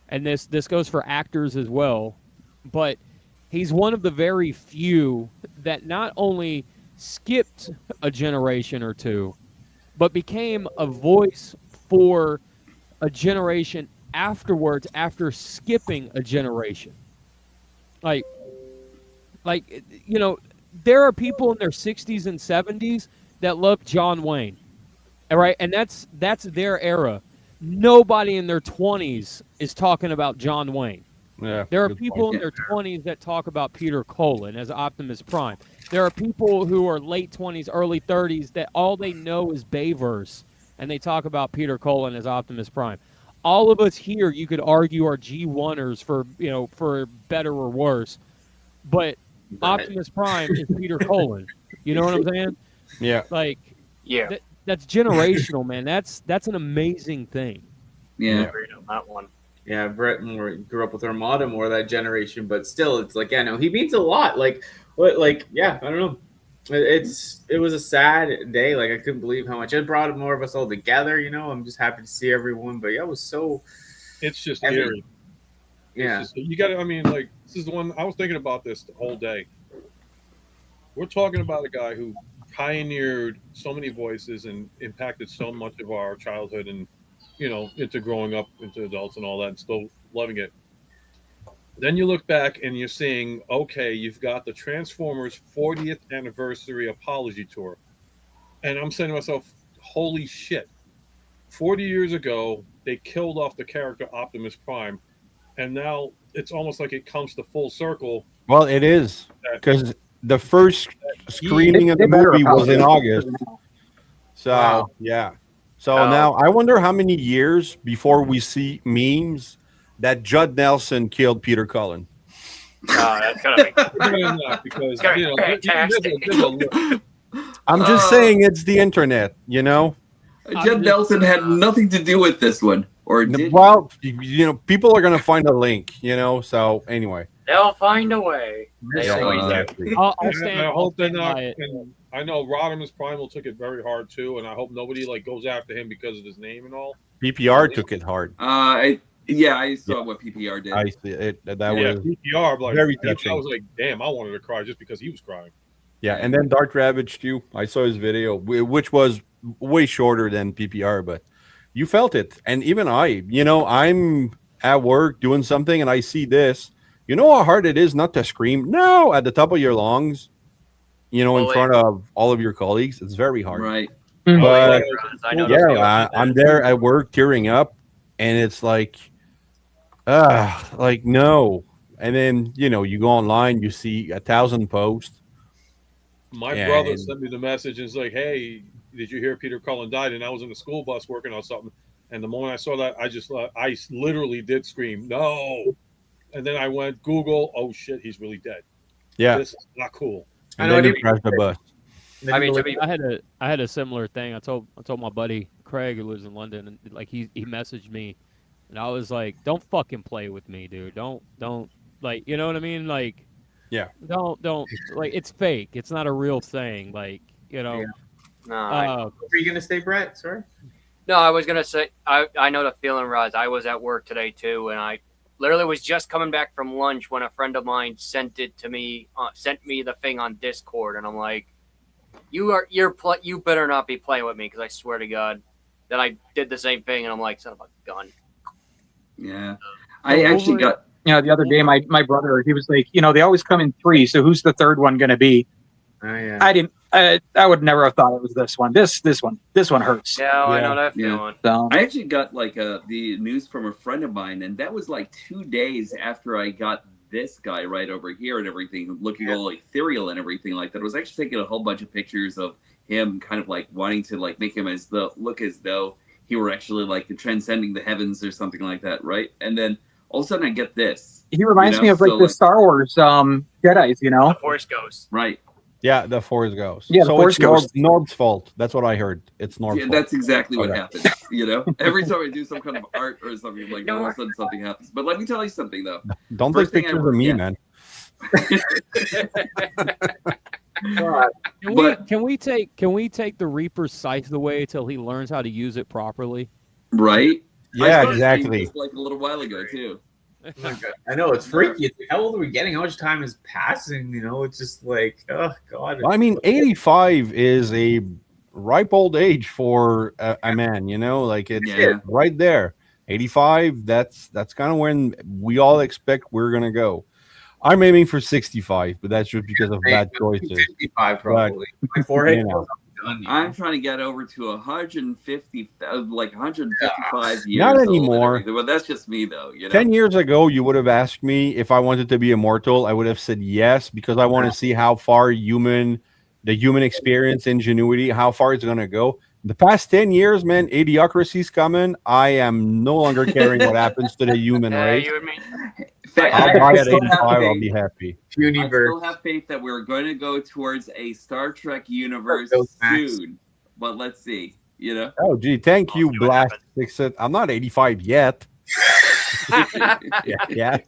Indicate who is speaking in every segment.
Speaker 1: and this goes for actors as well, but he's one of the very few that not only skipped a generation or two, but became a voice for a generation afterwards after skipping a generation. Like, there are people in their 60s and 70s that love John Wayne. All right, and that's their era. Nobody in their 20s is talking about John Wayne.
Speaker 2: Yeah,
Speaker 1: There are
Speaker 2: good
Speaker 1: people
Speaker 2: point.
Speaker 1: in their 20s that talk about Peter Cullen as Optimus Prime. There are people who are late 20s, early 30s that all they know is Bayverse, and they talk about Peter Cullen as Optimus Prime. All of us here, you could argue, are G1ers for better or worse, but Optimus Prime is Peter Cullen. You know what I'm saying?
Speaker 2: Yeah.
Speaker 1: Like,
Speaker 3: Yeah.
Speaker 1: that's generational, man. That's an amazing thing.
Speaker 4: Yeah.
Speaker 3: Agreed on that one.
Speaker 5: Yeah, Brett more grew up with Armada, more of that generation, but still, it's like, yeah, no, he means a lot. Like, what, like, yeah, I don't know. It was a sad day. Like, I couldn't believe how much it brought more of us all together. You know, I'm just happy to see everyone. But yeah, it was so.
Speaker 6: It's just
Speaker 5: Every-
Speaker 6: eerie.
Speaker 5: Yeah,
Speaker 6: You got to. I mean, like, this is the one I was thinking about this the whole day. We're talking about a guy who pioneered so many voices and impacted so much of our childhood and, into growing up into adults and all that, and still loving it. Then you look back and you're seeing, okay, you've got the Transformers 40th anniversary apology tour. And I'm saying to myself, holy shit. 40 years ago, they killed off the character Optimus Prime. And now it's almost like it comes to full circle.
Speaker 2: Well, it is, because the first screening of the
Speaker 7: better
Speaker 2: movie was in
Speaker 7: apologize.
Speaker 2: August. So,
Speaker 5: Wow.
Speaker 2: yeah. So
Speaker 3: Oh.
Speaker 2: now I wonder how many years before we see memes that Judd Nelson killed Peter Cullen.
Speaker 3: That's gonna be.
Speaker 6: Because,
Speaker 3: It's gonna be fantastic.
Speaker 2: I'm just saying it's the internet,
Speaker 4: Judd Nelson had nothing to do with this one, or did?
Speaker 2: Well, people are going to find a link, so anyway.
Speaker 3: They'll find a way. They
Speaker 2: Yeah,
Speaker 3: always do.
Speaker 2: exactly.
Speaker 1: I'll
Speaker 6: And
Speaker 1: stand.
Speaker 6: I
Speaker 1: I'll
Speaker 6: hope they're
Speaker 1: stand
Speaker 6: not.
Speaker 1: by it.
Speaker 6: And I know Rodimus Primal took it very hard too, and I hope nobody goes after him because of his name and all.
Speaker 2: PPR took it hard.
Speaker 4: I saw what PPR did.
Speaker 2: I see it. That
Speaker 6: Yeah,
Speaker 2: was
Speaker 6: PPR, like,
Speaker 2: very
Speaker 6: I
Speaker 2: touching.
Speaker 6: was like, damn, I wanted to cry just because he was crying.
Speaker 2: Yeah, and then Dark Ravage too. I saw his video, which was way shorter than PPR, but you felt it. And even I'm at work doing something and I see this. You know how hard it is not to scream no at the top of your lungs, in front of all of your colleagues. It's very hard.
Speaker 4: Right.
Speaker 2: But
Speaker 3: I know those feelings.
Speaker 2: I'm there at work tearing up, and it's like no. And then you go online, you see 1,000 posts.
Speaker 6: My
Speaker 2: Yeah,
Speaker 6: brother
Speaker 2: and-
Speaker 6: sent me the message and it's like, hey, did you hear Peter Cullen died? And I was in the school bus working on something. And the moment I saw that, I literally did scream, no. And then I went Google, oh shit, he's really dead.
Speaker 2: Yeah,
Speaker 6: This is not cool.
Speaker 2: and
Speaker 5: I know
Speaker 2: then
Speaker 5: what
Speaker 2: you crash the bus.
Speaker 3: I mean, to be
Speaker 1: I had a similar thing. I told my buddy Craig, who lives in London, and like he messaged me, and I was like, "Don't fucking play with me, dude. Don't like, you know what I mean? Like,
Speaker 2: Yeah.
Speaker 1: don't like, it's fake. It's not a real thing. Like,
Speaker 5: Yeah.
Speaker 3: no.
Speaker 5: Were you gonna say, Brett? Sorry.
Speaker 3: No, I was gonna say I know the feeling, Roz. I was at work today too, and I literally was just coming back from lunch when a friend of mine sent me the thing on Discord, and I'm like, you better not be playing with me, because I swear to God that I did the same thing, and I'm like, son of a gun.
Speaker 4: Yeah. I actually got.
Speaker 7: The other day, my brother, he was like, they always come in three. So who's the third one going to be?
Speaker 5: Oh yeah.
Speaker 7: I would never have thought it was this one. This one hurts.
Speaker 3: Yeah, I
Speaker 2: Yeah.
Speaker 3: know that
Speaker 4: Yeah.
Speaker 3: feeling.
Speaker 7: So
Speaker 4: I actually got the news from a friend of mine, and that was like 2 days after I got this guy right over here and everything, looking all ethereal and everything like that. I was actually taking a whole bunch of pictures of him, kind of like wanting to make him look as though he were actually transcending the heavens or something like that, right? And then all of a sudden I get this,
Speaker 7: he reminds me of
Speaker 4: so,
Speaker 7: the Star Wars Jedi's.
Speaker 3: The Force Ghost.
Speaker 4: right?
Speaker 2: Yeah, the Force Ghost.
Speaker 7: Yeah, the
Speaker 2: so
Speaker 7: Force
Speaker 2: it's
Speaker 7: Ghost.
Speaker 2: Norb's fault. That's what I heard. It's Norb's
Speaker 4: Yeah,
Speaker 2: fault.
Speaker 4: that's exactly what
Speaker 2: Okay.
Speaker 4: happens. Every time I do some kind of art or something, like all of a sudden something happens. But let me tell you something though.
Speaker 2: Don't take
Speaker 4: first thing I
Speaker 2: pictures of
Speaker 4: wrote-
Speaker 2: me,
Speaker 4: yeah.
Speaker 2: man.
Speaker 1: Can we take the Reaper's scythe away till he learns how to use it properly?
Speaker 4: Right?
Speaker 2: Yeah,
Speaker 4: saw his name
Speaker 2: exactly.
Speaker 4: just like a little while ago too.
Speaker 5: I know it's freaky. It's like, how old are we getting? How much time is passing? You know, it's just like, oh god.
Speaker 2: I mean, 85 is a ripe old age for a man. You know, like it's
Speaker 4: Yeah.
Speaker 2: right there. 85. That's kind of when we all expect we're gonna go. I'm aiming for 65, but that's just because of bad choices.
Speaker 5: 55 probably. My forehead.
Speaker 2: You know.
Speaker 5: Done, you
Speaker 4: I'm
Speaker 5: know?
Speaker 4: trying to get over to 150, like 155 years
Speaker 2: Not
Speaker 4: old and
Speaker 2: anymore.
Speaker 4: everything. Well, that's just me, though. You know,
Speaker 2: 10 years ago, you would have asked me if I wanted to be immortal. I would have said yes, because I want to see how far the human experience, ingenuity, how far it's going to go. The past 10 years, man, idiocracy's coming. I am no longer caring what happens to the human
Speaker 3: Yeah,
Speaker 2: race.
Speaker 3: you and me.
Speaker 2: I'll
Speaker 4: I
Speaker 2: die at
Speaker 4: still have
Speaker 2: 85. I'll
Speaker 4: faith.
Speaker 2: be happy.
Speaker 4: I
Speaker 5: Universe.
Speaker 4: still have faith that we're going to go towards a Star Trek universe
Speaker 5: Those Max.
Speaker 4: soon. But let's see. You know.
Speaker 2: Oh, gee, thank
Speaker 3: I'll
Speaker 2: you,
Speaker 3: see what
Speaker 2: Blast
Speaker 3: happens.
Speaker 2: Fix It. I'm not 85 yet. Yes.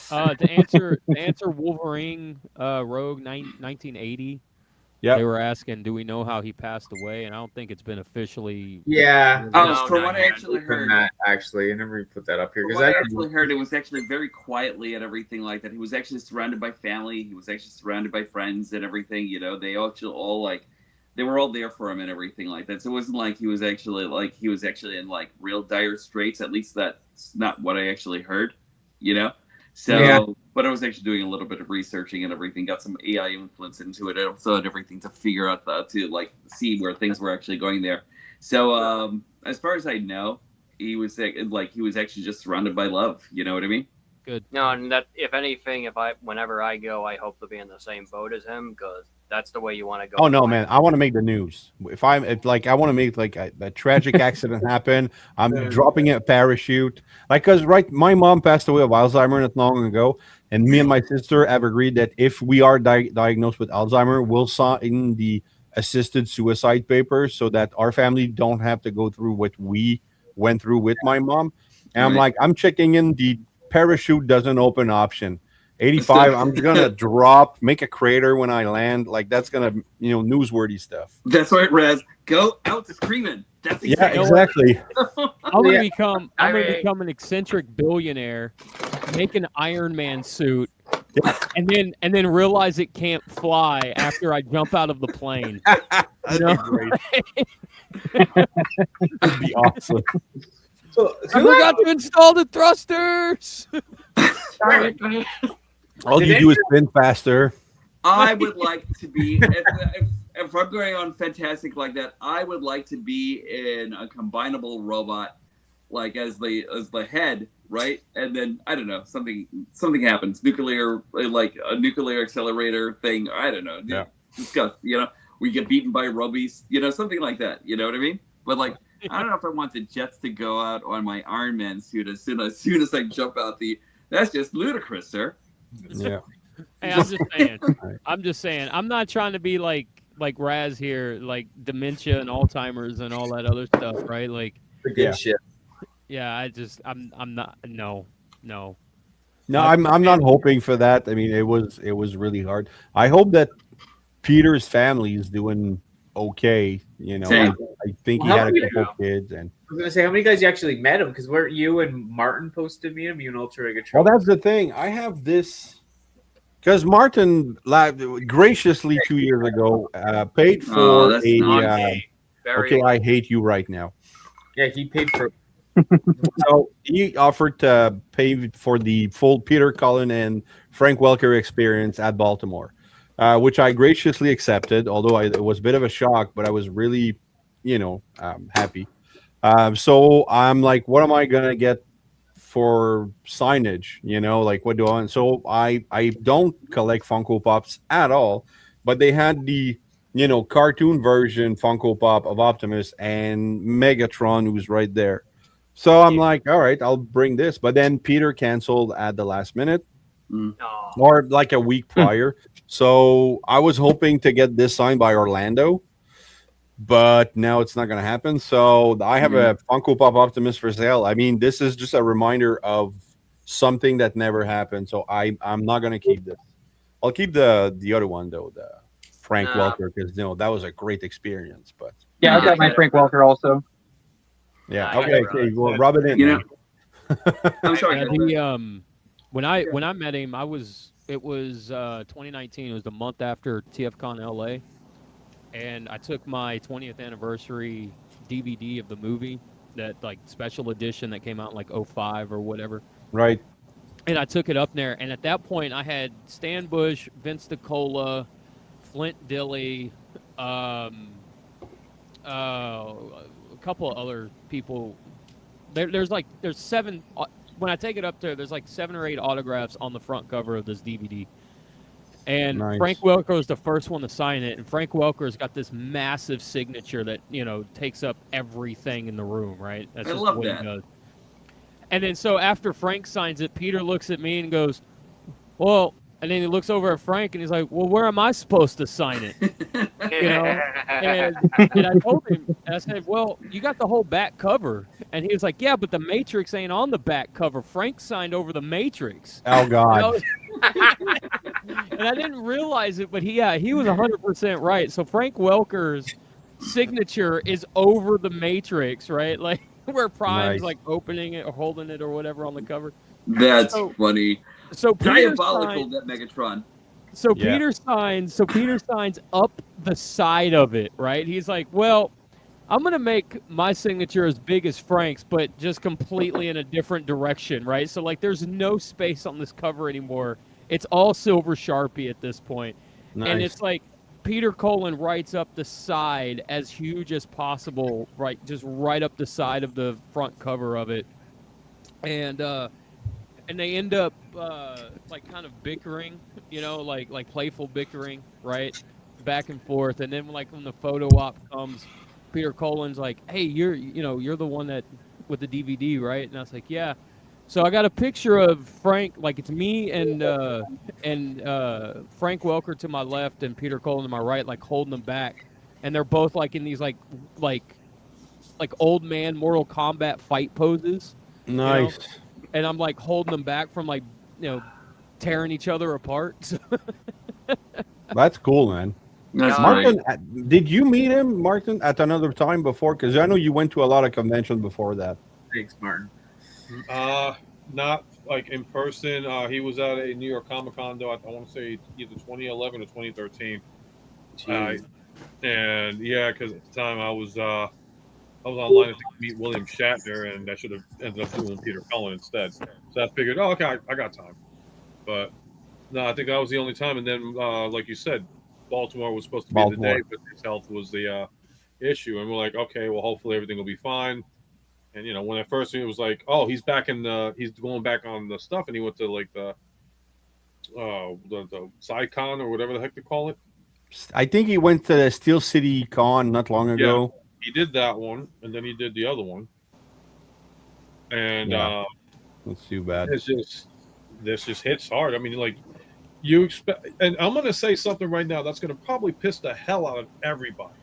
Speaker 1: To answer Wolverine Rogue 1980,
Speaker 2: Yep.
Speaker 1: they were asking, do we know how he passed away? And I don't think it's been officially.
Speaker 5: Yeah.
Speaker 4: Oh,
Speaker 3: No,
Speaker 4: from
Speaker 3: not
Speaker 4: what I
Speaker 3: yet.
Speaker 4: actually
Speaker 5: From
Speaker 4: heard,
Speaker 5: that, actually, I never put that up here
Speaker 4: from
Speaker 5: because
Speaker 4: what
Speaker 5: I
Speaker 4: I actually heard, it was actually very quietly and everything like that. He was actually surrounded by family. He was actually surrounded by friends and everything. You know, they all like, they were all there for him and everything like that. So it wasn't like he was actually in like real dire straits. At least that's not what I actually heard. You know. So,
Speaker 5: Yeah.
Speaker 4: but I was actually doing a little bit of researching and everything. Got some AI influence into it, also and everything to figure out to like see where things were actually going there. So, as far as I know, he was actually just surrounded by love. You know what I mean?
Speaker 3: No, and that if anything, whenever I go, I hope to be in the same boat as him because that's the way you want to go.
Speaker 2: Oh no, man! I want to make the news. I want to make like a tragic accident happen. I'm dropping a parachute, like because my mom passed away of Alzheimer not long ago, and me and my sister have agreed that if we are diagnosed with Alzheimer, we'll sign the assisted suicide papers so that our family don't have to go through what we went through with my mom. And I'm
Speaker 4: Right.
Speaker 2: like, I'm checking in the parachute doesn't open option. 85, I'm gonna drop, make a crater when I land. Like that's gonna, newsworthy stuff.
Speaker 4: That's right, Raz. Go out to screaming. That's
Speaker 2: Yeah,
Speaker 4: exactly.
Speaker 2: exactly.
Speaker 1: I'm gonna
Speaker 5: Yeah.
Speaker 1: become an eccentric billionaire, make an Iron Man suit, and then realize it can't fly after I jump out of the plane.
Speaker 2: That'd
Speaker 1: No.
Speaker 2: be great. That'd be awesome.
Speaker 5: So,
Speaker 1: I forgot to install the thrusters.
Speaker 2: All
Speaker 5: Did
Speaker 2: you do is spin faster.
Speaker 4: I would like to be if I'm going on fantastic like that. I would like to be in a combinable robot, like as the head, right? And then I don't know, something happens, nuclear, like a nuclear accelerator thing. I don't know.
Speaker 2: Yeah.
Speaker 4: Discuss. We get beaten by Robies. Something like that. You know what I mean? But like, I don't know if I want the jets to go out on my Iron Man suit as soon as I jump out the. That's just ludicrous, sir.
Speaker 2: Yeah.
Speaker 1: Hey, I'm just saying. I'm not trying to be like Raz here, like dementia and Alzheimer's and all that other stuff, right? Like,
Speaker 5: the good shit.
Speaker 1: yeah, I'm not. No.
Speaker 2: No, I'm not hoping for that. I mean, it was really hard. I hope that Peter's family is doing okay.
Speaker 4: Same.
Speaker 2: I think he
Speaker 5: Well,
Speaker 2: had
Speaker 5: how
Speaker 2: a couple kids, and
Speaker 5: I was gonna say, how many guys you actually met him? Because we're you and Martin supposed to meet him. You and UltraMegatronus.
Speaker 2: well, that's the thing. I have this because Martin graciously 2 years ago paid
Speaker 4: Oh,
Speaker 2: for
Speaker 4: that's
Speaker 2: a.
Speaker 4: not
Speaker 3: Very
Speaker 2: Okay, I hate you right now.
Speaker 5: Yeah, he paid for.
Speaker 2: So he offered to pay for the full Peter Cullen and Frank Welker experience at Baltimore, which I graciously accepted. Although it was a bit of a shock, but I was really, happy. So I'm like, what am I gonna get for signage? Like what do I want? So I don't collect Funko Pops at all, but they had the cartoon version Funko Pop of Optimus and Megatron, who's right there. So I'm like, all right, I'll bring this. But then Peter canceled at the last minute
Speaker 3: no.
Speaker 2: or like a week prior. So I was hoping to get this signed by Orlando, but now it's not going to happen. So I have a Funko Pop Optimus for sale. I mean, this is just a reminder of something that never happened. So I'm not going to keep this. I'll keep the other one though, the Frank
Speaker 3: No.
Speaker 2: Welker, because that was a great experience. But
Speaker 7: Yeah, I got my Frank Welker also.
Speaker 2: Yeah.
Speaker 3: Nah,
Speaker 2: Okay.
Speaker 3: you're
Speaker 2: Okay.
Speaker 3: right.
Speaker 2: Well, rub it in.
Speaker 4: You
Speaker 2: man.
Speaker 4: know, I'm sorry.
Speaker 1: Yeah,
Speaker 4: guys.
Speaker 1: when I met him, it was 2019. It was the month after TFCon LA, and I took my 20th anniversary DVD of the movie, that like special edition that came out in like '05 or whatever.
Speaker 2: Right.
Speaker 1: And I took it up there, and at that point, I had Stan Bush, Vince DiCola, Flint Dilley, a couple of other people. There's seven. When I take it up there, there's like 7 or 8 autographs on the front cover of this DVD. And
Speaker 2: Nice.
Speaker 1: Frank Welker was the first one to sign it, and Frank Welker's got this massive signature that takes up everything in the room. Right? That's
Speaker 4: I
Speaker 1: just
Speaker 4: love
Speaker 1: what
Speaker 4: that.
Speaker 1: he does. And then so after Frank signs it, Peter looks at me and goes, "Well," and then he looks over at Frank and he's like, "Well, where am I supposed to sign it?" And I told him, and I said, "Well, you got the whole back cover." And he was like, "Yeah, but the Matrix ain't on the back cover. Frank signed over the Matrix."
Speaker 2: Oh God.
Speaker 1: And I didn't realize it, but he was 100% right. So Frank Welker's signature is over the Matrix, right? Like where Prime's
Speaker 2: Nice.
Speaker 1: like opening it or holding it or whatever on the cover.
Speaker 4: That's
Speaker 1: So-
Speaker 4: funny.
Speaker 1: So Peter
Speaker 4: Diabolical,
Speaker 1: signed,
Speaker 4: that Megatron.
Speaker 1: so
Speaker 2: Yeah.
Speaker 1: Peter signs up the side of it, right? He's like, "Well, I'm going to make my signature as big as Frank's, but just completely in a different direction," right? So like there's no space on this cover anymore. It's all silver Sharpie at this point.
Speaker 2: Nice.
Speaker 1: And it's like Peter Cullen writes up the side as huge as possible, right? Just right up the side of the front cover of it. And they end up like kind of bickering, like playful bickering, right? Back and forth. And then like when the photo op comes, Peter Cullen's like, "Hey, you're the one that with the DVD, right?" And I was like, "Yeah." So I got a picture of Frank, like it's me and Frank Welker to my left and Peter Cullen to my right, like holding them back, and they're both like in these like old man Mortal Kombat fight poses.
Speaker 2: Nice.
Speaker 1: And I'm like holding them back from like tearing each other apart.
Speaker 2: That's cool, man.
Speaker 4: That's
Speaker 3: Yeah,
Speaker 4: great.
Speaker 2: Martin, did you meet him, Martin, at another time before? Because I know you went to a lot of conventions before that.
Speaker 5: Thanks, Martin.
Speaker 6: Not like in person. He was at a New York Comic Con, though. I want to say either 2011 or 2013.
Speaker 5: Jeez.
Speaker 6: And yeah, because at the time I was online to meet William Shatner, and I should have ended up doing Peter Cullen instead. So I figured, oh, okay, I got time. But no, I think that was the only time. And then, like you said, Baltimore was supposed to be the day, but his health was the issue. And we're like, okay, well, hopefully everything will be fine. And when at first it was like, oh, he's going back on the stuff, and he went to like the SciCon or whatever the heck they call it.
Speaker 2: I think he went to the Steel City Con not long ago.
Speaker 6: He did that one, and then he did the other one. And
Speaker 2: Yeah. That's too bad.
Speaker 6: this just hits hard. I mean, like you expect, and I'm going to say something right now that's going to probably piss the hell out of everybody.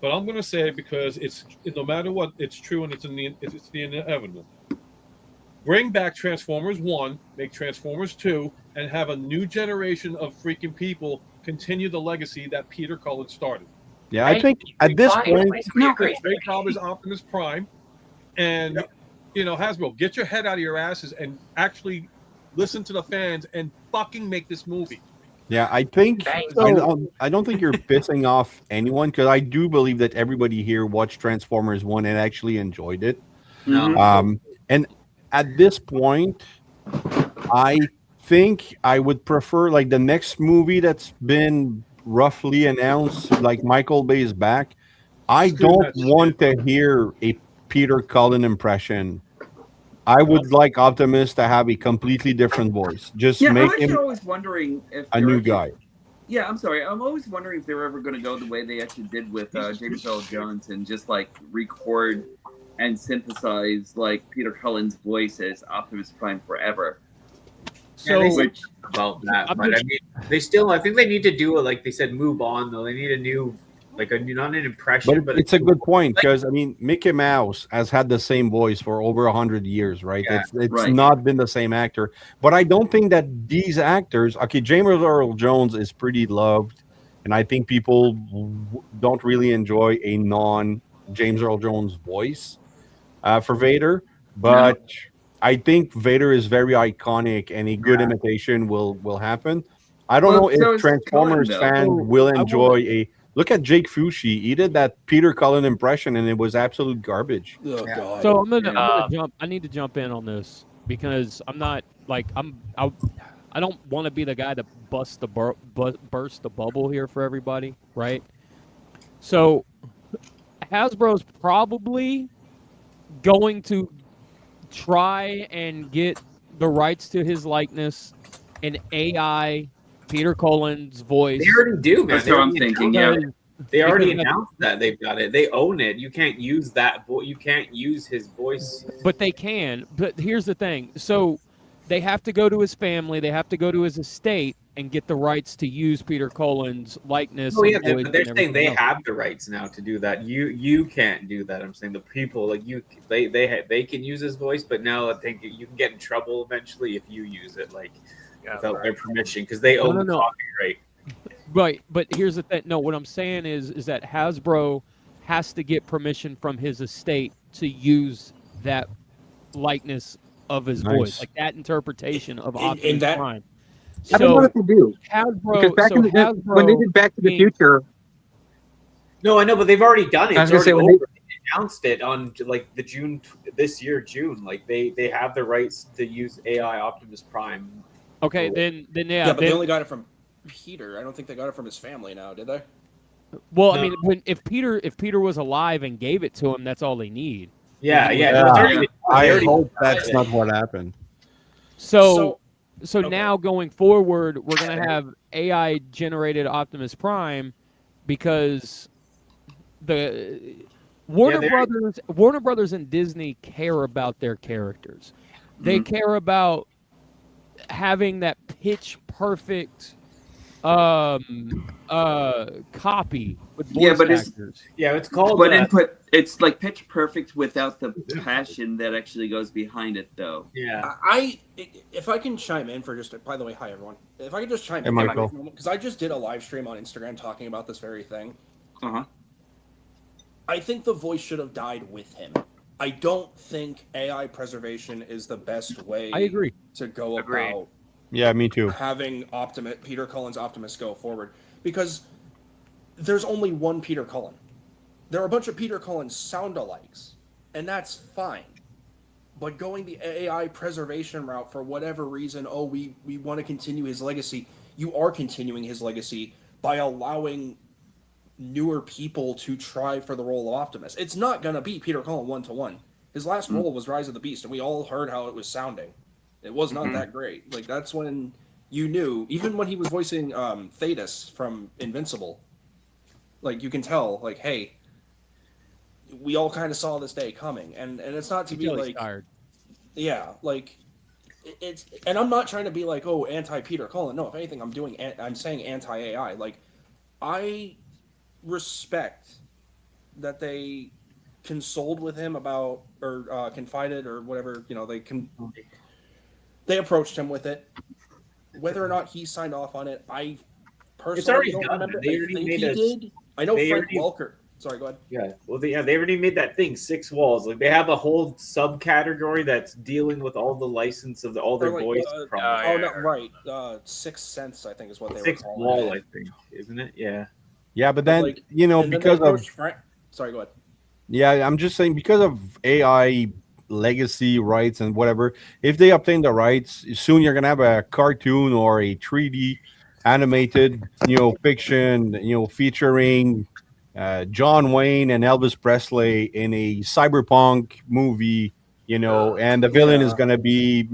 Speaker 6: But I'm going to say it because no matter what, it's true, and it's the inevitable. Bring back Transformers 1, make Transformers 2, and have a new generation of freaking people continue the legacy that Peter Cullen started.
Speaker 2: Yeah, I think at this point,
Speaker 6: Great job is Optimus Prime, and Hasbro, get your head out of your asses and actually listen to the fans and fucking make this movie.
Speaker 2: yeah, I think I don't think you're pissing off anyone, because I do believe that everybody here watched Transformers 1 and actually enjoyed it.
Speaker 4: No.
Speaker 2: And at this point, I think I would prefer like the next movie that's been roughly announced, like Michael Bay is back. I don't want to hear a Peter Cullen impression. I would like Optimus to have a completely different voice. Just
Speaker 4: Yeah, I'm
Speaker 2: make
Speaker 4: actually
Speaker 2: him
Speaker 4: always wondering if
Speaker 2: a new guy.
Speaker 4: Yeah, I'm sorry. I'm always wondering if they were ever going to go the way they actually did with James Earl Jones and just like record and synthesize like Peter Cullen's voice as Optimus Prime forever.
Speaker 1: So
Speaker 4: Which
Speaker 5: About that,
Speaker 1: I'm
Speaker 5: but
Speaker 1: just-
Speaker 5: I mean, I think they need to do it like they said, move on though. They need a new, not an impression,
Speaker 2: But
Speaker 5: but
Speaker 2: it's a good point, because I mean, Mickey Mouse has had the same voice for over 100 years, right?
Speaker 5: Yeah,
Speaker 2: It's
Speaker 4: right.
Speaker 2: not been the same actor. But I don't think that these actors, okay, James Earl Jones is pretty loved, and I think people don't really enjoy a non James Earl Jones' voice for Vader, but I think Vader is very iconic, and a good imitation will happen. I don't know if
Speaker 4: so is
Speaker 2: Transformers
Speaker 4: Cullen, though.
Speaker 2: fans
Speaker 1: So,
Speaker 2: will
Speaker 1: I
Speaker 2: enjoy
Speaker 1: wanna-
Speaker 2: a look at Jake Fushi. He did that Peter Cullen impression, and it was absolute garbage.
Speaker 8: Oh God.
Speaker 1: So I'm gonna
Speaker 3: Yeah.
Speaker 1: jump. I need to jump in on this because I'm not like I don't want to be the guy that burst the bubble here for everybody, right? So Hasbro's probably going to try and get the rights to his likeness in AI Peter Cullen's voice.
Speaker 5: They already do, man.
Speaker 4: That's
Speaker 5: They
Speaker 4: what I'm
Speaker 5: already
Speaker 4: thinking.
Speaker 5: announced
Speaker 4: Yeah.
Speaker 5: it. They already
Speaker 1: Because-
Speaker 5: announced that they've got it. They own it. You can't use that. You can't use his voice.
Speaker 1: But they can. But here's the thing. So they have to go to his family. They have to go to his estate and get the rights to use Peter Cullen's likeness.
Speaker 5: Oh yeah,
Speaker 1: and voice
Speaker 5: but they're
Speaker 1: and
Speaker 5: saying they
Speaker 1: everything else.
Speaker 5: have the rights now to do that. You can't do that. I'm saying the people like you, they can use his voice, but now I think you can get in trouble eventually if you use it like without their permission because they own the copyright.
Speaker 1: Right, but here's the thing. No, what I'm saying is that Hasbro has to get permission from his estate to use that likeness of his voice, like that interpretation of Optimus
Speaker 8: that-
Speaker 1: Prime.
Speaker 7: I don't know what to do.
Speaker 1: Hasbro,
Speaker 7: Because back
Speaker 1: so
Speaker 7: in the,
Speaker 1: Hasbro
Speaker 7: when they did Back to the
Speaker 1: being-
Speaker 7: Future,
Speaker 5: No, I know, but they've already done it.
Speaker 7: I was
Speaker 5: It's
Speaker 7: gonna
Speaker 5: already
Speaker 7: say, when
Speaker 5: over. They announced it on like the June this year, June. Like they have the rights to use AI Optimus Prime.
Speaker 1: Okay, then
Speaker 8: Yeah, but
Speaker 1: then,
Speaker 8: they only got it from Peter. I don't think they got it from his family now, did they?
Speaker 1: well,
Speaker 5: No.
Speaker 1: I mean, if Peter was alive and gave it to him, that's all they need.
Speaker 5: Yeah.
Speaker 2: Yeah.
Speaker 5: No, it's already,
Speaker 2: I
Speaker 5: they already-
Speaker 2: hope that's not what happened.
Speaker 1: So
Speaker 8: okay.
Speaker 1: now going forward, we're gonna have AI generated Optimus Prime because the Warner Brothers and Disney care about their characters. They care about having that pitch perfect copy with voice
Speaker 4: Yeah, but it's-
Speaker 1: actors.
Speaker 5: Yeah, it's called.
Speaker 4: But it's like pitch perfect without the passion that actually goes behind it, though.
Speaker 5: Yeah.
Speaker 8: If I can chime in for just, by the way, hi everyone. If I could just chime
Speaker 2: Hey,
Speaker 8: in
Speaker 2: Michael.
Speaker 8: because I just did a live stream on Instagram talking about this very thing.
Speaker 4: Uh-huh.
Speaker 8: I think the voice should have died with him. I don't think AI preservation is the best way
Speaker 1: I agree.
Speaker 8: to go
Speaker 3: Agreed.
Speaker 8: about
Speaker 2: Yeah, me too.
Speaker 8: having Peter Cullen's Optimus go forward, because there's only one Peter Cullen. There are a bunch of Peter Cullen sound-alikes, and that's fine. But going the AI preservation route for whatever reason, we want to continue his legacy. You are continuing his legacy by allowing newer people to try for the role of Optimus. It's not going to be Peter Cullen one-to-one. His last role was Rise of the Beast, and we all heard how it was sounding. It was not that great. Like, that's when you knew, even when he was voicing Thetis from Invincible, like, you can tell, like, hey, we all kind of saw this day coming. And it's not to be
Speaker 1: He's
Speaker 8: like,
Speaker 1: tired.
Speaker 8: yeah, like, it's, and I'm not trying to be like, oh, anti-Peter Cullen. No, if anything, I'm saying anti-AI. Like, I respect that they consoled with him about, or confided, or whatever, they approached him with it. Whether or not he signed off on it, I personally
Speaker 5: already
Speaker 8: don't
Speaker 5: done.
Speaker 8: remember.
Speaker 5: They
Speaker 8: I
Speaker 5: already
Speaker 8: think
Speaker 5: made
Speaker 8: he
Speaker 5: a-
Speaker 8: did. I know
Speaker 5: they
Speaker 8: Frank
Speaker 5: already-
Speaker 8: Welker. Sorry, go ahead.
Speaker 5: Yeah. Well, they already made that thing 6 walls. Like they have a whole subcategory that's dealing with all the license of all their
Speaker 8: Or like,
Speaker 5: voice.
Speaker 8: Oh no, right. 6 Cents, I think, is what they
Speaker 5: 6
Speaker 8: were calling
Speaker 5: wall,
Speaker 8: it.
Speaker 5: I think, isn't it? Yeah.
Speaker 2: Yeah, but then
Speaker 8: Like,
Speaker 2: you know
Speaker 8: and then they
Speaker 2: because of
Speaker 8: approached Frank. Sorry, go ahead.
Speaker 2: yeah, I'm just saying because of AI legacy rights and whatever. If they obtain the rights, soon you're gonna have a cartoon or a 3D animated, fiction, featuring John Wayne and Elvis Presley in a cyberpunk movie, and the villain is
Speaker 8: Yeah.
Speaker 2: gonna be,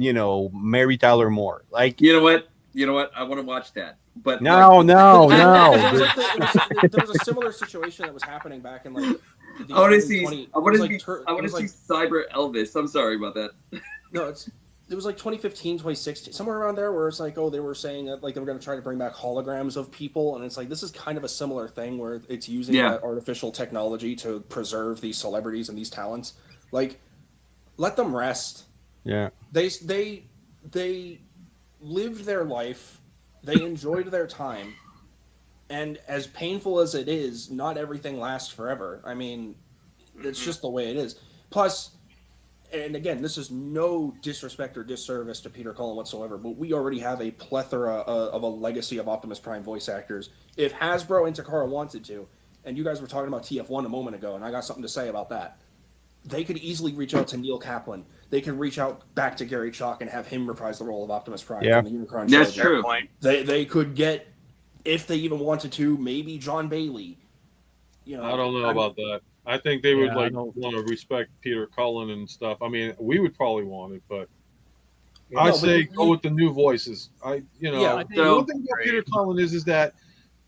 Speaker 2: Mary Tyler Moore. Like,
Speaker 4: You know what? I want to watch that. But
Speaker 2: no,
Speaker 4: like,
Speaker 2: no,
Speaker 8: Because
Speaker 2: no.
Speaker 8: it was like there was a similar situation that was happening back in like. The
Speaker 4: I want to
Speaker 8: early
Speaker 4: see.
Speaker 8: 20
Speaker 4: I want
Speaker 8: it
Speaker 4: to
Speaker 8: was
Speaker 4: see.
Speaker 8: like tur-
Speaker 4: I
Speaker 8: it
Speaker 4: want to
Speaker 8: was
Speaker 4: see
Speaker 8: like-
Speaker 4: Cyber Elvis. I'm sorry about that.
Speaker 8: No, it was like 2015, 2016, somewhere around there, where it's like, they were saying that like they were going to try to bring back holograms of people, and it's like this is kind of a similar thing where it's using
Speaker 4: Yeah.
Speaker 8: that artificial technology to preserve these celebrities and these talents. Like, let them rest.
Speaker 2: Yeah.
Speaker 8: They lived their life, they enjoyed their time, and as painful as it is, not everything lasts forever. I mean, It's just the way it is. Plus, and again, this is no disrespect or disservice to Peter Cullen whatsoever, but we already have a plethora of a legacy of Optimus Prime voice actors. If Hasbro and Takara wanted to, and you guys were talking about TF1 a moment ago, and I got something to say about that, they could easily reach out to Neil Kaplan. They could reach out back to Gary Chalk and have him reprise the role of Optimus Prime from the Unicron
Speaker 4: That's
Speaker 8: trilogy.
Speaker 4: true.
Speaker 8: They could get, if they even wanted to, maybe John Bailey. You know,
Speaker 6: I don't know about that. I think they would want to respect Peter Cullen and stuff. I mean, we would probably want it, but I say go with the new voices. The one thing about Peter Cullen is that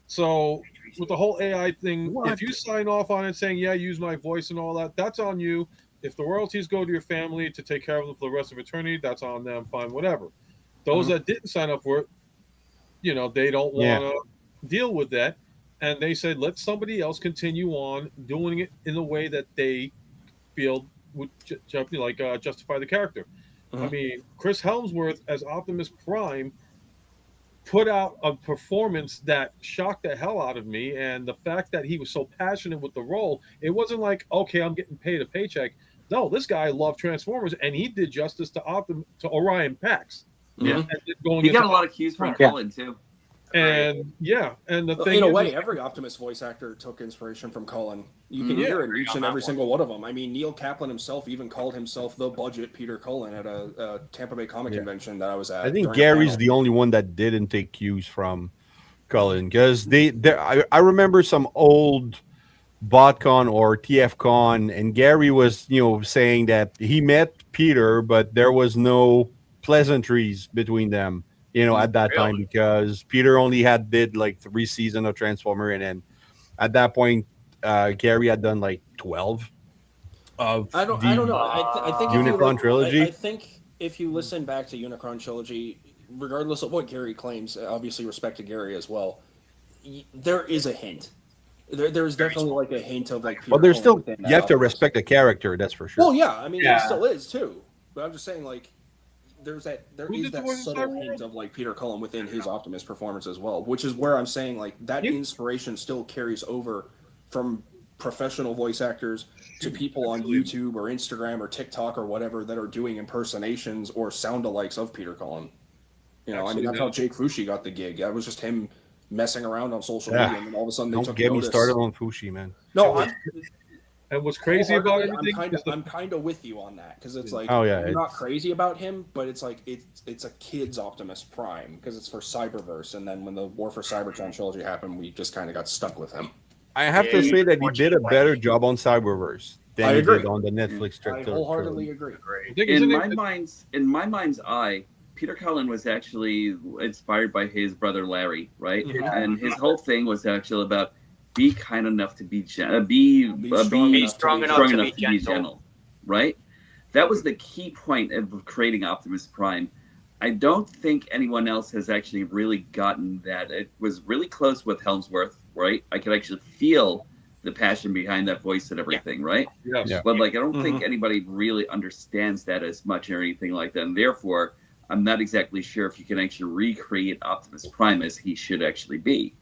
Speaker 6: so with the whole AI thing, if you sign off on it saying, yeah, use my voice and all that, that's on you. If the royalties go to your family to take care of them for the rest of eternity, that's on them, fine, whatever. Those that didn't sign up for it, they don't want to deal with that. And they said, let somebody else continue on doing it in a way that they feel would justify the character. I mean, Chris Helmsworth as Optimus Prime put out a performance that shocked the hell out of me, and the fact that he was so passionate with the role, it wasn't like, okay, I'm getting paid a paycheck. No, this guy loved Transformers, and he did justice to Orion Pax.
Speaker 4: He got a lot of cues from Cullen too.
Speaker 6: And and the thing
Speaker 8: in a way, every Optimus voice actor took inspiration from Cullen. You can hear it in each and every single one of them. I mean, Neil Kaplan himself even called himself the budget Peter Cullen at a Tampa Bay Comic Convention that I was at.
Speaker 2: I think Gary's the only one that didn't take cues from Cullen, because I remember some old BotCon or TFCon, and Gary was saying that he met Peter, but there was no pleasantries between them. At that time, because Peter only did like 3 seasons of Transformer, and then at that point, Gary had done like 12 of
Speaker 8: I don't know. I think
Speaker 2: Unicron trilogy.
Speaker 8: I think if you listen back to Unicron trilogy, regardless of what Gary claims, obviously respect to Gary as well, there is a hint. There's definitely like a hint of like.
Speaker 2: Well, there's still you have to respect the character. That's for sure.
Speaker 8: Well, yeah, I mean, it still is too. But I'm just saying, like, there is that subtle hint of like Peter Cullen within his Optimus performance as well, which is where I'm saying like that inspiration still carries over from professional voice actors to people on YouTube or Instagram or TikTok or whatever that are doing impersonations or sound-alikes of Peter Cullen. I mean, that's how Jake Fushi got the gig. That was just him messing around on social media, and then all of a sudden they took notice.
Speaker 2: Don't get me started on Fushi, man.
Speaker 8: No,
Speaker 6: and what's crazy about everything?
Speaker 8: I'm kind of with you on that, because it's like,
Speaker 2: I'm
Speaker 8: not crazy about him, but it's like it's a kid's Optimus Prime because it's for Cyberverse, and then when the War for Cybertron trilogy happened, we just kind of got stuck with him.
Speaker 2: I have to say that he did a better job on Cyberverse than he did on the Netflix trilogy.
Speaker 8: I wholeheartedly agree.
Speaker 4: In my mind's eye, Peter Cullen was actually inspired by his brother Larry, right? And his whole thing was actually about be kind enough to be strong enough to be gentle, right? That was the key point of creating Optimus Prime. I don't think anyone else has actually really gotten that. It was really close with Helmsworth, right? I could actually feel the passion behind that voice and everything, right?
Speaker 6: Yes.
Speaker 4: But like, I don't think anybody really understands that as much or anything like that. And therefore, I'm not exactly sure if you can actually recreate Optimus Prime as he should actually be.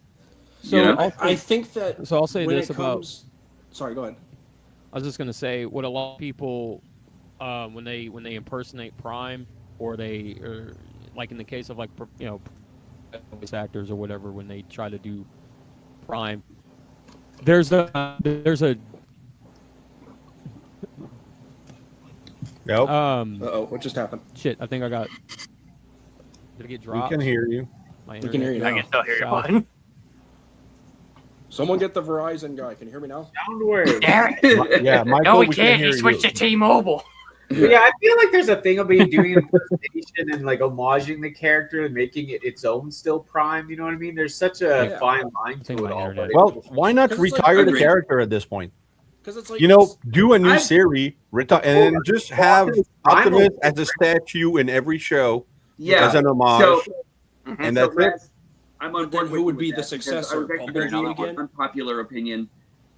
Speaker 1: So
Speaker 8: I think that.
Speaker 1: So I'll say this about.
Speaker 8: Sorry, go ahead.
Speaker 1: I was just going to say what a lot of people, when they impersonate Prime, or like in the case of like voice actors or whatever, when they try to do Prime, there's a.
Speaker 2: Nope.
Speaker 8: What just happened?
Speaker 1: Shit, I think I got. Did it get dropped?
Speaker 2: We can hear you.
Speaker 8: We can hear you now.
Speaker 3: I can still hear you, bud.
Speaker 8: Someone get the Verizon guy. Can you hear me now?
Speaker 5: Soundwave.
Speaker 2: Yeah, Michael,
Speaker 3: No, we
Speaker 2: can
Speaker 3: can't.
Speaker 2: hear
Speaker 3: He switched to T-Mobile.
Speaker 5: Yeah, I feel like there's a thing about doing impersonation and like homaging the character and making it its own still Prime. You know what I mean? There's such a fine line to it all.
Speaker 2: Well, why not retire the character at this point?
Speaker 8: Because it's like
Speaker 2: do a new series, and just have Optimus as a statue in every show, as an homage, and that's it.
Speaker 4: I'm on
Speaker 8: board.
Speaker 4: Then
Speaker 8: who would be the successor? Bumblebee again?
Speaker 4: Unpopular opinion.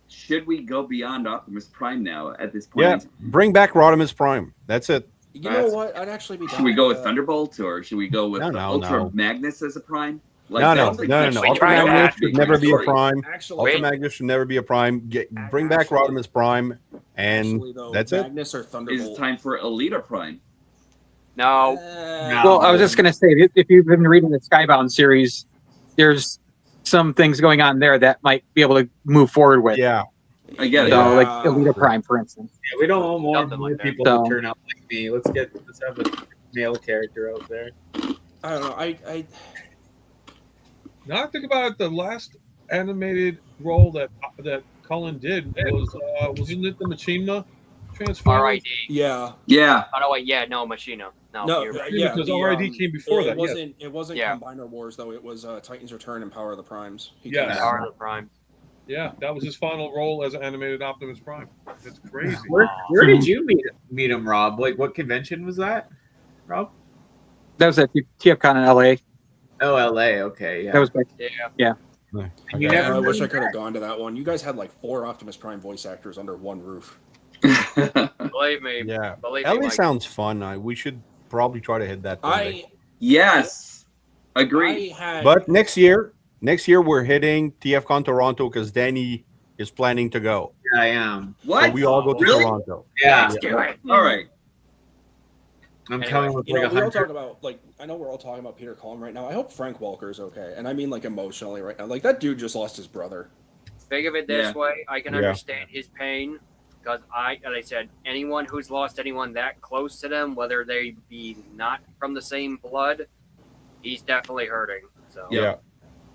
Speaker 4: Should we go beyond Optimus Prime now at this point?
Speaker 2: Yeah, bring back Optimus Prime. That's it.
Speaker 8: You know what? I'd actually be down.
Speaker 4: Should we go with Thunderbolt, or should we go with Ultra Magnus as a Prime?
Speaker 2: No. Ultra Magnus should never be a Prime. Ultra Magnus should never be a Prime. Bring back Optimus Prime And
Speaker 8: Actually, though,
Speaker 2: that's it.
Speaker 8: Magnus or
Speaker 4: Is
Speaker 8: Thunderbolt.
Speaker 4: it time for Elita Prime?
Speaker 3: No,
Speaker 7: Well, I was just going to say, if you've been reading the Skybound series, there's some things going on there that might be able to move forward with.
Speaker 2: Yeah.
Speaker 4: I get it.
Speaker 7: So, like
Speaker 8: Yeah.
Speaker 7: Elita Prime, for instance.
Speaker 5: Yeah, we don't want more
Speaker 3: Something like that.
Speaker 5: people
Speaker 7: So-
Speaker 5: to turn out like me. Let's have a male character out there.
Speaker 8: I don't know. I
Speaker 6: Now I think about it, the last animated role that Cullen did was wasn't it the Machina Transformers?
Speaker 3: RID.
Speaker 8: yeah.
Speaker 4: Yeah.
Speaker 3: Oh no, wait, yeah, no, Machina. No,
Speaker 8: No,
Speaker 3: you're right.
Speaker 6: Yeah, because
Speaker 8: the,
Speaker 6: RID came before that.
Speaker 8: It wasn't
Speaker 3: Yeah.
Speaker 8: Combiner Wars though. It was Titans Return and Power of the Primes. He
Speaker 6: Yes.
Speaker 8: came
Speaker 3: Power
Speaker 8: back.
Speaker 3: of the Prime.
Speaker 6: Yeah, that was his final role as an animated Optimus Prime. That's crazy.
Speaker 5: Where did you meet him, Rob? Like, what convention was that, Rob?
Speaker 7: That was at TFCon in LA.
Speaker 5: Oh, LA. Okay, yeah.
Speaker 7: That was back.
Speaker 3: Yeah.
Speaker 5: You
Speaker 8: Yeah,
Speaker 5: never
Speaker 8: I wish I
Speaker 5: really-
Speaker 8: could have gone to that one. You guys had like 4 Optimus Prime voice actors under one roof.
Speaker 3: Believe me.
Speaker 2: Yeah.
Speaker 3: Believe me,
Speaker 2: LA
Speaker 3: Mike.
Speaker 2: sounds fun. We should probably try to hit that. Someday.
Speaker 4: Yes. Agreed.
Speaker 8: I had,
Speaker 2: But next year we're hitting TFCon Toronto because Danny is planning to go.
Speaker 5: Yeah, I am.
Speaker 4: What?
Speaker 2: So we all go to
Speaker 4: Really?
Speaker 2: Toronto.
Speaker 5: Yeah,
Speaker 3: Let's do it.
Speaker 4: All right.
Speaker 5: I'm
Speaker 3: Anyway,
Speaker 5: coming with
Speaker 8: you know,
Speaker 5: like
Speaker 8: we're all
Speaker 5: 100.
Speaker 8: talking about like I know we're all talking about Peter Cullen right now. I hope Frank Welker's okay, and I mean like emotionally right now. Like that dude just lost his brother.
Speaker 3: Think of it this
Speaker 4: Yeah.
Speaker 3: way: I can
Speaker 2: Yeah.
Speaker 3: understand his pain because as I said, anyone who's lost anyone that close to them, whether they be not from the same blood, he's definitely hurting. So,
Speaker 4: Yeah.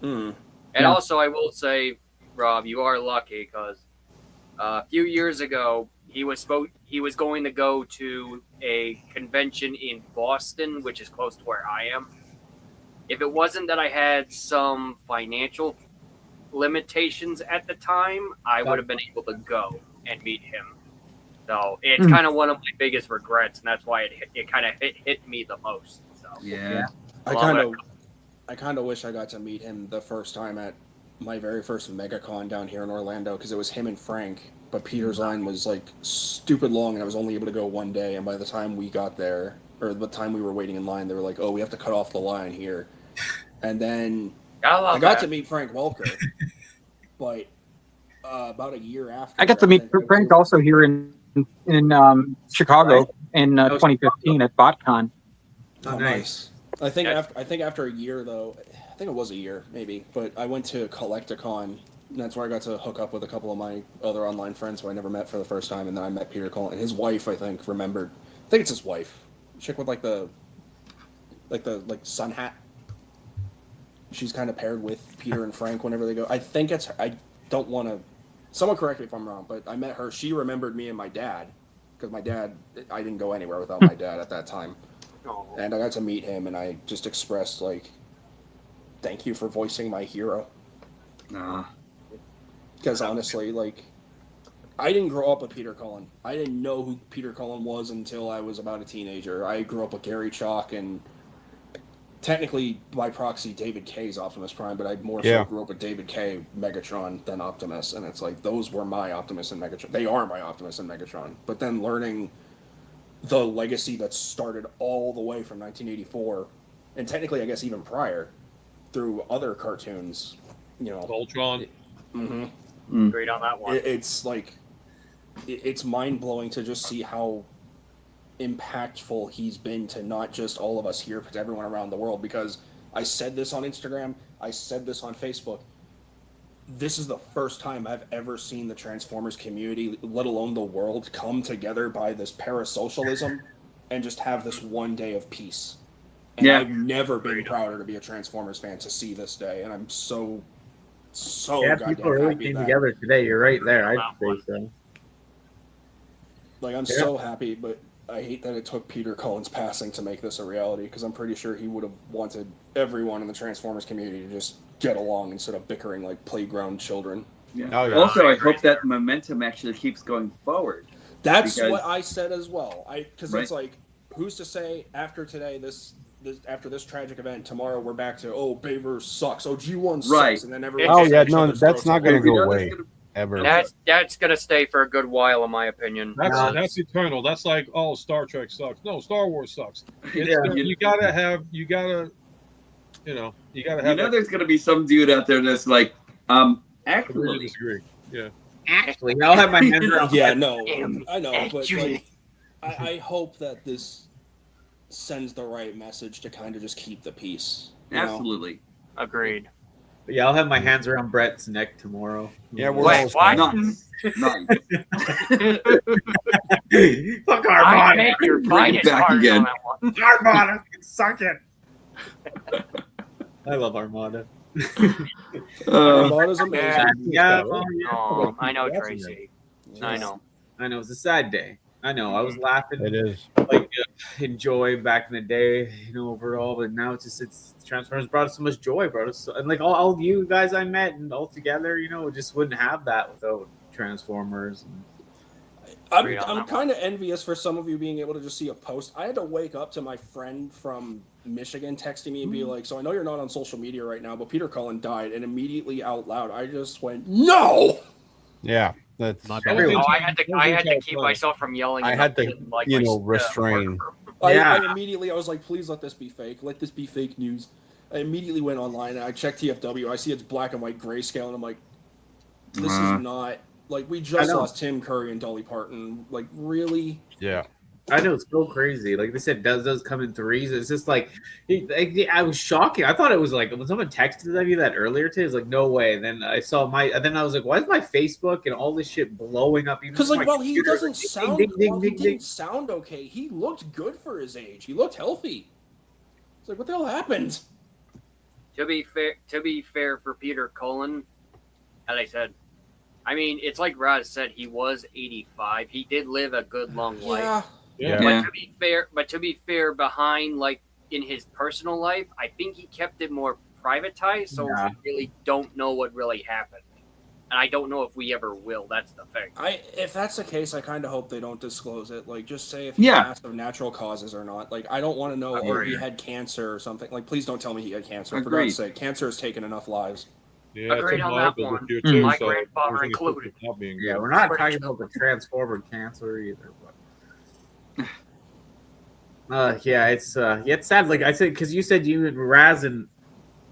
Speaker 8: Mm.
Speaker 3: and
Speaker 7: Yeah.
Speaker 3: also I will say, Rob, you are lucky because a few years ago he was going to go to a convention in Boston, which is close to where I am. If it wasn't that I had some financial limitations at the time, I would have been able to go and meet him. So it's kind of one of my biggest regrets, and that's why it kind of hit me the most. So
Speaker 4: Yeah.
Speaker 8: I
Speaker 3: Well,
Speaker 8: kind of wish I got to meet him the first time at my very first MegaCon down here in Orlando because it was him and Frank. But Peter's line was like stupid long, and I was only able to go one day. And by the time we got there, or the time we were waiting in line, they were like, "Oh, we have to cut off the line here." And then I got to meet Frank Welker, but about a year after,
Speaker 7: I got to meet
Speaker 8: think I was
Speaker 7: Frank
Speaker 8: able-
Speaker 7: also here in Chicago in 2015 at BotCon.
Speaker 8: Oh, nice. I think after a year though, I think it was a year maybe, but I went to Collecticon. And that's where I got to hook up with a couple of my other online friends who I never met for the first time, and then I met Peter Cullen. And his wife, I think, remembered. I think it's his wife, chick with like the sun hat. She's kind of paired with Peter and Frank whenever they go. I think it's. I don't want to. Someone correct me if I'm wrong, but I met her. She remembered me and my dad, because my dad. I didn't go anywhere without my dad at that time.
Speaker 3: Oh.
Speaker 8: And I got to meet him, and I just expressed like, thank you for voicing my hero.
Speaker 4: Nah.
Speaker 8: Because honestly, like, I didn't grow up with Peter Cullen. I didn't know who Peter Cullen was until I was about a teenager. I grew up with Gary Chalk and technically by proxy David K's Optimus Prime, but I more so grew up with David K, Megatron, than Optimus. And it's like those were my Optimus and Megatron. They are my Optimus and Megatron. But then learning the legacy that started all the way from 1984, and technically I guess even prior, through other cartoons, you know.
Speaker 6: Ultron.
Speaker 8: Mm-hmm.
Speaker 3: Agreed on that one.
Speaker 8: It's like it's mind-blowing to just see how impactful he's been to not just all of us here but to everyone around the world. Because I said this on Instagram, I said this on Facebook, this is the first time I've ever seen the Transformers community, let alone the world, come together by this parasocialism and just have this one day of peace. And
Speaker 4: Yeah.
Speaker 8: I've never been prouder to be a Transformers fan to see this day, and I'm so
Speaker 5: Yeah,
Speaker 8: goddamn
Speaker 5: people really
Speaker 8: happy
Speaker 5: came
Speaker 8: that-
Speaker 5: together today. You're right there. I'd say so.
Speaker 8: Like, I'm
Speaker 5: Yeah.
Speaker 8: so happy, but I hate that it took Peter Cullen's passing to make this a reality, because I'm pretty sure he would have wanted everyone in the Transformers community to just get along instead of bickering like playground children.
Speaker 4: Yeah.
Speaker 2: Oh, yeah.
Speaker 4: Also, I hope that momentum actually keeps going forward.
Speaker 8: That's
Speaker 4: Because-
Speaker 8: what I said as well. Because
Speaker 4: Right.
Speaker 8: it's like, who's to say after today, after this tragic event, tomorrow we're back to, oh, Baver sucks, oh, G1 sucks,
Speaker 4: Right.
Speaker 8: and then everyone.
Speaker 2: Oh
Speaker 3: It's-
Speaker 2: yeah,
Speaker 8: at each
Speaker 2: no,
Speaker 8: other's
Speaker 2: that's
Speaker 8: throats
Speaker 2: not
Speaker 8: like,
Speaker 2: going to
Speaker 4: We
Speaker 2: go
Speaker 4: know there's
Speaker 2: away
Speaker 4: gonna-
Speaker 2: ever.
Speaker 3: That's gonna stay for a good while, in my opinion.
Speaker 6: That's eternal. That's like, oh, Star Trek sucks. No, Star Wars sucks. It's,
Speaker 4: Yeah.
Speaker 6: you gotta have, you gotta have.
Speaker 4: There's going to be some dude out there that's like,
Speaker 6: Agree to
Speaker 4: actually,
Speaker 6: disagree. Yeah.
Speaker 5: Actually, I'll have my hands around.
Speaker 8: Yeah, no,
Speaker 3: Damn,
Speaker 8: I know, but
Speaker 3: actually.
Speaker 8: like, I hope that this sends the right message to kind of just keep the peace. you know?
Speaker 4: Absolutely.
Speaker 3: Agreed.
Speaker 5: Yeah, I'll have my hands around Brett's neck tomorrow.
Speaker 2: Yeah, we're
Speaker 3: Wait,
Speaker 2: all
Speaker 3: what?
Speaker 4: Nice. Nice.
Speaker 5: Fuck
Speaker 3: I
Speaker 5: Armada.
Speaker 3: bet you're
Speaker 4: Bring it
Speaker 3: finest
Speaker 4: back
Speaker 3: cards
Speaker 4: again.
Speaker 3: on that one.
Speaker 5: Armada, suck it. I love Armada.
Speaker 8: Armada's amazing.
Speaker 5: Yeah,
Speaker 3: Oh, I know, Tracy. I know.
Speaker 5: I know, it's a sad day. I know, I was laughing,
Speaker 2: It is.
Speaker 5: like enjoy back in the day, overall, but now it's Transformers brought us so much joy, brought us, and like all you guys I met and all together, just wouldn't have that without Transformers.
Speaker 8: I'm kind of envious for some of you being able to just see a post. I had to wake up to my friend from Michigan texting me and be like, "So I know you're not on social media right now, but Peter Cullen died," and immediately out loud, I just went, "No!"
Speaker 2: Yeah, that's
Speaker 1: My
Speaker 6: bad.
Speaker 3: Oh, I had to keep myself from yelling.
Speaker 2: I
Speaker 3: in
Speaker 2: had
Speaker 3: the-
Speaker 2: to,
Speaker 3: like, my
Speaker 2: restrain.
Speaker 5: Yeah.
Speaker 8: I immediately, I was like, "Please let this be fake. Let this be fake news." I immediately went online and I checked TFW. I see it's black and white grayscale, and I'm like, "This is not like we just
Speaker 5: know.
Speaker 8: lost Tim Curry and Dolly Parton. Like, really?"
Speaker 2: Yeah.
Speaker 5: I know, it's so crazy. Like they said, does come in threes. It's just like, I was shocking. I thought it was like when someone texted me that earlier today. It's like no way. And then I saw then I was like, why is my Facebook and all this shit blowing up?
Speaker 8: Because like, well, he doesn't
Speaker 5: Ding,
Speaker 8: sound.
Speaker 5: ding, ding,
Speaker 8: Well, he
Speaker 5: ding,
Speaker 8: didn't
Speaker 5: ding.
Speaker 8: sound okay. He looked good for his age. He looked healthy. It's like, what the hell happened?
Speaker 3: To be fair for Peter Cullen, as I said, I mean, it's like Raz said, he was 85. He did live a good long life.
Speaker 8: Yeah.
Speaker 2: Yeah.
Speaker 3: But to be fair, behind like in his personal life, I think he kept it more privatized, so
Speaker 5: Yeah.
Speaker 3: we really don't know what really happened, and I don't know if we ever will. That's the thing.
Speaker 8: If that's the case, I kind of hope they don't disclose it. Like, just say if he passed of natural causes or not. Like, I don't want to know if he had cancer or something. Like, please don't tell me he had cancer. For
Speaker 4: Agreed.
Speaker 8: God's sake, cancer has taken enough lives.
Speaker 6: Yeah,
Speaker 3: Agreed
Speaker 6: it's
Speaker 3: on
Speaker 6: a
Speaker 3: that
Speaker 6: Marvel
Speaker 3: one.
Speaker 6: this year, too,
Speaker 3: My
Speaker 6: so
Speaker 3: grandfather
Speaker 6: everything is
Speaker 3: included.
Speaker 6: not being
Speaker 5: Yeah,
Speaker 6: good.
Speaker 5: we're not talking about the Transformer cancer either. But yeah, it's sad. Like I said, because you said you and Raz and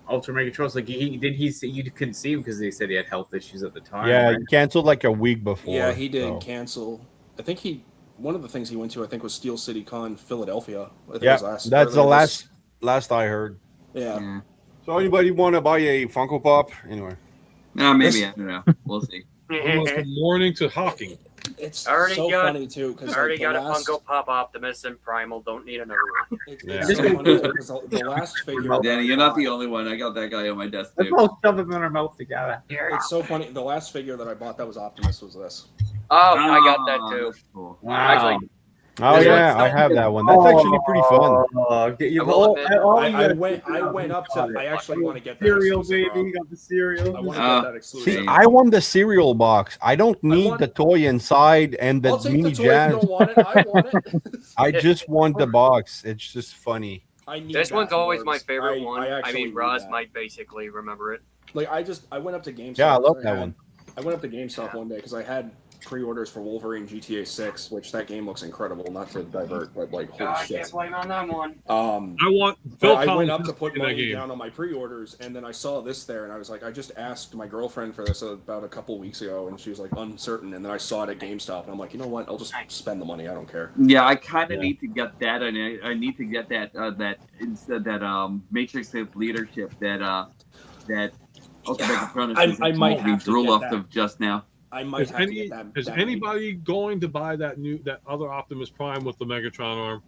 Speaker 5: UltraMegatronus, like he say you couldn't see him because they said he had health issues at the time.
Speaker 2: Yeah,
Speaker 5: right?
Speaker 2: he canceled like a week before.
Speaker 8: Yeah, he did
Speaker 2: so.
Speaker 8: cancel. I think one of the things he went to, I think, was Steel City Con, Philadelphia. I think it
Speaker 2: Yeah,
Speaker 8: was
Speaker 2: that's the
Speaker 8: earlier this-
Speaker 2: last I heard.
Speaker 8: Yeah.
Speaker 2: So anybody want to buy a Funko Pop? Anyway.
Speaker 4: Maybe, I don't know. We'll see.
Speaker 6: Almost from morning to hawking.
Speaker 8: It's
Speaker 3: Already
Speaker 8: so
Speaker 3: got-
Speaker 8: funny too because
Speaker 3: Already
Speaker 8: like,
Speaker 3: got
Speaker 8: the
Speaker 3: a
Speaker 8: last,
Speaker 3: Funko Pop Optimus and Primal. Don't need another one.
Speaker 8: It's
Speaker 2: Yeah.
Speaker 8: so funny because the last figure.
Speaker 4: Danny, you're not the only one. I got that guy on my desk
Speaker 5: Let's
Speaker 4: too.
Speaker 5: all shove them in our mouth together.
Speaker 8: It's so funny. The last figure that I bought that was Optimus was this.
Speaker 3: Oh, I got that too.
Speaker 4: That's cool.
Speaker 5: Wow.
Speaker 3: Actually,
Speaker 2: Oh
Speaker 3: This
Speaker 2: yeah,
Speaker 3: one's
Speaker 2: I have that one. That's actually pretty fun.
Speaker 5: You
Speaker 3: I will admit-
Speaker 8: I went up to. I actually want to get that
Speaker 5: cereal,
Speaker 8: exclusive,
Speaker 5: baby. You got the cereal.
Speaker 8: I want to
Speaker 4: Ah,
Speaker 8: get that exclusive.
Speaker 2: See, I want the cereal box. I don't need
Speaker 8: want-
Speaker 2: the toy inside and the
Speaker 8: I'll take
Speaker 2: mini
Speaker 8: the toy if you
Speaker 2: jazz.
Speaker 8: don't want it. I want it.
Speaker 2: I just want the box. It's just funny.
Speaker 8: I need
Speaker 3: this
Speaker 8: that
Speaker 3: one's always my
Speaker 8: Morgs.
Speaker 3: favorite one. I
Speaker 8: actually
Speaker 3: mean,
Speaker 8: need
Speaker 3: Roz
Speaker 8: that.
Speaker 3: might basically remember it.
Speaker 8: Like I went up to GameStop.
Speaker 2: Yeah, I love
Speaker 8: 'cause
Speaker 2: that
Speaker 8: had-
Speaker 2: one.
Speaker 8: I went up to GameStop one day because I had pre-orders for Wolverine GTA 6, which that game looks incredible. Not to divert, but like holy
Speaker 3: I
Speaker 8: shit.
Speaker 3: can't blame on that one.
Speaker 6: I want
Speaker 8: But
Speaker 6: Phil
Speaker 8: I went
Speaker 6: Collins
Speaker 8: up to put
Speaker 6: in that
Speaker 8: money
Speaker 6: game.
Speaker 8: down on my pre-orders, and then I saw this there, and I was like, I just asked my girlfriend for this about a couple weeks ago, and she was like uncertain, and then I saw it at GameStop, and I'm like, you know what? I'll just spend the money. I don't care.
Speaker 4: Yeah, I kind of
Speaker 2: Yeah.
Speaker 4: need to get that, and I need to get that instead that Matrix of leadership that Ultramegatronus
Speaker 8: I might
Speaker 4: told me
Speaker 8: have to
Speaker 4: drool
Speaker 8: get
Speaker 4: off
Speaker 8: that.
Speaker 4: of just now.
Speaker 8: I might
Speaker 6: Is
Speaker 8: have to get that.
Speaker 6: is
Speaker 8: that
Speaker 6: anybody going to buy that other Optimus Prime with the Megatron arm?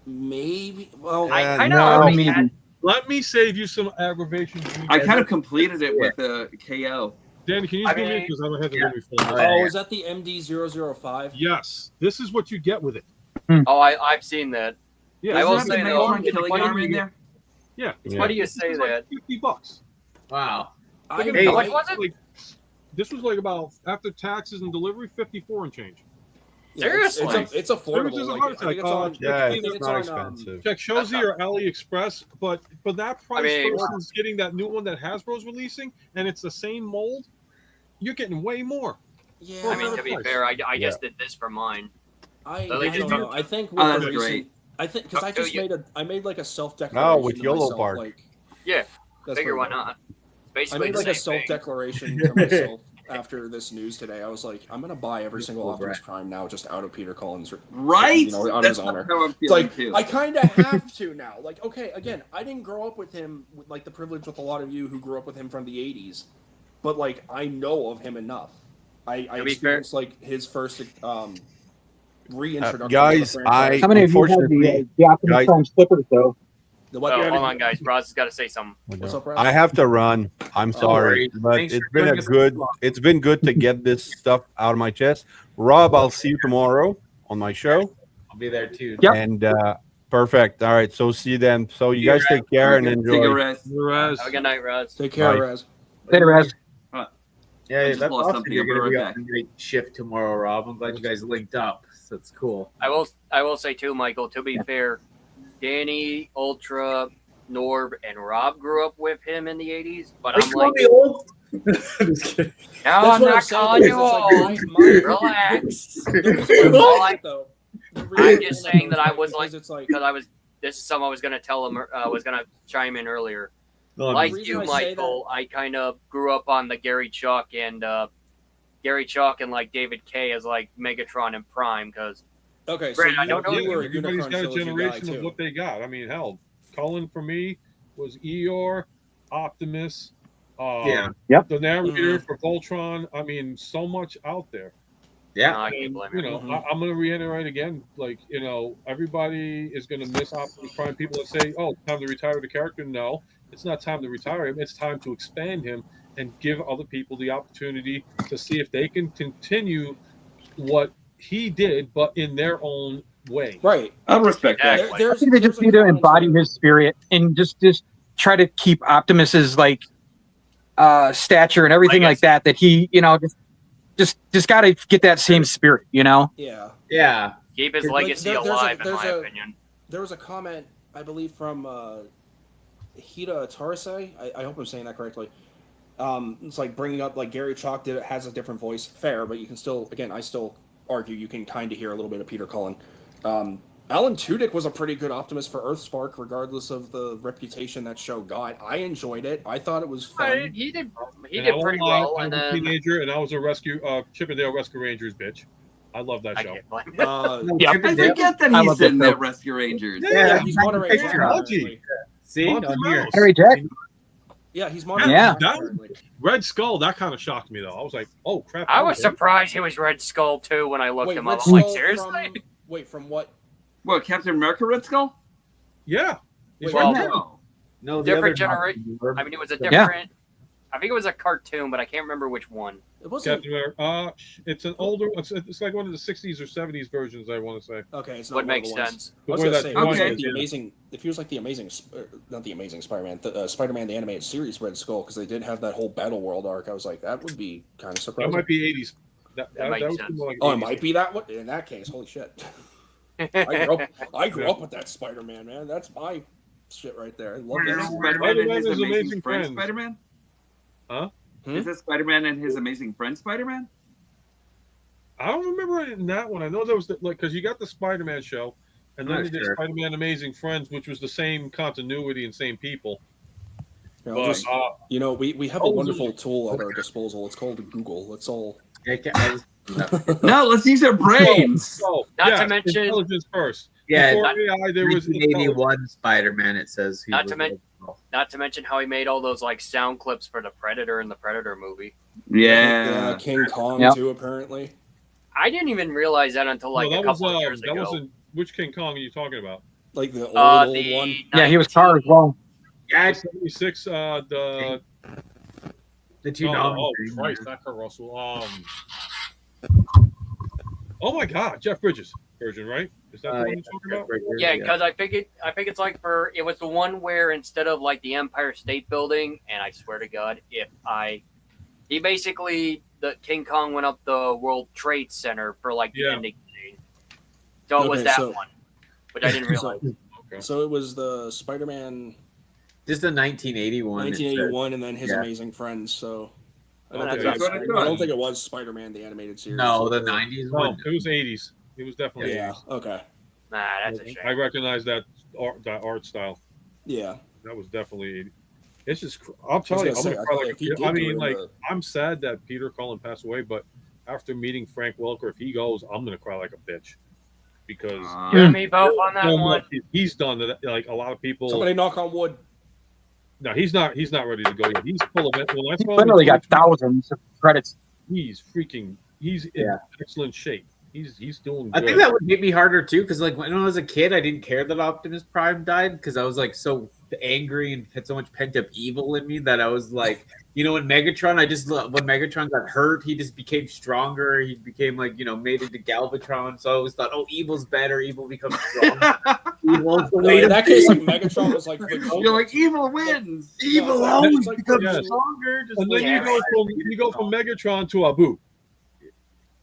Speaker 8: maybe? Well,
Speaker 2: Yeah,
Speaker 3: I kind of
Speaker 2: no.
Speaker 3: already had.
Speaker 6: Let me save you some aggravation.
Speaker 4: I kind of completed it with a KO.
Speaker 6: Danny, can you
Speaker 3: I
Speaker 6: give me
Speaker 3: mean,
Speaker 6: because I don't have to
Speaker 5: yeah.
Speaker 6: give me phone.
Speaker 8: oh, is that the MD-005?
Speaker 6: Yes, this is what you get with it.
Speaker 3: Oh, I've seen that.
Speaker 6: Yeah,
Speaker 3: I
Speaker 6: it's
Speaker 3: will
Speaker 6: not
Speaker 3: say
Speaker 6: the
Speaker 3: though,
Speaker 6: Megatron
Speaker 3: it's
Speaker 4: killing
Speaker 3: funny
Speaker 4: arm in
Speaker 6: you-
Speaker 4: there.
Speaker 6: Yeah,
Speaker 2: Yeah.
Speaker 3: What do you say
Speaker 6: it's like
Speaker 3: that?
Speaker 6: $50.
Speaker 5: Wow.
Speaker 8: I,
Speaker 6: Look at
Speaker 5: Hey,
Speaker 6: it.
Speaker 3: how much was it?
Speaker 6: Like, this was like about after taxes and delivery, 54 and change.
Speaker 8: yeah, it's
Speaker 3: Seriously?
Speaker 8: it's affordable.
Speaker 6: This is a
Speaker 8: Like,
Speaker 6: heart
Speaker 8: I think
Speaker 6: attack.
Speaker 8: it's on.
Speaker 2: Yeah,
Speaker 8: I think
Speaker 2: it's
Speaker 8: it's
Speaker 2: not
Speaker 8: on,
Speaker 2: expensive.
Speaker 6: Check Shozy or AliExpress, but for that price
Speaker 3: mean-
Speaker 6: versus getting that new one that Hasbro's releasing, and it's the same mold, you're getting way more.
Speaker 8: Yeah,
Speaker 3: I mean, to be
Speaker 6: Nice.
Speaker 3: fair, I just did this for mine.
Speaker 8: I
Speaker 3: Lily,
Speaker 8: don't
Speaker 3: did
Speaker 8: know.
Speaker 3: you-
Speaker 8: I think with
Speaker 4: Oh,
Speaker 8: the
Speaker 4: that's
Speaker 8: recent,
Speaker 4: great.
Speaker 8: I think because I
Speaker 3: Oh,
Speaker 8: just
Speaker 3: you-
Speaker 8: made like a self-declaration.
Speaker 2: with
Speaker 8: to
Speaker 2: YOLO
Speaker 8: myself,
Speaker 2: Park.
Speaker 8: Like,
Speaker 3: Yeah,
Speaker 8: that's
Speaker 3: figure why
Speaker 8: pretty
Speaker 3: not?
Speaker 8: I
Speaker 3: Basically
Speaker 8: made
Speaker 3: the
Speaker 8: like a
Speaker 3: same thing.
Speaker 8: self-declaration to myself after this news today. I was like, I'm gonna buy every single Optimus Prime now, just out of Peter Cullen's,
Speaker 4: Right?
Speaker 8: you know, out of his
Speaker 4: That's
Speaker 8: honor.
Speaker 4: how I'm
Speaker 8: It's
Speaker 4: feeling
Speaker 8: like
Speaker 4: too.
Speaker 8: I kind of have to now. Like, okay, again, I didn't grow up with him, like the privilege with a lot of you who grew up with him from the '80s, but like I know of him enough. I experienced like his first reintroduction.
Speaker 2: Guys,
Speaker 8: to the franchise.
Speaker 7: How many of you have
Speaker 2: Unfortunately,
Speaker 7: the Optimus
Speaker 2: guys-
Speaker 7: Prime slippers, though?
Speaker 8: The what?
Speaker 3: Oh, hold on, guys. Roz has got to say something.
Speaker 8: What's up, Rob?
Speaker 2: I have to run. I'm sorry, but
Speaker 5: Thanks
Speaker 2: it's
Speaker 5: for
Speaker 2: been
Speaker 5: doing
Speaker 2: a
Speaker 5: this
Speaker 2: good.
Speaker 5: long.
Speaker 2: It's been good to get this stuff out of my chest. Rob, I'll see you tomorrow on my show.
Speaker 5: I'll be there too.
Speaker 7: Yep.
Speaker 2: And perfect. All right. So see you then. So you guys take care and
Speaker 4: Take a
Speaker 2: enjoy.
Speaker 4: rest.
Speaker 8: Raz.
Speaker 3: Have a good night, Roz.
Speaker 8: Take care,
Speaker 2: Bye.
Speaker 8: Raz.
Speaker 7: Later, Raz.
Speaker 4: I
Speaker 5: Yeah,
Speaker 4: just
Speaker 5: that's
Speaker 4: lost
Speaker 5: awesome.
Speaker 4: something.
Speaker 5: You're
Speaker 4: I'll be
Speaker 5: going to be
Speaker 4: right
Speaker 5: on
Speaker 4: back.
Speaker 5: a great shift tomorrow, Rob. I'm glad you guys linked up. So it's cool.
Speaker 3: I will say too, Michael. To be fair, Danny, Ultra, Norb, and Rob grew up with him in the '80s. But I'm like,
Speaker 5: old. Just kidding.
Speaker 3: no,
Speaker 8: That's
Speaker 3: I'm
Speaker 8: what I'm
Speaker 3: not
Speaker 8: saying,
Speaker 3: calling you
Speaker 8: because
Speaker 3: old.
Speaker 8: it's like
Speaker 3: Relax.
Speaker 8: The reason why I'm saying that, though, the reason
Speaker 3: I'm
Speaker 8: why
Speaker 3: just
Speaker 8: I'm
Speaker 3: saying that I
Speaker 8: because
Speaker 3: was like,
Speaker 8: it's like
Speaker 3: because I was. This is something I was going to tell him. Was going to chime in earlier.
Speaker 5: No,
Speaker 3: Like
Speaker 8: reason
Speaker 3: you,
Speaker 8: I say
Speaker 3: Michael, I kind of grew up on the Gary Chalk and like David K as like Megatron and Prime because
Speaker 8: okay. So
Speaker 3: Brad, I don't know
Speaker 8: you were a
Speaker 6: everybody's
Speaker 8: Unicron
Speaker 6: got a
Speaker 8: trilogy guy
Speaker 6: generation of
Speaker 8: too.
Speaker 6: what they got. I mean, hell, Cullen for me was Eeyore, Optimus,
Speaker 5: Yeah.
Speaker 6: the narrator for Voltron. I mean, so much out there.
Speaker 5: Yeah.
Speaker 3: I can't blame
Speaker 6: You
Speaker 3: him.
Speaker 6: know,
Speaker 8: Mhm.
Speaker 6: I'm going to reiterate again, like, you know, everybody is going to miss Optimus Prime. People that say, oh, time to retire the character. No, it's not time to retire him. It's time to expand him and give other people the opportunity to see if they can continue what he did, but in their own way.
Speaker 8: Right.
Speaker 4: I'll respect that.
Speaker 3: Exactly.
Speaker 7: I think they just need to embody his spirit and just try to keep Optimus's like stature and everything like that. That he, you know, just got to get that same spirit, you know.
Speaker 8: Yeah.
Speaker 5: Yeah.
Speaker 3: Keep his
Speaker 8: Like,
Speaker 3: legacy
Speaker 8: there's
Speaker 3: alive, in
Speaker 8: there's
Speaker 3: my
Speaker 8: a-
Speaker 3: opinion.
Speaker 8: There was a comment, I believe, from Hida Tarsay. I hope I'm saying that correctly. It's like bringing up like Gary Chalk has a different voice. Fair, but you can still, again, I still argue you can kind of hear a little bit of Peter Cullen. Alan Tudyk was a pretty good Optimus for Earthspark, regardless of the reputation that show got. I enjoyed it. I thought it was fun.
Speaker 3: He did
Speaker 6: And I won't
Speaker 3: pretty
Speaker 6: lie,
Speaker 3: well,
Speaker 6: I
Speaker 3: and
Speaker 6: was a
Speaker 3: then
Speaker 6: teenager, and I was a rescue Chippendale Rescue Rangers bitch. I love that
Speaker 3: I
Speaker 6: show.
Speaker 3: can't blame him.
Speaker 7: Yeah.
Speaker 4: I forget that
Speaker 7: I
Speaker 4: he's
Speaker 7: love that
Speaker 4: in
Speaker 7: show.
Speaker 4: that Rescue Rangers.
Speaker 6: Yeah,
Speaker 8: he's Monterey Jack.
Speaker 6: Technology.
Speaker 8: apparently.
Speaker 5: See?
Speaker 6: Monty
Speaker 5: On here.
Speaker 6: Mouse.
Speaker 7: Harry Jack.
Speaker 8: Yeah, he's Monterey
Speaker 7: Yeah.
Speaker 8: Jack. apparently.
Speaker 6: Red Skull, that kind of shocked me though. I was like, oh crap.
Speaker 3: I was
Speaker 6: okay.
Speaker 3: surprised he was Red Skull too when I looked
Speaker 8: Wait,
Speaker 3: him
Speaker 8: Red
Speaker 3: up. I'm like,
Speaker 8: Skull
Speaker 3: seriously?
Speaker 8: from what?
Speaker 4: What, Captain America Red Skull?
Speaker 6: Yeah. He's
Speaker 8: Wait,
Speaker 6: right
Speaker 3: well,
Speaker 6: there.
Speaker 4: No.
Speaker 5: No, the
Speaker 3: Different
Speaker 5: other
Speaker 3: generation.
Speaker 5: Norb.
Speaker 3: I mean, it was a
Speaker 7: Yeah.
Speaker 3: different. I think it was a cartoon, but I can't remember which one.
Speaker 8: It wasn't.
Speaker 6: Captain America. It's an older. It's like one of the 60s or 70s versions. I want to say.
Speaker 8: Okay, it's not
Speaker 3: What
Speaker 8: one of
Speaker 3: makes
Speaker 8: the ones.
Speaker 3: sense.
Speaker 8: I was
Speaker 6: Where
Speaker 8: gonna
Speaker 6: that
Speaker 8: say,
Speaker 6: one
Speaker 8: if he was
Speaker 4: Okay.
Speaker 8: like the amazing. If he was like the amazing, not the Amazing Spider-Man, Spider-Man the animated series Red Skull, because they did have that whole Battle World arc. I was like, that would be kind of
Speaker 6: That
Speaker 8: surprising.
Speaker 6: might be 80s. That
Speaker 3: makes
Speaker 6: was
Speaker 3: sense.
Speaker 6: more like
Speaker 8: Oh, it
Speaker 6: 80s.
Speaker 8: might be that one. In that case, holy shit! I grew up with that Spider-Man, man. That's my shit right there. I love
Speaker 4: Is
Speaker 8: that.
Speaker 4: Spider-Man and his
Speaker 6: Spider-Man is
Speaker 4: amazing
Speaker 6: Amazing
Speaker 4: friend
Speaker 6: Friends.
Speaker 4: Spider-Man?
Speaker 6: Huh?
Speaker 4: Is that Spider-Man and his amazing friend Spider-Man?
Speaker 6: I don't remember it in that one. I know there was because you got the Spider-Man show, and then
Speaker 5: Oh,
Speaker 6: you did
Speaker 5: sure.
Speaker 6: Spider-Man Amazing Friends, which was the same continuity and same people.
Speaker 8: You know,
Speaker 6: But
Speaker 8: just, you know, we have a
Speaker 6: Oh,
Speaker 8: wonderful tool at our disposal. It's called Google. Let's all.
Speaker 4: No, let's use our brains.
Speaker 6: so,
Speaker 3: Not
Speaker 6: yes,
Speaker 3: to mention-
Speaker 6: intelligence first.
Speaker 5: Yeah,
Speaker 6: Before
Speaker 3: not-
Speaker 6: AI, there was intelligence.
Speaker 5: 1981 Spider-Man. It says. He
Speaker 3: Not
Speaker 5: was
Speaker 3: to men-
Speaker 5: original.
Speaker 3: Not to mention how he made all those like sound clips for the Predator in the Predator movie.
Speaker 4: Yeah.
Speaker 8: King Kong
Speaker 7: Yep.
Speaker 8: too. Apparently.
Speaker 3: I didn't even realize that until like
Speaker 6: No,
Speaker 3: a
Speaker 6: that was
Speaker 3: couple of years
Speaker 6: that
Speaker 3: ago.
Speaker 6: wasn't. Which King Kong are you talking about?
Speaker 8: Like the old, old
Speaker 3: The
Speaker 8: one.
Speaker 7: Yeah, he was car as well.
Speaker 5: Yeah,
Speaker 6: The 76. The
Speaker 5: the two
Speaker 6: oh
Speaker 5: dogs.
Speaker 6: Christ, not Kurt Russell. Oh my God, Jeff Bridges version, right? Is that the one you're talking about?
Speaker 3: Yeah, because I think it's like it was the one where instead of like the Empire State Building, and I swear to God, he basically the King Kong went up the World Trade Center for like the
Speaker 6: Yeah.
Speaker 3: ending scene. So it was
Speaker 8: Okay,
Speaker 3: that
Speaker 8: so-
Speaker 3: one, which I didn't realize.
Speaker 6: Okay.
Speaker 8: So it was the Spider-Man
Speaker 5: Just the 1981. it says.
Speaker 8: 1981, and then his
Speaker 5: Yeah.
Speaker 8: Amazing Friends. So I don't,
Speaker 3: That's
Speaker 8: think, it was,
Speaker 4: what I
Speaker 8: I
Speaker 4: thought.
Speaker 8: don't think it was Spider-Man the animated series.
Speaker 5: No, the
Speaker 8: Or-
Speaker 5: 90s
Speaker 6: No,
Speaker 5: one.
Speaker 6: it was 80s. It was definitely
Speaker 8: Yeah.
Speaker 6: 80s.
Speaker 8: Okay.
Speaker 3: Nah, that's a
Speaker 6: I
Speaker 3: shame.
Speaker 6: recognize that art style.
Speaker 8: Yeah.
Speaker 6: That was definitely 80s. It's just, I'm telling you, I'm
Speaker 8: gonna
Speaker 6: gonna
Speaker 8: say,
Speaker 6: cry like
Speaker 8: if he
Speaker 6: a
Speaker 8: did
Speaker 6: I
Speaker 8: do it
Speaker 6: mean,
Speaker 8: in
Speaker 6: like,
Speaker 8: the-
Speaker 6: I'm sad that Peter Cullen passed away, but after meeting Frank Welker, if he goes, I'm gonna cry like a bitch because
Speaker 3: You and me both on that
Speaker 6: so
Speaker 3: one.
Speaker 6: much he's done that. Like a lot of people.
Speaker 8: Somebody knock on wood.
Speaker 6: No, he's not ready to go yet. He's full of it. When I
Speaker 7: He
Speaker 6: saw him,
Speaker 7: literally got thousands of credits.
Speaker 6: he's in excellent shape. He's doing good.
Speaker 5: I think that would hit me harder too, because like when I was a kid, I didn't care that Optimus Prime died because I was like so angry and had so much pent up evil in me that I was like, when Megatron, when Megatron got hurt, he just became stronger. He became like made into Galvatron. So I always thought, oh, evil's better. Evil becomes stronger. Evil's the way
Speaker 8: In
Speaker 5: to
Speaker 8: that case, like Megatron was like
Speaker 4: You're like, evil wins.
Speaker 5: evil
Speaker 8: Yeah,
Speaker 5: always
Speaker 8: it's like-
Speaker 5: becomes
Speaker 6: Yes.
Speaker 5: stronger. Just
Speaker 6: and then
Speaker 5: like-
Speaker 6: you go from Megatron to Abu.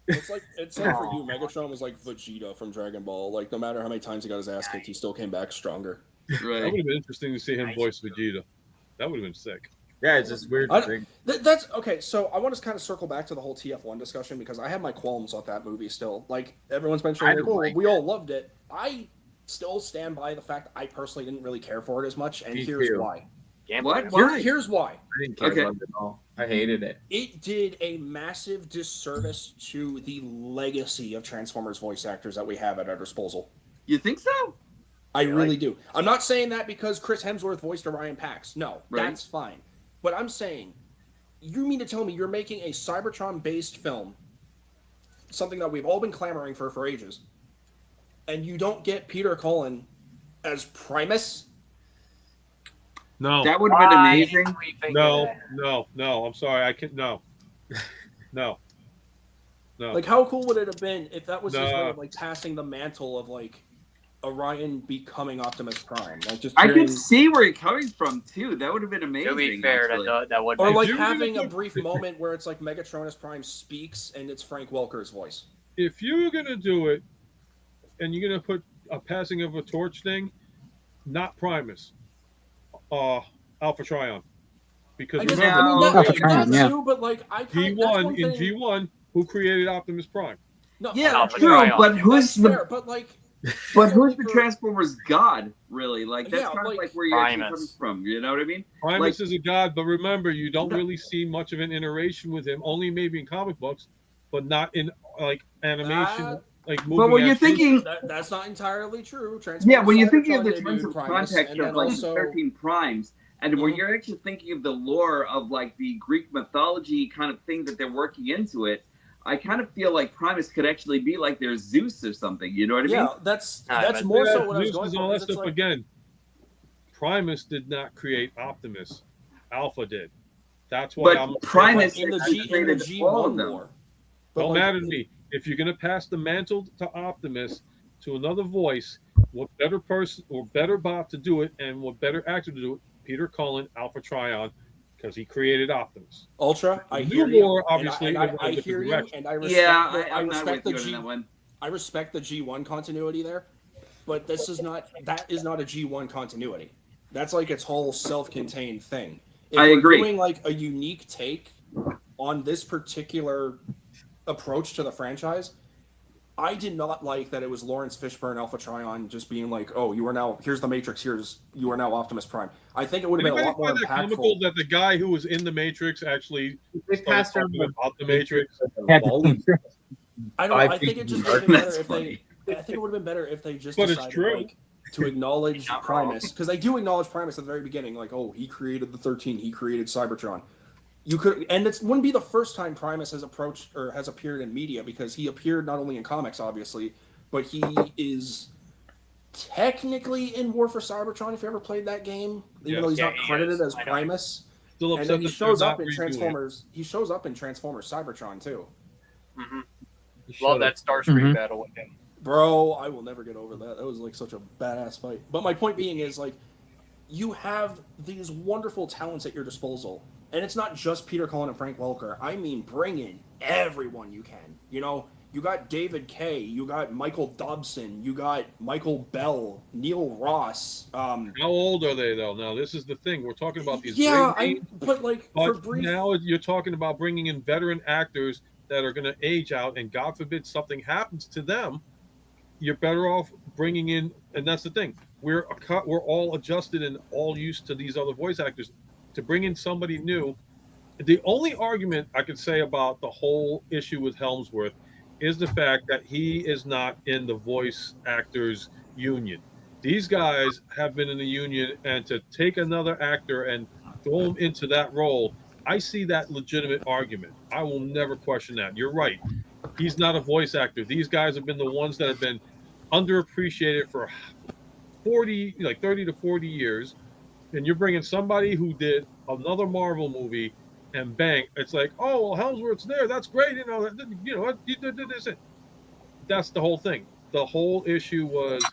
Speaker 8: It's like for you, Megatron was like Vegeta from Dragon Ball. Like no matter how many times he got his ass kicked, he still came back stronger.
Speaker 6: That
Speaker 4: Right.
Speaker 6: would have been interesting to see him voice Vegeta. That would have been sick.
Speaker 5: Yeah, it's just weird to think.
Speaker 8: That's okay. So I want to kind of circle back to the whole TF1 discussion because I have my qualms with that movie still. Like everyone's mentioning, like, oh, we all loved it. I still stand by the fact that I personally didn't really care for it as much, and
Speaker 5: Me
Speaker 8: here's
Speaker 5: too.
Speaker 8: why.
Speaker 4: What?
Speaker 8: Here's why.
Speaker 5: I didn't care about it at all. I hated it.
Speaker 8: It did a massive disservice to the legacy of Transformers voice actors that we have at our disposal.
Speaker 4: You think so?
Speaker 8: I really do. I'm not saying that because Chris Hemsworth voiced Orion Pax. No,
Speaker 4: Right.
Speaker 8: that's fine. But I'm saying, you mean to tell me you're making a Cybertron-based film, something that we've all been clamoring for ages, and you don't get Peter Cullen as Primus?
Speaker 6: No,
Speaker 4: That would have been amazing.
Speaker 6: no. I'm sorry. I can't. No.
Speaker 8: Like, how cool would it have been if that was his
Speaker 6: No.
Speaker 8: way of like passing the mantle of like Orion becoming Optimus Prime? Like just
Speaker 4: I
Speaker 8: hearing-
Speaker 4: could see where you're coming from too. That would have been amazing.
Speaker 3: To be fair,
Speaker 4: actually.
Speaker 3: that would
Speaker 8: or
Speaker 3: be
Speaker 8: like
Speaker 6: you're
Speaker 8: having
Speaker 6: gonna
Speaker 8: a brief moment where it's like Megatronus Prime speaks and it's Frank Welker's voice.
Speaker 6: If you're gonna do it, and you're gonna put a passing of a torch thing, not Primus, Alpha Trion, because
Speaker 8: I guess,
Speaker 6: remember,
Speaker 8: I mean, that,
Speaker 7: Alpha Trion,
Speaker 8: that
Speaker 7: yeah.
Speaker 8: too, but like I kind
Speaker 6: G1 in G1, who created Optimus Prime?
Speaker 8: No,
Speaker 4: Yeah,
Speaker 3: Alpha
Speaker 4: true.
Speaker 3: Trion.
Speaker 4: But who's
Speaker 8: that's
Speaker 4: the
Speaker 8: fair, but like
Speaker 4: who's the Transformers god? Really? Like that's
Speaker 8: Yeah,
Speaker 4: kind of
Speaker 8: like
Speaker 4: like where you're actually
Speaker 3: Primus.
Speaker 4: coming from. You know what I mean?
Speaker 6: Primus
Speaker 4: Like-
Speaker 6: is a god, but remember, you don't
Speaker 4: No.
Speaker 6: really see much of an iteration with him. Only maybe in comic books, but not in like animation,
Speaker 8: Uh,
Speaker 6: like movie.
Speaker 4: But when you're
Speaker 6: action.
Speaker 4: thinking,
Speaker 8: that's not entirely true.
Speaker 4: yeah, when you're thinking of
Speaker 8: Cybertron
Speaker 4: the terms
Speaker 8: debuted
Speaker 4: of
Speaker 8: Primus,
Speaker 4: context
Speaker 8: and
Speaker 4: of
Speaker 8: then
Speaker 4: like
Speaker 8: also
Speaker 4: 13 primes, and when
Speaker 8: Mhm.
Speaker 4: you're actually thinking of the lore of like the Greek mythology kind of thing that they're working into it, I kind of feel like Primus could actually be like their Zeus or something. You know what I mean?
Speaker 8: yeah, that's
Speaker 3: Nah,
Speaker 8: that's
Speaker 3: but-
Speaker 8: more so
Speaker 6: Yeah,
Speaker 8: what I was
Speaker 6: Zeus
Speaker 8: going
Speaker 6: and
Speaker 8: for.
Speaker 6: all that
Speaker 8: because it's
Speaker 6: stuff
Speaker 8: like-
Speaker 6: again. Primus did not create Optimus. Alpha did. That's why
Speaker 4: But
Speaker 6: I'm.
Speaker 4: Primus
Speaker 8: in the
Speaker 4: actually
Speaker 8: G in the
Speaker 4: created all of
Speaker 8: G1
Speaker 4: them.
Speaker 8: lore. But
Speaker 6: Don't
Speaker 8: like,
Speaker 6: matter to me. If you're gonna pass the mantle to Optimus to another voice, what better person or better bot to do it, and what better actor to do it? Peter Cullen, Alpha Trion, because he created Optimus.
Speaker 8: Ultra, I
Speaker 6: New
Speaker 8: hear you.
Speaker 6: lore,
Speaker 8: and
Speaker 6: obviously,
Speaker 8: and
Speaker 6: it went a
Speaker 8: I
Speaker 6: different
Speaker 8: hear you,
Speaker 6: direction.
Speaker 8: and I respect.
Speaker 4: Yeah,
Speaker 8: the, I
Speaker 4: I'm not
Speaker 8: respect
Speaker 4: with
Speaker 8: the
Speaker 4: you
Speaker 8: G.
Speaker 4: on that one.
Speaker 8: I respect the G1 continuity there, but this is not. That is not a G1 continuity. That's like its whole self-contained thing. If
Speaker 4: I
Speaker 8: we're
Speaker 4: agree.
Speaker 8: Doing like a unique take on this particular approach to the franchise. I did not like that it was Lawrence Fishburne, Alpha Trion, just being like, "Oh, you are now here's the Matrix. You are now Optimus Prime." I think it would have been a
Speaker 6: Anybody
Speaker 8: lot more
Speaker 6: find that comical
Speaker 8: impactful.
Speaker 6: that the guy who was in the Matrix actually
Speaker 5: They
Speaker 6: started
Speaker 5: passed around
Speaker 6: talking about the Matrix?
Speaker 7: Had to-
Speaker 8: I don't. I think it just would have been better
Speaker 4: That's
Speaker 8: if
Speaker 4: funny.
Speaker 8: they. I think it would have been better if they just
Speaker 6: But it's
Speaker 8: decided
Speaker 6: true.
Speaker 8: like to acknowledge
Speaker 3: Not wrong.
Speaker 8: Primus, because they do acknowledge Primus at the very beginning, like, "Oh, he created the 13. He created Cybertron." You could, and it wouldn't be the first time Primus has approached or has appeared in media, because he appeared not only in comics, obviously, but he is technically in War for Cybertron. If you ever played that game, even
Speaker 6: Yes.
Speaker 8: though he's
Speaker 3: Yeah,
Speaker 8: not
Speaker 3: he
Speaker 8: credited
Speaker 3: is.
Speaker 8: as
Speaker 3: I know.
Speaker 8: Primus,
Speaker 6: Still
Speaker 8: and
Speaker 6: upset
Speaker 8: then he
Speaker 6: that they're
Speaker 8: shows
Speaker 6: not
Speaker 8: up in
Speaker 6: redoing it.
Speaker 8: Transformers. He shows up in Transformers Cybertron too.
Speaker 3: Mhm.
Speaker 6: Shut
Speaker 3: Love
Speaker 6: up.
Speaker 3: that Starscream
Speaker 7: Mhm.
Speaker 3: battle with him.
Speaker 8: Bro, I will never get over that. That was like such a badass fight. But my point being is like, you have these wonderful talents at your disposal, and it's not just Peter Cullen and Frank Welker. I mean, bring in everyone you can. You know, you got David Kay, you got Michael Dobson, you got Michael Bell, Neil Ross.
Speaker 6: How old are they though? Now this is the thing we're talking about these.
Speaker 8: Yeah,
Speaker 6: great names,
Speaker 8: but like for
Speaker 6: but
Speaker 8: brief.
Speaker 6: now you're talking about bringing in veteran actors that are going to age out, and God forbid something happens to them. You're better off bringing in, and that's the thing. We're all adjusted and all used to these other voice actors. to bring in somebody new. The only argument I could say about the whole issue with Helmsworth is the fact that he is not in the voice actors union. These guys have been in the union, and to take another actor and throw him into that role, I see that legitimate argument. I will never question that. You're right. He's not a voice actor. These guys have been the ones that have been underappreciated for 30 to 40 years, and you're bringing somebody who did another Marvel movie, and bang, it's like, oh, well, Helmsworth's there. That's great. He did this. That's the whole thing. The whole issue was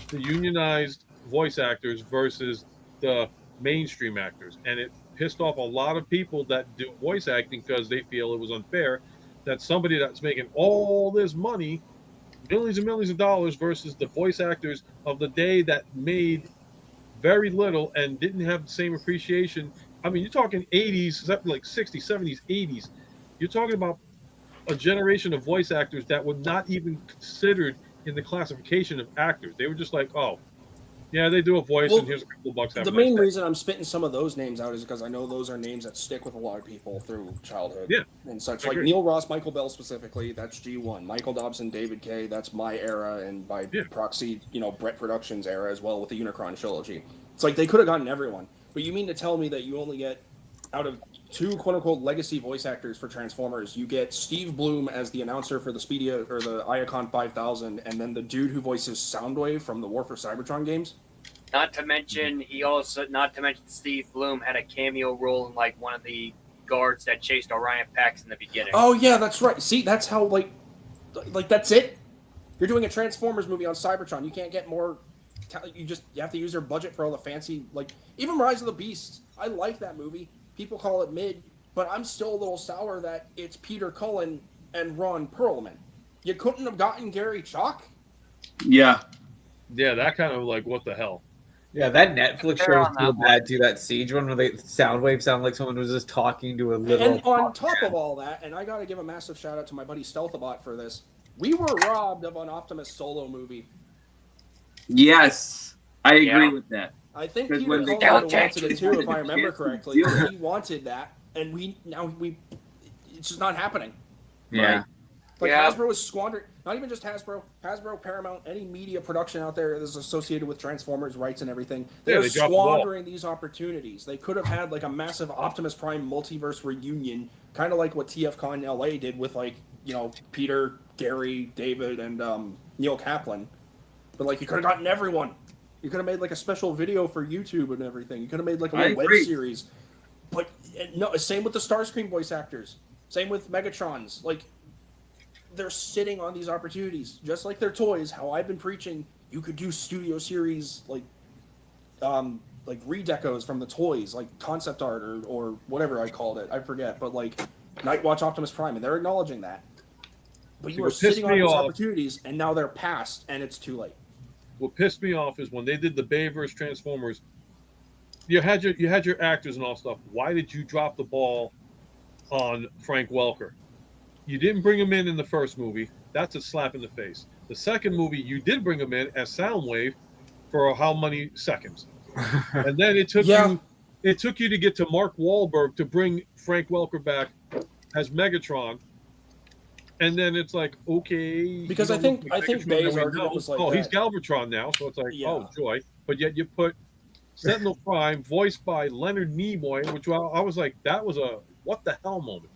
Speaker 6: the unionized voice actors versus the mainstream actors, and it pissed off a lot of people that do voice acting because they feel it was unfair that somebody that's making all this money, millions and millions of dollars, versus the voice actors of the day that made very little and didn't have the same appreciation. I mean, you're talking 80s, like 60s, 70s, 80s. You're talking about a generation of voice actors that were not even considered in the classification of actors. They were just like, oh, yeah, they do a voice, and here's a couple of bucks.
Speaker 8: The main reason I'm spitting some of those names out is because I know those are names that stick with a lot of people through childhood and such. Like Neil Ross, Michael Bell specifically, that's G1. Michael Dobson, David Kay, that's my era, and by proxy, Brett Productions' era as well with the Unicron trilogy. It's like they could have gotten everyone. But you mean to tell me that you only get, out of 2 quote-unquote legacy voice actors for Transformers, you get Steve Bloom as the announcer for the Speedia or the Iacon 5000, and then the dude who voices Soundwave from the War for Cybertron games?
Speaker 3: Not to mention Steve Bloom had a cameo role in like one of the guards that chased Orion Pax in the beginning.
Speaker 8: Oh yeah, that's right. See, that's how like that's it. You're doing a Transformers movie on Cybertron. You can't get more. You have to use their budget for all the fancy, like even Rise of the Beasts. I like that movie. People call it mid, but I'm still a little sour that it's Peter Cullen and Ron Perlman. You couldn't have gotten Gary Chalk?
Speaker 4: Yeah,
Speaker 6: that kind of like, what the hell?
Speaker 5: Yeah, that Netflix show is so bad too. That Siege one where the Soundwave sound like someone was just talking to a little.
Speaker 8: And on top of all that, and I got to give a massive shout out to my buddy Stealthabot for this. We were robbed of an Optimus solo movie.
Speaker 4: Yes, I agree with that.
Speaker 8: I think Peter Cullen wanted it too, if I remember correctly. He wanted that, and it's just not happening.
Speaker 5: Yeah.
Speaker 8: Like Hasbro is squandering, not even just Hasbro, Paramount, any media production out there that's associated with Transformers rights and everything. They're squandering these opportunities. They could have had like a massive Optimus Prime multiverse reunion, kind of like what TFCon LA did with Peter, Gary, David, and Neil Kaplan. But like you could have gotten everyone. You could have made like a special video for YouTube and everything. You could have made like a little web series. But no, same with the Starscream voice actors. Same with Megatrons. Like, they're sitting on these opportunities, just like their toys. How I've been preaching, you could do studio series like redecos from the toys, like concept art or whatever I called it. I forget, but like Nightwatch Optimus Prime, and they're acknowledging that. But you are sitting on these opportunities, and now they're past, and it's too late.
Speaker 6: What pissed me off is when they did the Bayverse Transformers. You had your actors and all stuff. Why did you drop the ball on Frank Welker? You didn't bring him in the first movie. That's a slap in the face. The second movie, you did bring him in as Soundwave for how many seconds? And then it took you to get to Mark Wahlberg to bring Frank Welker back as Megatron. And then it's like, okay.
Speaker 8: Because I think Bay's argument was like,
Speaker 6: he's Galvatron now, so it's like, oh, joy. But yet you put Sentinel Prime, voiced by Leonard Nimoy, which I was like, that was a what the hell moment.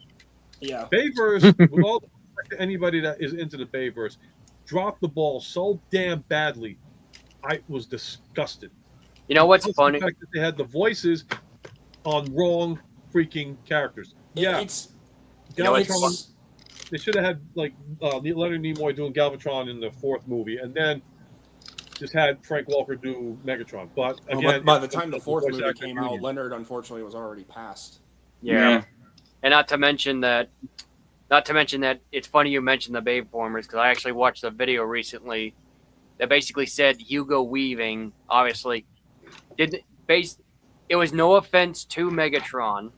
Speaker 8: Yeah.
Speaker 6: Bayverse, with all the respect to anybody that is into the Bayverse, dropped the ball so damn badly. I was disgusted.
Speaker 3: You know what's funny?
Speaker 6: The fact that they had the voices on wrong freaking characters. They should have had like Leonard Nimoy doing Galvatron in the fourth movie, and then just had Frank Welker do Megatron. But again,
Speaker 8: by the time the fourth movie came out, Leonard unfortunately was already passed.
Speaker 3: Yeah. And not to mention that it's funny you mentioned the Bayformers, because I actually watched a video recently that basically said Hugo Weaving obviously it was no offense to Megatron,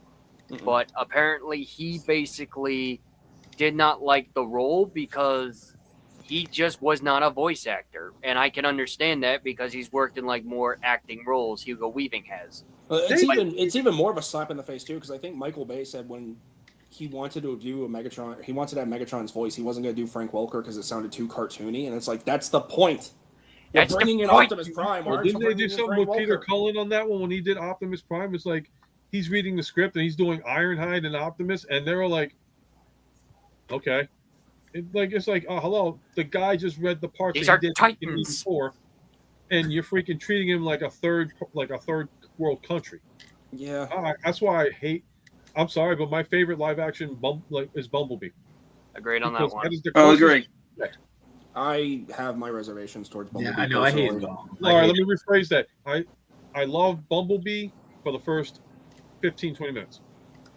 Speaker 3: but apparently he basically did not like the role because he just was not a voice actor, and I can understand that because he's worked in like more acting roles. Hugo Weaving has.
Speaker 8: It's even more of a slap in the face too, because I think Michael Bay said when he wanted to do a Megatron, he wanted to have Megatron's voice. He wasn't going to do Frank Welker because it sounded too cartoony, and it's like that's the point. You're
Speaker 3: That's the
Speaker 8: bringing in
Speaker 3: point.
Speaker 8: Optimus Prime.
Speaker 6: Well,
Speaker 8: Aren't you
Speaker 6: didn't they
Speaker 8: bringing
Speaker 6: do
Speaker 8: in
Speaker 6: something
Speaker 8: Frank
Speaker 6: with Peter
Speaker 8: Welker?
Speaker 6: Cullen on that one when he did Optimus Prime? It's like he's reading the script and he's doing Ironhide and Optimus, and they were like, okay. It's like, oh, hello. The guy just read the parts
Speaker 3: These
Speaker 6: that
Speaker 3: are
Speaker 6: he did
Speaker 3: Titans.
Speaker 6: before, and you're freaking treating him like a third world country.
Speaker 8: Yeah.
Speaker 6: That's why I hate. I'm sorry, but my favorite live action is Bumblebee.
Speaker 3: Agreed on that
Speaker 6: Because
Speaker 3: one.
Speaker 6: that is the
Speaker 4: Oh,
Speaker 6: closest-
Speaker 4: agree.
Speaker 8: I have my reservations towards Bumblebee.
Speaker 5: Yeah, I know. I hate
Speaker 8: personally.
Speaker 5: it all.
Speaker 6: All right, let me rephrase that. I love Bumblebee for the first 15, 20 minutes.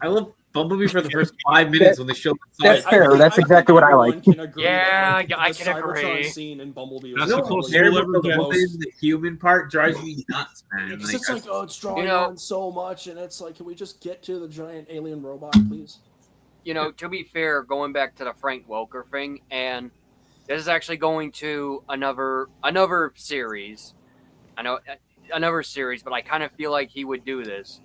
Speaker 5: I love Bumblebee for the first 5 minutes when they showed the
Speaker 7: That's
Speaker 5: side.
Speaker 7: fair. That's exactly what I
Speaker 8: everyone
Speaker 7: like.
Speaker 8: can agree
Speaker 3: Yeah,
Speaker 8: that,
Speaker 3: I
Speaker 8: the
Speaker 3: can
Speaker 8: Cybertron
Speaker 3: agree.
Speaker 8: scene in Bumblebee
Speaker 6: That's
Speaker 8: was
Speaker 6: the
Speaker 8: probably
Speaker 6: closest
Speaker 5: Terrible
Speaker 6: we'll ever
Speaker 5: the
Speaker 6: get.
Speaker 5: most, the human part drives me nuts, man.
Speaker 8: Because
Speaker 5: Like,
Speaker 8: it's like, oh, it's drawing
Speaker 3: You know-
Speaker 8: on so much, and it's like, can we just get to the giant alien robot, please?
Speaker 3: You know, to be fair, going back to the Frank Welker thing, and this is actually going to another series. I know another series, but I kind of feel like he would do this.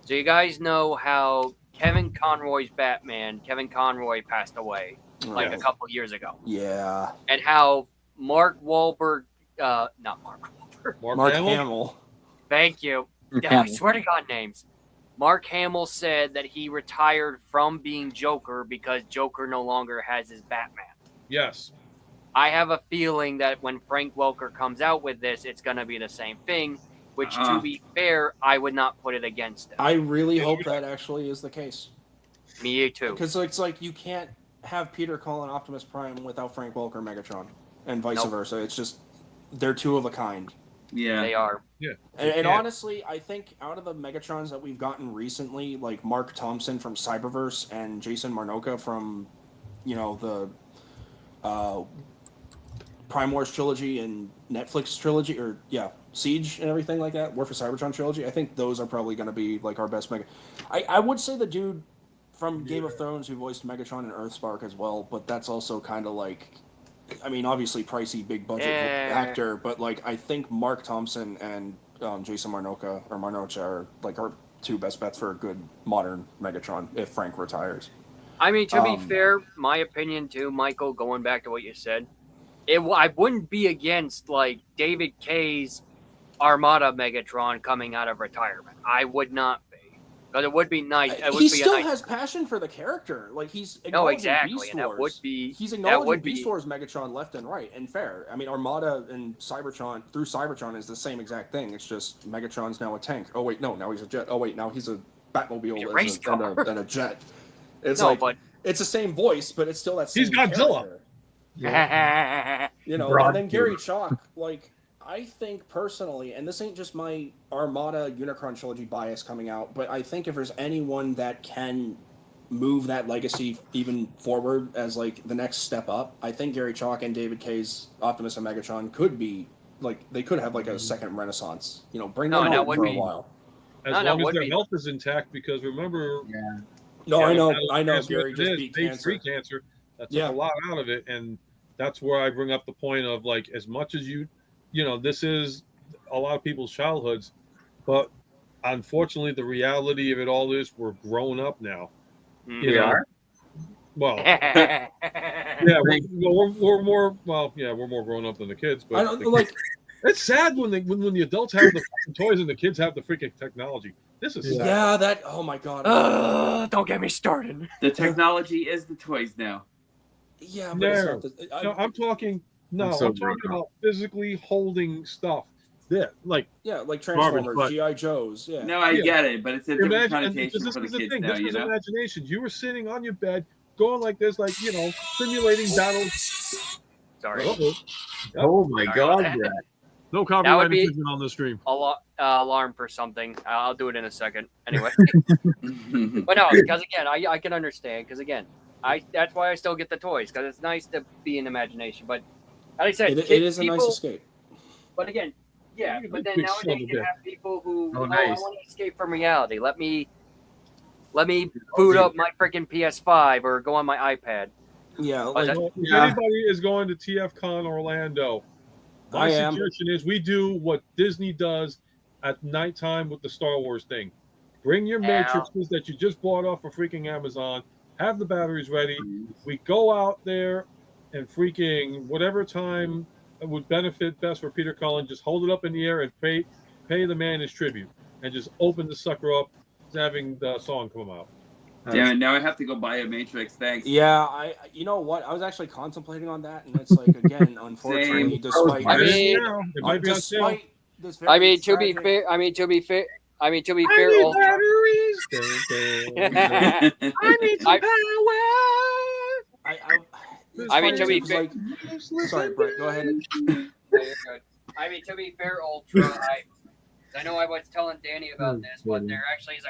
Speaker 3: So you guys know how Kevin Conroy's Batman, Kevin Conroy, passed away like a couple years ago,
Speaker 8: Yeah.
Speaker 3: and how Mark Wahlberg, not Mark Wahlberg,
Speaker 8: Mark Hamill.
Speaker 3: thank you. I swear to God, names. Mark Hamill said that he retired from being Joker because Joker no longer has his Batman.
Speaker 6: Yes.
Speaker 3: I have a feeling that when Frank Welker comes out with this, it's going to be the same thing, which, to be fair, I would not put it against him.
Speaker 8: I really hope that actually is the case.
Speaker 3: Me too.
Speaker 8: Because it's like you can't have Peter Cullen Optimus Prime without Frank Welker Megatron, and vice versa. It's just, they're two of a kind.
Speaker 4: Yeah.
Speaker 3: They are.
Speaker 6: Yeah.
Speaker 8: And honestly, I think out of the Megatrons that we've gotten recently, like Mark Thompson from Cyberverse and Jason Marnocha from, the Prime Wars trilogy and Netflix trilogy, Siege and everything like that, War for Cybertron trilogy, I think those are probably going to be like our best Mega. I would say the dude from Game of Thrones who voiced Megatron and Earthspark as well, but that's also kind of like, I mean, obviously pricey, big budget actor, but like I think Mark Thompson and Jason Marnocha are like our two best bets for a good modern Megatron if Frank retires.
Speaker 3: I mean, to be fair, my opinion too, Michael, going back to what you said, I wouldn't be against like David Kay's Armada Megatron coming out of retirement. I would not be. Because it would be nice.
Speaker 8: He still has passion for the character. Like he's acknowledging
Speaker 3: exactly,
Speaker 8: Beast
Speaker 3: and that
Speaker 8: Wars.
Speaker 3: would be
Speaker 8: He's acknowledging Beast Wars Megatron left and right, and fair. I mean, Armada and Cybertron through Cybertron is the same exact thing. It's just Megatron's now a tank. Oh wait, no, now he's a jet. Oh wait, now he's a Batmobile and a jet. It's but it's the same voice, but it's still that same.
Speaker 6: He's Godzilla.
Speaker 3: Yeah.
Speaker 8: And then Gary Chalk, like. I think personally, and this ain't just my Armada Unicron trilogy bias coming out, but I think if there's anyone that can move that legacy even forward as like the next step up, I think Gary Chalk and David Kay's Optimus and Megatron could be like they could have like a second renaissance. Bring them out for a while.
Speaker 6: As long as their health is intact, because remember,
Speaker 8: I know. Gary just beat cancer.
Speaker 6: That took a lot out of it, and that's where I bring up the point of like as much as this is a lot of people's childhoods, but unfortunately, the reality of it all is we're grown up now.
Speaker 5: We are.
Speaker 6: Well, we're more. Well, we're more grown up than the kids. But
Speaker 8: I don't like.
Speaker 6: It's sad when the adults have the toys and the kids have the freaking technology. This is sad.
Speaker 8: Yeah. That. Oh my god.
Speaker 3: Don't get me started.
Speaker 4: The technology is the toys now.
Speaker 8: Yeah, but
Speaker 6: I'm talking. No, I'm talking about physically holding stuff. Like
Speaker 8: Transformers, G.I. Joes. Yeah.
Speaker 4: No, I get it, but it's a different connotation for the kids now.
Speaker 6: This was imagination. You were sitting on your bed, going like this, like simulating battles.
Speaker 3: Sorry.
Speaker 5: Oh my God!
Speaker 6: No copyright infringement on the stream.
Speaker 3: Alarm for something. I'll do it in a second. Anyway. But no, because again, I can understand. Because again, that's why I still get the toys, because it's nice to be in imagination. But like I said,
Speaker 8: it is a nice escape.
Speaker 3: But again, but then nowadays you have people who I want to escape from reality. Let me boot up my freaking PS5 or go on my iPad.
Speaker 8: Yeah,
Speaker 3: Was
Speaker 8: like
Speaker 3: that-
Speaker 6: Well, if
Speaker 5: Yeah.
Speaker 6: anybody is going to TFCon Orlando, my
Speaker 8: I am.
Speaker 6: suggestion is we do what Disney does at nighttime with the Star Wars thing. Bring your
Speaker 3: Yeah.
Speaker 6: matrices that you just bought off of freaking Amazon. Have the batteries ready. We go out there and freaking whatever time would benefit best for Peter Cullen. Just hold it up in the air and pay the man his tribute, and just open the sucker up, having the song come out.
Speaker 4: Damn it! Now I have to go buy a Matrix. Thanks.
Speaker 8: Yeah, you know what? I was actually contemplating on that, and it's like again, unfortunately,
Speaker 4: Same.
Speaker 8: despite
Speaker 3: I mean,
Speaker 6: it might be on sale.
Speaker 8: despite this very
Speaker 3: I mean, to be
Speaker 8: tragic-
Speaker 3: fair,
Speaker 6: I need
Speaker 3: Ultra.
Speaker 6: batteries. I need some
Speaker 3: I-
Speaker 6: power.
Speaker 3: I mean, to be
Speaker 8: it's
Speaker 3: fair-
Speaker 8: like, sorry, Brett, go ahead.
Speaker 3: Yeah, you're good. I mean, to be fair, Ultra, I know I was telling Danny about this, but there actually is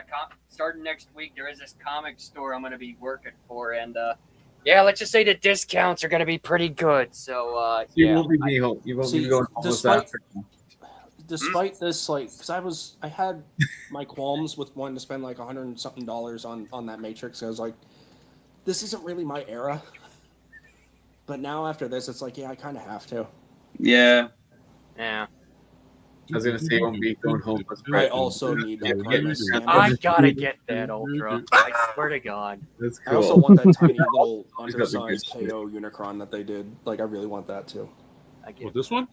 Speaker 3: starting next week. There is this comic store I'm going to be working for, and yeah, let's just say the discounts are going to be pretty good. So
Speaker 5: You
Speaker 3: yeah,
Speaker 5: won't be home. You won't
Speaker 8: See,
Speaker 5: be going homeless
Speaker 8: despite-
Speaker 5: after.
Speaker 8: Despite this, like, because I had my qualms with wanting to spend like $100 and something on that Matrix. I was like, this isn't really my era. But now after this, it's like, yeah, I kind of have to.
Speaker 4: Yeah.
Speaker 3: yeah.
Speaker 5: I was gonna say you won't be going homeless.
Speaker 8: I also need that Prime stamp.
Speaker 3: I gotta get that Ultra. I swear to God.
Speaker 5: That's
Speaker 8: I
Speaker 5: cool.
Speaker 8: also want that tiny little
Speaker 5: He's got the
Speaker 8: undersized
Speaker 5: good shit.
Speaker 8: KO Unicron that they did. Like, I really want that too.
Speaker 3: I get
Speaker 6: What, this one?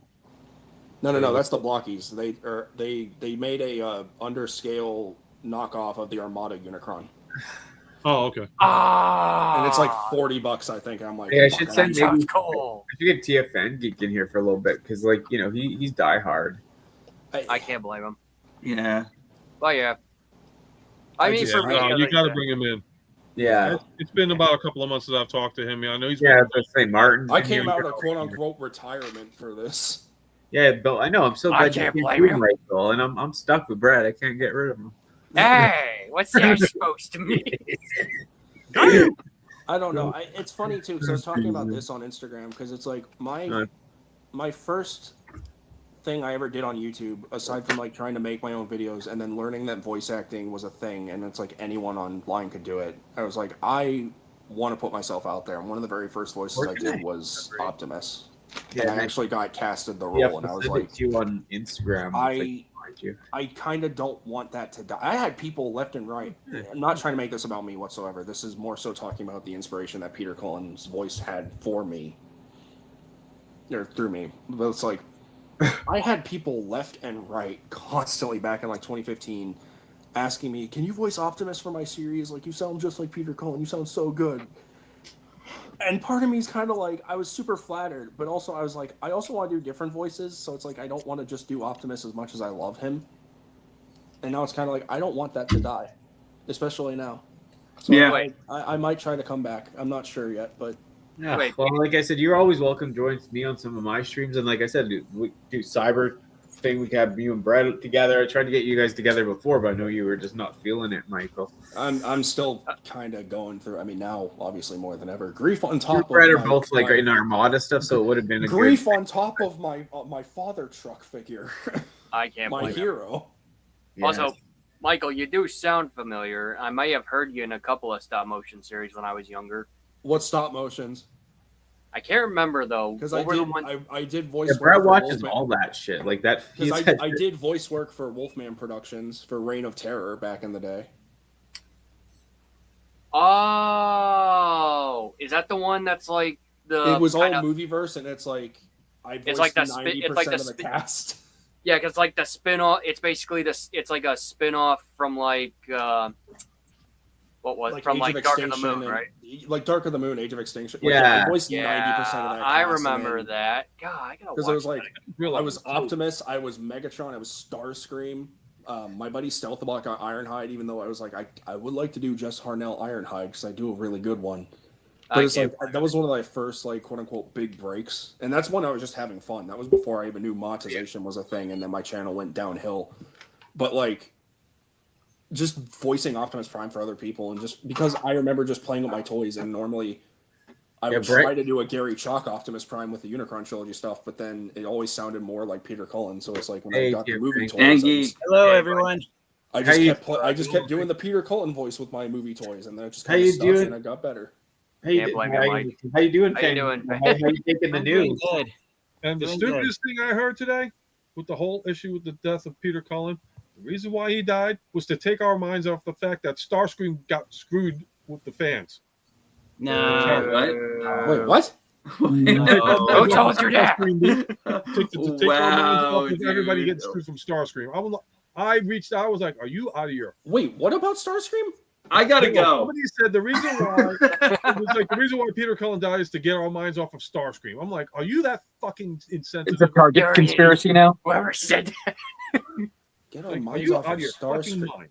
Speaker 8: No, that's the Blockies. They made a underscale knockoff of the Armada Unicron,
Speaker 6: Oh, okay.
Speaker 8: and it's like $40, I think. I'm like,
Speaker 5: Yeah, I
Speaker 8: fuck,
Speaker 5: should
Speaker 8: I
Speaker 5: send
Speaker 8: need-
Speaker 3: sounds
Speaker 5: maybe.
Speaker 3: cool.
Speaker 5: I should get TFN geek in here for a little bit because, like, you know, he's die hard.
Speaker 3: I can't blame him.
Speaker 4: Yeah.
Speaker 3: But yeah. I mean,
Speaker 8: just-
Speaker 3: for me,
Speaker 6: you
Speaker 3: like
Speaker 6: got to
Speaker 3: that.
Speaker 6: bring him in.
Speaker 5: Yeah,
Speaker 6: It's been about a couple of months since I've talked to him. Yeah, I know he's
Speaker 5: yeah. That's St. Martin.
Speaker 8: I came out of quote unquote retirement for this.
Speaker 5: Yeah, Bill. I know. I'm so
Speaker 3: I
Speaker 5: glad
Speaker 3: can't
Speaker 5: you
Speaker 3: blame
Speaker 5: came
Speaker 3: him.
Speaker 5: right, Bill. And I'm stuck with Brad. I can't get rid of him.
Speaker 3: Hey, what's that supposed to mean?
Speaker 8: I don't know. It's funny too because I was talking about this on Instagram because it's like my first thing I ever did on YouTube, aside from like trying to make my own videos and then learning that voice acting was a thing, and it's like anyone online could do it. I was like, I want to put myself out there, and one of the very first voices I did was Optimus, and I actually got casted the role, and I was like,
Speaker 5: you on Instagram.
Speaker 8: I kind of don't want that to die. I had people left and right. I'm not trying to make this about me whatsoever. This is more so talking about the inspiration that Peter Cullen's voice had for me, or through me. But it's like, I had people left and right constantly back in like 2015 asking me, can you voice Optimus for my series? Like, you sound just like Peter Cullen. You sound so good. And part of me is kind of like, I was super flattered, but also I was like, I also want to do different voices. So it's like, I don't want to just do Optimus as much as I love him. And now it's kind of like, I don't want that to die, especially now. So
Speaker 4: Yeah.
Speaker 8: I might try to come back. I'm not sure yet, but
Speaker 5: Yeah.
Speaker 3: Wait.
Speaker 5: Well, like I said, you're always welcome to join me on some of my streams. And like I said, we do cyber thing. We can have you and Brett together. I tried to get you guys together before, but I know you were just not feeling it, Michael.
Speaker 8: I'm still kind of going through. I mean, now obviously more than ever. Grief on
Speaker 5: You
Speaker 8: top
Speaker 5: and Brett
Speaker 8: of
Speaker 5: are both like in Armada stuff, so it would have been a
Speaker 8: grief on top of my father truck figure,
Speaker 3: I can't
Speaker 8: my
Speaker 3: blame him.
Speaker 8: hero.
Speaker 5: good.
Speaker 3: Also, Michael, you do sound familiar. I may have heard you in a couple of stop motion series when I was younger.
Speaker 8: What stop motions?
Speaker 3: I can't remember though.
Speaker 8: Because
Speaker 3: What
Speaker 8: I
Speaker 3: were the
Speaker 8: did
Speaker 3: ones-
Speaker 8: I did voice
Speaker 5: Yeah,
Speaker 8: work
Speaker 5: Brett
Speaker 8: for
Speaker 5: watches
Speaker 8: Wolfman.
Speaker 5: all that shit. Like that.
Speaker 8: Because
Speaker 5: he's-
Speaker 8: I did voice work for Wolfman Productions for Reign of Terror back in the day.
Speaker 3: Oh, is that the one that's like the?
Speaker 8: It was all
Speaker 3: kinda-
Speaker 8: movieverse, and it's like I voiced
Speaker 3: It's like the
Speaker 8: 90%
Speaker 3: it's like the
Speaker 8: of the cast.
Speaker 3: Yeah, because like the spin-off. It's basically this. It's like a spin-off from like what was from
Speaker 8: Age
Speaker 3: like
Speaker 8: of
Speaker 3: Dark of the
Speaker 8: Extinction
Speaker 3: Moon, right?
Speaker 8: Like Dark of the Moon, Age of Extinction. Like,
Speaker 5: Yeah.
Speaker 8: I voiced
Speaker 3: Yeah,
Speaker 8: 90% of that.
Speaker 3: I
Speaker 8: cast,
Speaker 3: remember
Speaker 8: and then-
Speaker 3: that. God, I gotta watch.
Speaker 8: Because it was like
Speaker 3: that.
Speaker 8: I was Optimus, I was Megatron, I was Starscream. My buddy Stealthbot got Ironhide, even though I was like, I would like to do just Harnell Ironhide because I do a really good one. But it's like that was one of my first like quote unquote big breaks, and that's when I was just having fun. That was before I even knew monetization was a thing, and then my channel went downhill. But like, just voicing Optimus Prime for other people, and just because I remember just playing with my toys, and normally I would
Speaker 5: Brett-
Speaker 8: try to do a Gary Chalk Optimus Prime with the Unicron trilogy stuff, but then it always sounded more like Peter Cullen. So it's like when I got the movie toys,
Speaker 4: And
Speaker 8: I just-
Speaker 9: Hello, everyone.
Speaker 8: I just kept doing the Peter Cullen voice with my movie toys, and then I just
Speaker 5: How
Speaker 8: kind of
Speaker 5: you
Speaker 8: stuck,
Speaker 5: doing?
Speaker 8: and I got better.
Speaker 5: How you,
Speaker 3: Can't blame you,
Speaker 5: how
Speaker 3: Mike.
Speaker 5: How you doing,
Speaker 3: How you
Speaker 5: Fang?
Speaker 3: doing?
Speaker 5: How you taking the
Speaker 9: I'm doing
Speaker 5: news?
Speaker 9: good.
Speaker 6: And the
Speaker 9: Doing
Speaker 6: stupidest thing I heard today with the whole issue with the death of Peter Cullen, the reason why he died was to take our minds off the fact that Starscream got screwed with the fans.
Speaker 9: No.
Speaker 8: Wait, what?
Speaker 3: Don't tell us your dad.
Speaker 6: To take our minds
Speaker 4: Wow,
Speaker 6: off of everybody
Speaker 4: dude.
Speaker 6: getting screwed from Starscream. I reached out. I was like, "Are you out of your?"
Speaker 8: Wait, what about Starscream?
Speaker 4: I gotta go.
Speaker 6: Somebody said the reason why it was like the reason why Peter Cullen died is to get our minds off of Starscream. I'm like, are you that fucking insensitive?
Speaker 7: It's a Target conspiracy now.
Speaker 3: Whoever said that.
Speaker 8: Get our
Speaker 6: Like, are
Speaker 8: minds
Speaker 6: you
Speaker 8: off
Speaker 6: out
Speaker 8: of
Speaker 6: of your fucking
Speaker 8: Starscream.
Speaker 6: mind?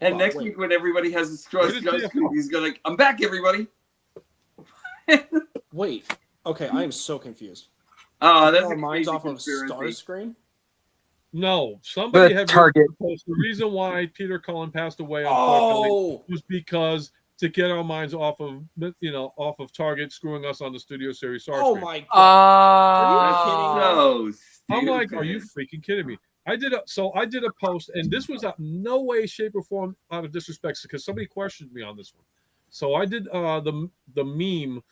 Speaker 4: And
Speaker 8: Oh,
Speaker 4: next
Speaker 8: wait.
Speaker 4: week, when everybody has a straw,
Speaker 6: What did they do?
Speaker 4: he's gonna. I'm back, everybody.
Speaker 8: Wait. Okay, I am so confused.
Speaker 4: Oh,
Speaker 8: Get
Speaker 4: that's
Speaker 8: our
Speaker 4: a
Speaker 8: minds
Speaker 4: crazy
Speaker 8: off of
Speaker 4: conspiracy.
Speaker 8: Starscream.
Speaker 6: No, somebody
Speaker 7: The
Speaker 6: had
Speaker 7: Target.
Speaker 6: post. The reason why Peter Cullen passed away, unfortunately,
Speaker 8: Oh,
Speaker 6: was because to get our minds off of off of Target screwing us on the Studio Series Starscream.
Speaker 8: oh my god!
Speaker 3: Are
Speaker 8: you kidding?
Speaker 4: So
Speaker 6: I'm like,
Speaker 4: stupid.
Speaker 6: are you freaking kidding me? I did a post, and this was no way, shape, or form out of disrespect because somebody questioned me on this one. So I did the meme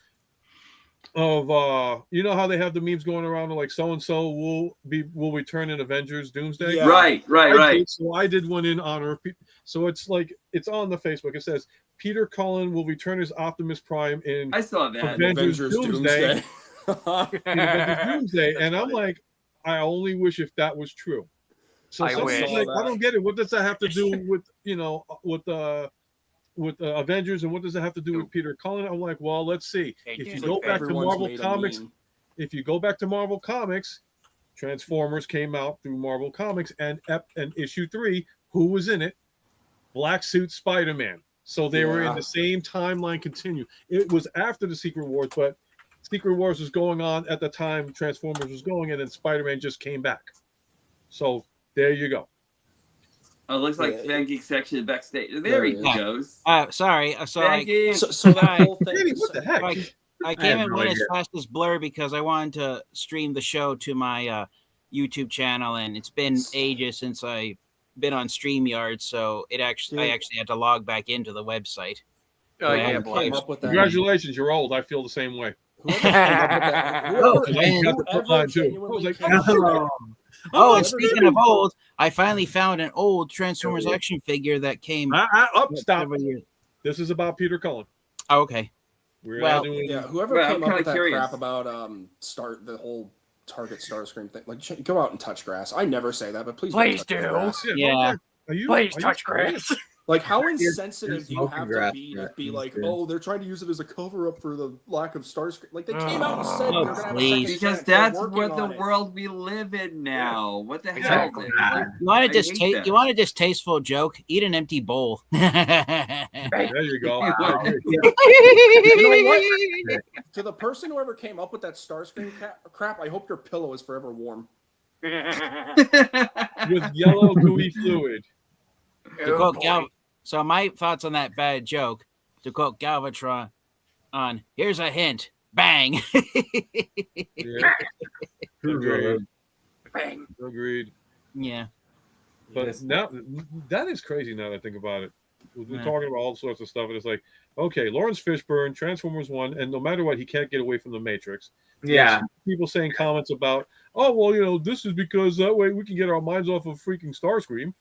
Speaker 6: of you know how they have the memes going around like so and so will return in Avengers Doomsday.
Speaker 8: Yeah.
Speaker 4: Right.
Speaker 6: So I did one in honor of so it's like it's on the Facebook. It says Peter Cullen will return as Optimus Prime in
Speaker 4: I saw that.
Speaker 6: Avengers Doomsday. In Avengers
Speaker 3: you?
Speaker 6: Doomsday, and I'm like, I only wish if that was true. So
Speaker 3: I
Speaker 6: somebody's
Speaker 3: wish.
Speaker 6: like, I don't get it. What does that have to do with with Avengers, and what does it have to do with Peter Cullen? I'm like, well, let's see. If you
Speaker 8: It's
Speaker 6: go
Speaker 8: like
Speaker 6: back to
Speaker 8: everyone's
Speaker 6: Marvel
Speaker 8: made a
Speaker 6: Comics,
Speaker 8: meme.
Speaker 6: if you go back to Marvel Comics, Transformers came out through Marvel Comics, and issue 3, who was in it? Black Suit Spider-Man. So they were in
Speaker 8: Yeah.
Speaker 6: the same timeline continue. It was after the Secret Wars, but Secret Wars was going on at the time Transformers was going, and then Spider-Man just came back. So there you go.
Speaker 4: Oh, it looks like
Speaker 8: Yeah.
Speaker 4: Fan Geek section backstage. There
Speaker 8: There
Speaker 4: he
Speaker 8: he is.
Speaker 4: goes.
Speaker 9: Sorry. So
Speaker 4: Fan
Speaker 9: I,
Speaker 4: Geek.
Speaker 8: So that whole thing.
Speaker 6: Danny, what the heck?
Speaker 9: I
Speaker 5: I
Speaker 9: came
Speaker 5: have
Speaker 9: in
Speaker 5: no
Speaker 9: went as
Speaker 5: idea.
Speaker 9: fast as Blur because I wanted to stream the show to my YouTube channel, and it's been ages since I've been on StreamYard, so I actually had to log back into the website.
Speaker 3: Oh,
Speaker 9: Yeah,
Speaker 3: yeah,
Speaker 8: Whoever
Speaker 3: blame
Speaker 8: came
Speaker 3: us.
Speaker 8: up with that.
Speaker 6: Congratulations, you're old. I feel the same way.
Speaker 8: Whoever came up with that.
Speaker 9: Oh,
Speaker 8: Whoever,
Speaker 9: and-
Speaker 8: whoever genuinely
Speaker 6: like,
Speaker 8: came up with that.
Speaker 9: Oh, and
Speaker 8: whoever
Speaker 9: speaking
Speaker 8: came
Speaker 9: of old, I finally found an old Transformers action figure that came.
Speaker 6: Stop.
Speaker 9: several years-
Speaker 6: This is about Peter Cullen.
Speaker 9: Oh, okay.
Speaker 6: We're
Speaker 9: Well,
Speaker 6: not doing.
Speaker 8: Yeah, whoever
Speaker 4: Well, I'm
Speaker 8: came up
Speaker 4: kinda
Speaker 8: with that
Speaker 4: curious.
Speaker 8: crap about the whole Target Starscream thing, like go out and touch grass. I never say that, but please don't
Speaker 3: Please
Speaker 8: touch
Speaker 3: do.
Speaker 8: grass.
Speaker 9: Yeah.
Speaker 6: Are you?
Speaker 3: Please
Speaker 6: are you
Speaker 3: touch
Speaker 6: serious?
Speaker 3: grass.
Speaker 8: Like how
Speaker 5: Here's
Speaker 8: insensitive do you
Speaker 5: smoking
Speaker 8: have
Speaker 5: grass,
Speaker 8: to be
Speaker 5: yeah,
Speaker 8: like,
Speaker 5: good.
Speaker 8: oh, they're trying to use it as a cover up for the lack of Starscream. Like they came out and said
Speaker 9: Oh,
Speaker 8: they're gonna have a
Speaker 9: please.
Speaker 8: second
Speaker 4: Because
Speaker 8: chance. They're
Speaker 4: that's
Speaker 8: working
Speaker 4: what the
Speaker 8: on it.
Speaker 4: world we live in now. What the hell?
Speaker 3: Exactly.
Speaker 4: Is it? Like,
Speaker 9: You want
Speaker 4: I
Speaker 9: a
Speaker 4: hate that.
Speaker 9: you want a distasteful joke? Eat an empty bowl.
Speaker 6: There you go. I agree.
Speaker 8: You know what? To the person who ever came up with that Starscream crap, I hope your pillow is forever warm.
Speaker 6: With yellow gooey fluid.
Speaker 9: To
Speaker 3: Oh,
Speaker 9: quote
Speaker 3: boy.
Speaker 9: Gal- so my thoughts on that bad joke, to quote Galvatron on here's a hint. Bang.
Speaker 6: Yeah. Agreed.
Speaker 3: Bang.
Speaker 6: Agreed.
Speaker 9: Yeah.
Speaker 6: But
Speaker 5: Yes.
Speaker 6: now that is crazy. Now that I think about it, we've been
Speaker 9: Yeah.
Speaker 6: talking about all sorts of stuff, and it's like, okay, Lawrence Fishburne, Transformers 1, and no matter what, he can't get away from the Matrix.
Speaker 5: Yeah.
Speaker 6: People saying comments about, oh well, this is because that way we can get our minds off of freaking Starscream,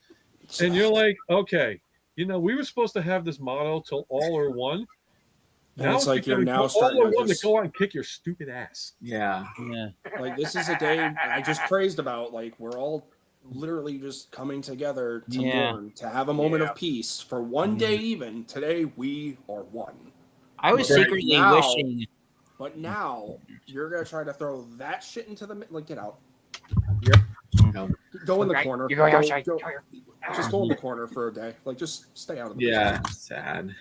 Speaker 6: and you're like, okay, we were supposed to have this motto till all or one.
Speaker 8: And it's like you're now
Speaker 6: all
Speaker 8: starting
Speaker 6: or
Speaker 8: to
Speaker 6: one to
Speaker 8: just,
Speaker 6: go out and kick your stupid ass.
Speaker 5: Yeah.
Speaker 9: Yeah.
Speaker 8: like this is a day I just praised about. Like we're all literally just coming together to
Speaker 9: Yeah.
Speaker 8: mourn, to have a moment
Speaker 3: Yeah.
Speaker 8: of peace for one day. Even today, we are one.
Speaker 9: I was
Speaker 6: Right.
Speaker 9: secretly
Speaker 8: Now-
Speaker 9: wishing.
Speaker 8: But now you're gonna try to throw that shit into the like. Get out.
Speaker 5: No.
Speaker 8: Go in the
Speaker 3: Okay,
Speaker 8: corner.
Speaker 3: You're going
Speaker 8: Go-
Speaker 3: outside.
Speaker 8: go- just go in the corner for a day. Like just stay out of the
Speaker 5: Yeah.
Speaker 8: business.
Speaker 5: Sad.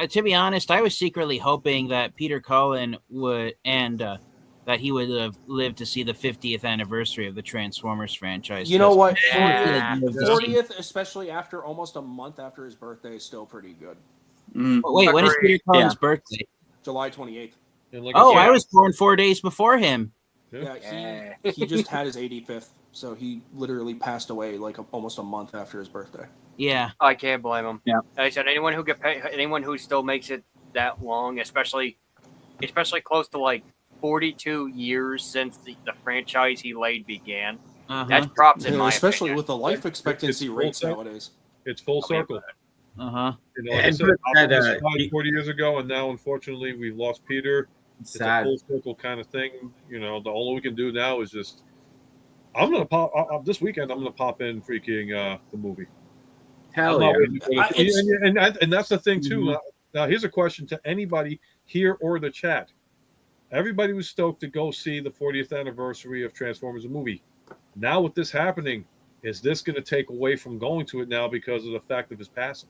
Speaker 9: To be honest, I was secretly hoping that Peter Cullen would that he would have lived to see the 50th anniversary of the Transformers franchise.
Speaker 8: You know what?
Speaker 3: Yeah.
Speaker 8: 40th, especially after almost a month after his birthday, is still pretty good.
Speaker 4: Mm.
Speaker 9: Wait, when is
Speaker 3: Agreed.
Speaker 9: Peter Cullen's birthday?
Speaker 8: July 28th.
Speaker 6: And like
Speaker 9: Oh,
Speaker 6: said,
Speaker 9: I was born 4 days before him.
Speaker 8: Yeah, he just had his 85th, so he literally passed away like almost a month after his birthday.
Speaker 9: Yeah.
Speaker 3: I can't blame him.
Speaker 7: Yeah.
Speaker 3: Like I said, anyone who still makes it that long, especially especially close to like 42 years since the franchise he laid began. That's props in my
Speaker 8: especially
Speaker 3: opinion.
Speaker 8: with the life expectancy rates
Speaker 6: full
Speaker 8: nowadays.
Speaker 6: It's full circle.
Speaker 9: Uh-huh.
Speaker 6: You know, like I
Speaker 5: And
Speaker 6: said,
Speaker 5: put that,
Speaker 6: Optimus died 40 years ago, and now unfortunately we lost Peter. It's
Speaker 5: sad.
Speaker 6: a full circle kind of thing. You know, the only we can do now is just. I'm gonna pop this weekend. I'm gonna pop in freaking the movie.
Speaker 5: Hell
Speaker 6: I'm
Speaker 5: yeah.
Speaker 6: not waiting for the- and that's the thing too. Now here's a question to anybody here or the chat. Everybody was stoked to go see the 40th anniversary of Transformers the movie. Now with this happening, is this going to take away from going to it now because of the fact of his passing?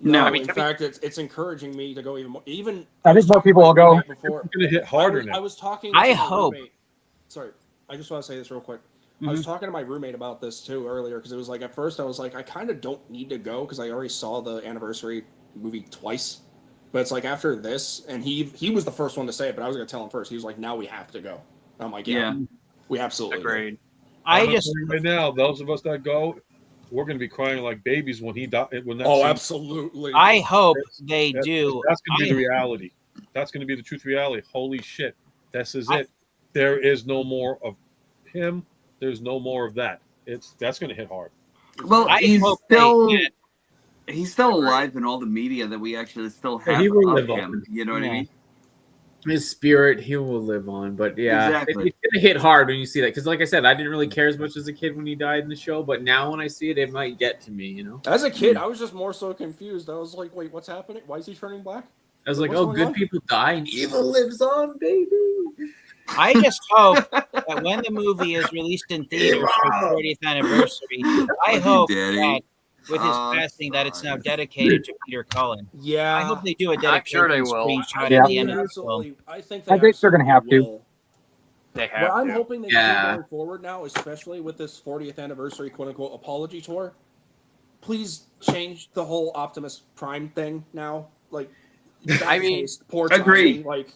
Speaker 8: No,
Speaker 3: I mean,
Speaker 8: in fact, it's encouraging me to go even more. Even
Speaker 7: I think more people will go.
Speaker 8: Before
Speaker 6: It's going to hit harder now.
Speaker 8: I was talking.
Speaker 9: I
Speaker 8: to my
Speaker 9: hope.
Speaker 8: roommate. Sorry, I just want to say this real quick. I was talking to my roommate about this too earlier because it was like at first I was like I kind of don't need to go because I already saw the anniversary movie twice, but it's like after this and he was the first one to say it, but I was gonna tell him first. He was like, "Now we have to go." I'm like, "Yeah, we absolutely do."
Speaker 3: Agreed.
Speaker 6: I'm gonna tell you right now, those of us that go, we're going to be crying like babies when he died. When that scene-
Speaker 8: Absolutely.
Speaker 9: I hope they do.
Speaker 6: That's going to be the reality. That's going to be the truth reality. Holy shit. This is it. There is no more of him. There's no more of that. That's going to hit hard.
Speaker 4: Well,
Speaker 9: I
Speaker 4: he's
Speaker 9: hope
Speaker 4: still alive in all the media that we actually still have
Speaker 5: he will
Speaker 4: of
Speaker 5: live
Speaker 4: him.
Speaker 5: on.
Speaker 4: You know what I mean?
Speaker 5: His spirit, he will live on. But yeah,
Speaker 4: Exactly.
Speaker 5: it's gonna hit hard when you see that. Because like I said, I didn't really care as much as a kid when he died in the show, but now when I see it, it might get to me. You know,
Speaker 8: As a kid, I was just more so confused. I was like, "Wait, what's happening? Why is he turning black?"
Speaker 5: I was like,
Speaker 8: What's
Speaker 5: oh,
Speaker 8: going
Speaker 5: good
Speaker 8: on?
Speaker 5: people die and evil lives on, baby.
Speaker 9: I just hope that when the movie is released in theaters for the 40th anniversary, I hope
Speaker 4: Daddy.
Speaker 9: that with his passing that it's now dedicated to Peter Cullen.
Speaker 8: Yeah,
Speaker 9: I hope they do a
Speaker 3: I'm sure they
Speaker 9: dedication
Speaker 3: will.
Speaker 9: screenshot
Speaker 7: Yeah.
Speaker 9: at the end of the film.
Speaker 8: absolutely. I think
Speaker 7: I think they're gonna have to.
Speaker 8: will.
Speaker 3: They
Speaker 8: What
Speaker 3: have
Speaker 8: I'm
Speaker 3: to.
Speaker 8: hoping they
Speaker 5: Yeah.
Speaker 8: do going forward now, especially with this 40th anniversary quote unquote apology tour, please change the whole Optimus Prime thing now. Like,
Speaker 3: I mean,
Speaker 8: poor
Speaker 4: agreed.
Speaker 8: timing, like,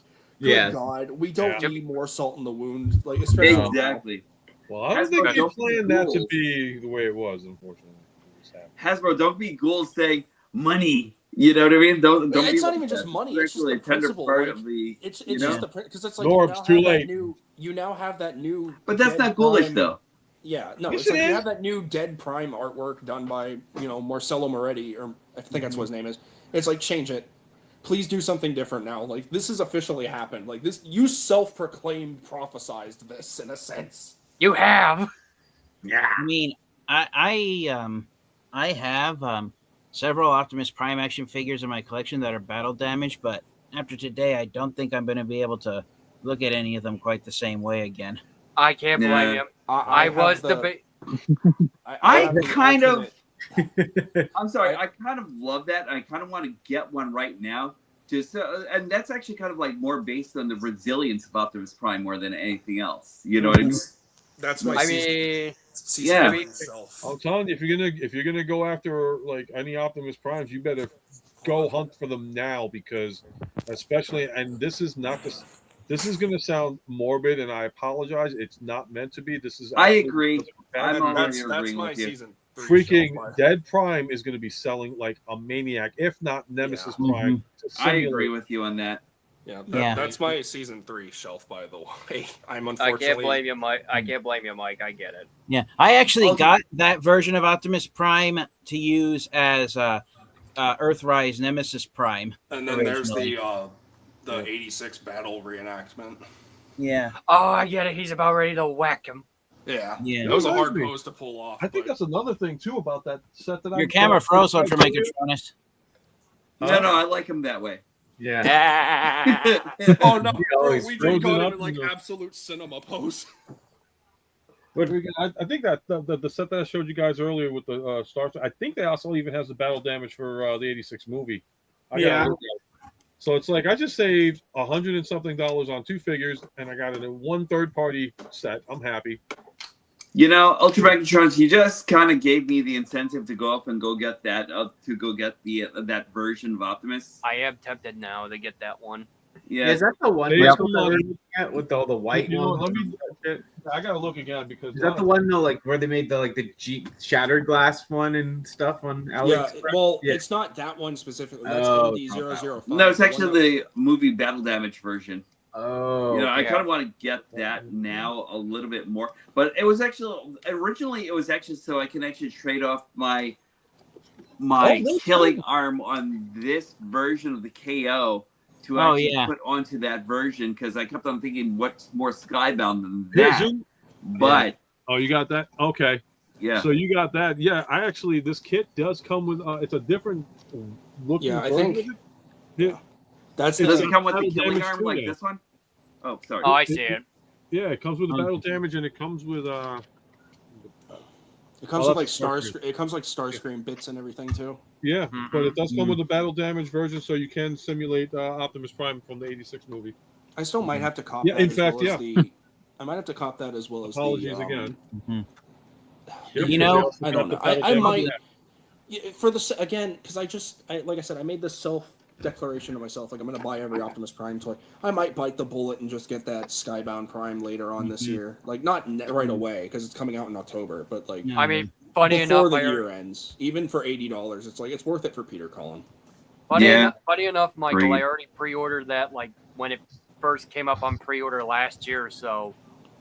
Speaker 8: good
Speaker 5: Yeah.
Speaker 8: God, we don't
Speaker 3: Yeah.
Speaker 8: need more salt in the wound. Like, especially now.
Speaker 4: Exactly.
Speaker 6: Well, I don't
Speaker 4: That's
Speaker 6: think
Speaker 4: what
Speaker 6: they
Speaker 4: don't be
Speaker 6: planned that to
Speaker 4: fools.
Speaker 6: be the way it was, unfortunately. It just happened.
Speaker 4: Hasbro, don't be ghouls saying money. You know what I mean? Don't
Speaker 8: It's
Speaker 4: be
Speaker 8: not
Speaker 4: like
Speaker 8: even just
Speaker 4: that.
Speaker 8: money,
Speaker 4: It's
Speaker 8: it's just
Speaker 4: actually
Speaker 8: the
Speaker 4: a tender
Speaker 8: principle,
Speaker 4: part
Speaker 8: like,
Speaker 4: of the.
Speaker 8: It's
Speaker 4: you
Speaker 8: just
Speaker 4: know?
Speaker 8: the because it's like
Speaker 6: Norbs,
Speaker 8: you now
Speaker 6: too
Speaker 8: have
Speaker 6: late.
Speaker 8: that new. You now have that new.
Speaker 4: But that's
Speaker 8: Dead
Speaker 4: not ghoulish
Speaker 8: Prime-
Speaker 4: though.
Speaker 8: Yeah, no,
Speaker 6: Yes,
Speaker 8: it's like
Speaker 6: it
Speaker 8: you
Speaker 6: is.
Speaker 8: have that new Dead Prime artwork done by Marcello Moretti, or I think that's what his name is. It's like change it, please do something different now. Like this has officially happened. Like this, you self-proclaimed prophesized this in a sense.
Speaker 3: You have.
Speaker 9: I mean, I have several Optimus Prime action figures in my collection that are battle damaged, but after today, I don't think I'm going to be able to look at any of them quite the same way again.
Speaker 3: I can't blame
Speaker 4: Yeah.
Speaker 3: you. I was the.
Speaker 4: I
Speaker 8: have the
Speaker 4: kind of-
Speaker 8: alternate-
Speaker 4: I'm sorry. I kind of love that. I kind of want to get one right now. Just and that's actually kind of like more based on the resilience of Optimus Prime more than anything else. You know what I mean?
Speaker 8: That's my
Speaker 3: I
Speaker 8: season.
Speaker 3: mean,
Speaker 8: Season
Speaker 4: yeah.
Speaker 8: three itself.
Speaker 6: I'm telling you, if you're gonna go after like any Optimus Primes, you better go hunt for them now because, especially, and this is not this. This is gonna sound morbid, and I apologize. It's not meant to be. This is.
Speaker 4: I
Speaker 6: actually
Speaker 4: agree.
Speaker 6: because of a bad
Speaker 4: I'm
Speaker 6: movie.
Speaker 4: already
Speaker 8: That's
Speaker 4: agreeing
Speaker 8: my
Speaker 4: with you.
Speaker 8: season.
Speaker 6: Freaking
Speaker 8: shelf life.
Speaker 6: Dead Prime is going to be selling like a maniac, if not Nemesis
Speaker 8: Yeah.
Speaker 6: Prime. to
Speaker 4: I agree
Speaker 6: simulate-
Speaker 4: with you on that.
Speaker 8: Yeah,
Speaker 9: Yeah.
Speaker 8: that's my season 3 shelf, by the way. I'm
Speaker 3: I
Speaker 8: unfortunately.
Speaker 3: can't blame you, Mike. I can't blame you, Mike. I get it.
Speaker 9: Yeah, I actually
Speaker 4: Okay.
Speaker 9: got that version of Optimus Prime to use as Earthrise Nemesis Prime.
Speaker 8: And then there's
Speaker 9: originally.
Speaker 8: the 86 battle reenactment.
Speaker 9: Yeah.
Speaker 3: Oh, I get it. He's about ready to whack him.
Speaker 8: Yeah,
Speaker 9: Yeah.
Speaker 8: it was a hard
Speaker 6: Reminds me.
Speaker 8: pose to pull off.
Speaker 6: I think
Speaker 8: but-
Speaker 6: that's another thing too about that set that I.
Speaker 9: Your camera froze, UltraMegatronus.
Speaker 4: No, I like him that way.
Speaker 5: Yeah.
Speaker 8: Oh no,
Speaker 5: He
Speaker 8: bro,
Speaker 5: always
Speaker 8: we
Speaker 6: frozen
Speaker 8: just got
Speaker 6: up
Speaker 8: him in like
Speaker 6: in the-
Speaker 8: absolute cinema pose.
Speaker 6: I think that the set that I showed you guys earlier with the Star Trek, I think they also even has the battle damage for the '86 movie.
Speaker 8: Yeah.
Speaker 6: So it's like I just saved $100 and something on 2 figures, and I got it in one third-party set. I'm happy.
Speaker 4: You know, UltraMegatronus, you just kind of gave me the incentive to go up and go get that, that version of Optimus.
Speaker 3: I am tempted now to get that one.
Speaker 4: Yeah.
Speaker 5: Is that the one
Speaker 6: Yeah.
Speaker 5: that we're looking at with all the white
Speaker 6: You know,
Speaker 5: ones?
Speaker 6: I gotta look again because
Speaker 5: Is that the one though, like where they made the Jeep shattered glass one and stuff on AliExpress?
Speaker 8: Yeah, well,
Speaker 5: Yeah.
Speaker 8: it's not that one specifically. That's
Speaker 5: Oh,
Speaker 8: MD005.
Speaker 4: No, it's
Speaker 8: The one
Speaker 4: actually the movie Battle Damage version.
Speaker 5: Oh,
Speaker 4: You know, I
Speaker 5: okay.
Speaker 4: kind of want to get that now a little bit more. But it was actually originally so I can actually trade off my
Speaker 8: that's
Speaker 4: killing
Speaker 8: good.
Speaker 4: arm on this version of the KO to
Speaker 9: Oh,
Speaker 4: actually
Speaker 9: yeah.
Speaker 4: put onto that version because I kept on thinking what's more Skybound than
Speaker 6: Here,
Speaker 4: that.
Speaker 6: zoom.
Speaker 4: But
Speaker 6: Oh, you got that? Okay.
Speaker 4: yeah.
Speaker 6: So you got that. Yeah, I actually, this kit does come with, it's a different looking
Speaker 8: Yeah, I
Speaker 6: version
Speaker 8: think-
Speaker 6: of it. Yeah.
Speaker 8: That's
Speaker 4: Does
Speaker 8: the
Speaker 4: it come with the
Speaker 6: Battle
Speaker 4: killing
Speaker 6: Damage
Speaker 4: arm
Speaker 6: too,
Speaker 4: like
Speaker 6: yeah.
Speaker 4: this one? Oh, sorry.
Speaker 3: Oh, I see it.
Speaker 6: Yeah, it comes with the battle damage and it comes with
Speaker 8: It comes
Speaker 6: Oh,
Speaker 8: with like
Speaker 6: that's perfect.
Speaker 8: it comes like Starscream bits and everything too.
Speaker 6: yeah,
Speaker 3: Mhm.
Speaker 6: but it does come with the battle damage version, so you can simulate Optimus Prime from the '86 movie.
Speaker 8: I still might have to cop
Speaker 6: Yeah,
Speaker 8: that
Speaker 6: in
Speaker 8: as
Speaker 6: fact,
Speaker 8: well as the. I might have to cop that as well as
Speaker 6: Apologies
Speaker 8: the.
Speaker 6: again.
Speaker 9: You know,
Speaker 8: I don't know. I might for the again because like I said, I made this self declaration to myself like I'm gonna buy every Optimus Prime toy. I might bite the bullet and just get that Skybound Prime later on this year, like not right away because it's coming out in October, but like
Speaker 3: I mean, funny
Speaker 8: before
Speaker 3: enough,
Speaker 8: the year ends, even for $80, it's like it's worth it for Peter Cullen.
Speaker 3: Funny enough, Michael,
Speaker 4: Agreed.
Speaker 3: I already pre-ordered that like when it first came up on pre-order last year. So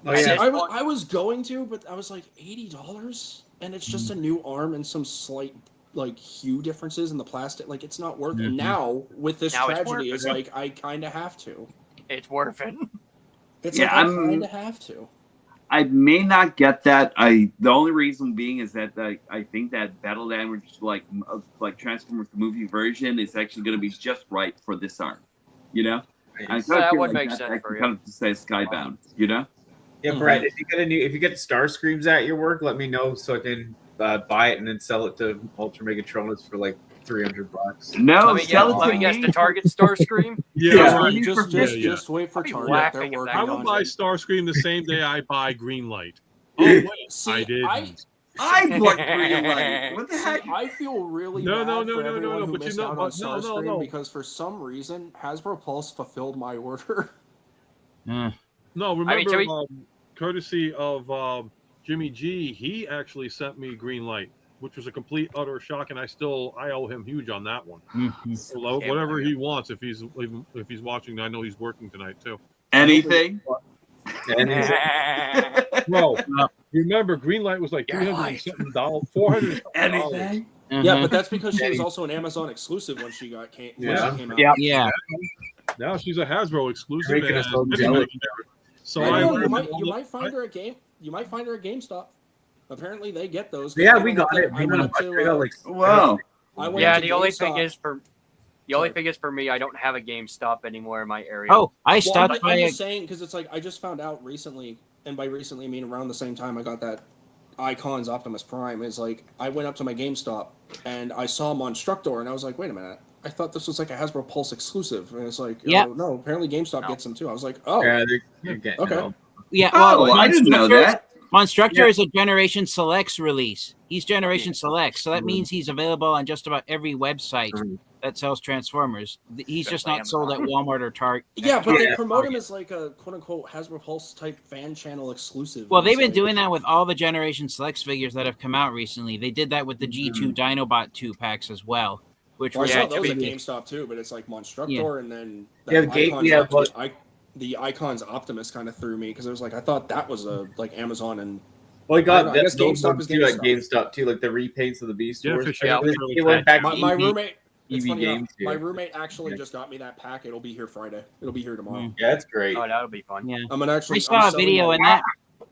Speaker 5: Oh,
Speaker 8: See,
Speaker 5: yeah.
Speaker 8: I was going to, but I was like $80, and it's just a new arm and some slight like hue differences in the plastic. Like it's not worth. And now with this
Speaker 3: Now it's
Speaker 8: tragedy,
Speaker 3: worth
Speaker 8: it's
Speaker 3: it.
Speaker 8: like I kind of have to.
Speaker 3: it's worth it.
Speaker 8: It's
Speaker 4: Yeah,
Speaker 8: like I
Speaker 4: I'm-
Speaker 8: kind of have to.
Speaker 4: I may not get that. The only reason being is that I think that Battle Damage like Transformers the movie version is actually going to be just right for this arm. You know, I
Speaker 3: So that
Speaker 4: feel
Speaker 3: would
Speaker 4: like
Speaker 3: make
Speaker 4: that
Speaker 3: sense for you.
Speaker 4: kind of just say Skybound. You know.
Speaker 5: Yeah, Brett. If you get Starscreams at your work, let me know so I can buy it and then sell it to UltraMegatronus for like $300.
Speaker 4: No,
Speaker 3: Let me guess the Target Starscream.
Speaker 6: Yeah,
Speaker 4: right.
Speaker 8: Just wait for
Speaker 3: I'd be
Speaker 8: Target.
Speaker 3: laughing
Speaker 8: They're
Speaker 3: at
Speaker 8: working
Speaker 3: that.
Speaker 6: I will
Speaker 8: on
Speaker 6: buy
Speaker 8: it.
Speaker 6: Starscream the same day I buy Greenlight. Oh wait,
Speaker 8: See,
Speaker 6: I didn't.
Speaker 4: I bought Greenlight. What the
Speaker 8: See,
Speaker 4: heck?
Speaker 8: I feel really
Speaker 6: No,
Speaker 8: bad
Speaker 6: no,
Speaker 8: for
Speaker 6: no,
Speaker 8: everyone who
Speaker 6: but you
Speaker 8: missed
Speaker 6: know
Speaker 8: out on
Speaker 6: what? No,
Speaker 8: Starscream
Speaker 6: no.
Speaker 8: because for some reason Hasbro Pulse fulfilled my order.
Speaker 6: No, remember,
Speaker 3: I mean, so
Speaker 6: courtesy of Jimmy G, he actually sent me Greenlight, which was a complete utter shock, and I owe him huge on that one. So whatever he wants, if he's watching, I know he's working tonight too.
Speaker 4: Anything?
Speaker 6: Bro, remember Greenlight was like $300 $400.
Speaker 4: Anything?
Speaker 8: Yeah, but that's because she was also an Amazon exclusive when she came out.
Speaker 9: Yeah.
Speaker 6: Now she's a Hasbro exclusive.
Speaker 5: Making us so
Speaker 6: and-
Speaker 5: jealous.
Speaker 6: So
Speaker 8: I don't know, you
Speaker 6: went-
Speaker 8: might find her a game. You might find her at GameStop. Apparently, they get those.
Speaker 5: Yeah, we got it.
Speaker 8: I went up to.
Speaker 4: Wow.
Speaker 8: I went
Speaker 3: Yeah,
Speaker 8: up to
Speaker 3: the only
Speaker 8: GameStop.
Speaker 3: thing is for me, I don't have a GameStop anymore in my area.
Speaker 9: Oh, I
Speaker 8: Well,
Speaker 9: stopped by.
Speaker 8: I'm just saying because it's like I just found out recently, and by recently I mean around the same time I got that Icons Optimus Prime. Is like I went up to my GameStop and I saw Monstructor, and I was like, wait a minute. I thought this was like a Hasbro Pulse exclusive, and it's like,
Speaker 9: Yeah.
Speaker 8: oh, no, apparently GameStop gets them too. I was like, oh,
Speaker 5: Yeah, they're getting
Speaker 8: Okay.
Speaker 5: it all.
Speaker 9: Yeah.
Speaker 4: Oh,
Speaker 9: well,
Speaker 4: I didn't know that.
Speaker 9: Monstructor is a Generation Selects release. He's Generation Selects, so that means he's available on just about every website that sells Transformers. He's just not sold at Walmart or Target.
Speaker 8: yeah, but they promote him as like a quote unquote Hasbro Pulse type fan channel exclusive.
Speaker 9: Well,
Speaker 8: and
Speaker 9: they've
Speaker 8: it's
Speaker 9: been
Speaker 8: like-
Speaker 9: doing that with all the Generation Selects figures that have come out recently. They did that with the G2 Dinobot 2 packs as well, which
Speaker 8: Well, I
Speaker 9: was
Speaker 8: saw
Speaker 3: Yeah,
Speaker 8: those at
Speaker 9: previous-
Speaker 8: GameStop too, but it's like Monstructor
Speaker 9: Yeah.
Speaker 8: and then
Speaker 5: Yeah, the game-
Speaker 8: Icons
Speaker 5: yeah,
Speaker 8: Optimus-
Speaker 5: but-
Speaker 8: the Icons Optimus kind of threw me because it was like I thought that was a like Amazon and
Speaker 5: Well, I
Speaker 8: I
Speaker 5: got
Speaker 8: don't know, I guess
Speaker 5: those
Speaker 8: GameStop
Speaker 5: ones
Speaker 8: is
Speaker 5: too at
Speaker 8: GameStop.
Speaker 5: GameStop too, like the repaints of the Beast
Speaker 6: Yeah,
Speaker 5: Wars.
Speaker 6: for sure.
Speaker 3: Yeah,
Speaker 5: It went back to
Speaker 8: my
Speaker 5: EV
Speaker 8: roommate. It's
Speaker 5: EV
Speaker 8: funny enough,
Speaker 5: games.
Speaker 8: my
Speaker 5: Here.
Speaker 8: roommate actually just got me that pack. It'll be here Friday. It'll be here tomorrow.
Speaker 5: Yeah, that's great.
Speaker 3: Oh, that'll be fun.
Speaker 9: Yeah.
Speaker 8: I'm gonna actually.
Speaker 9: I saw a video in that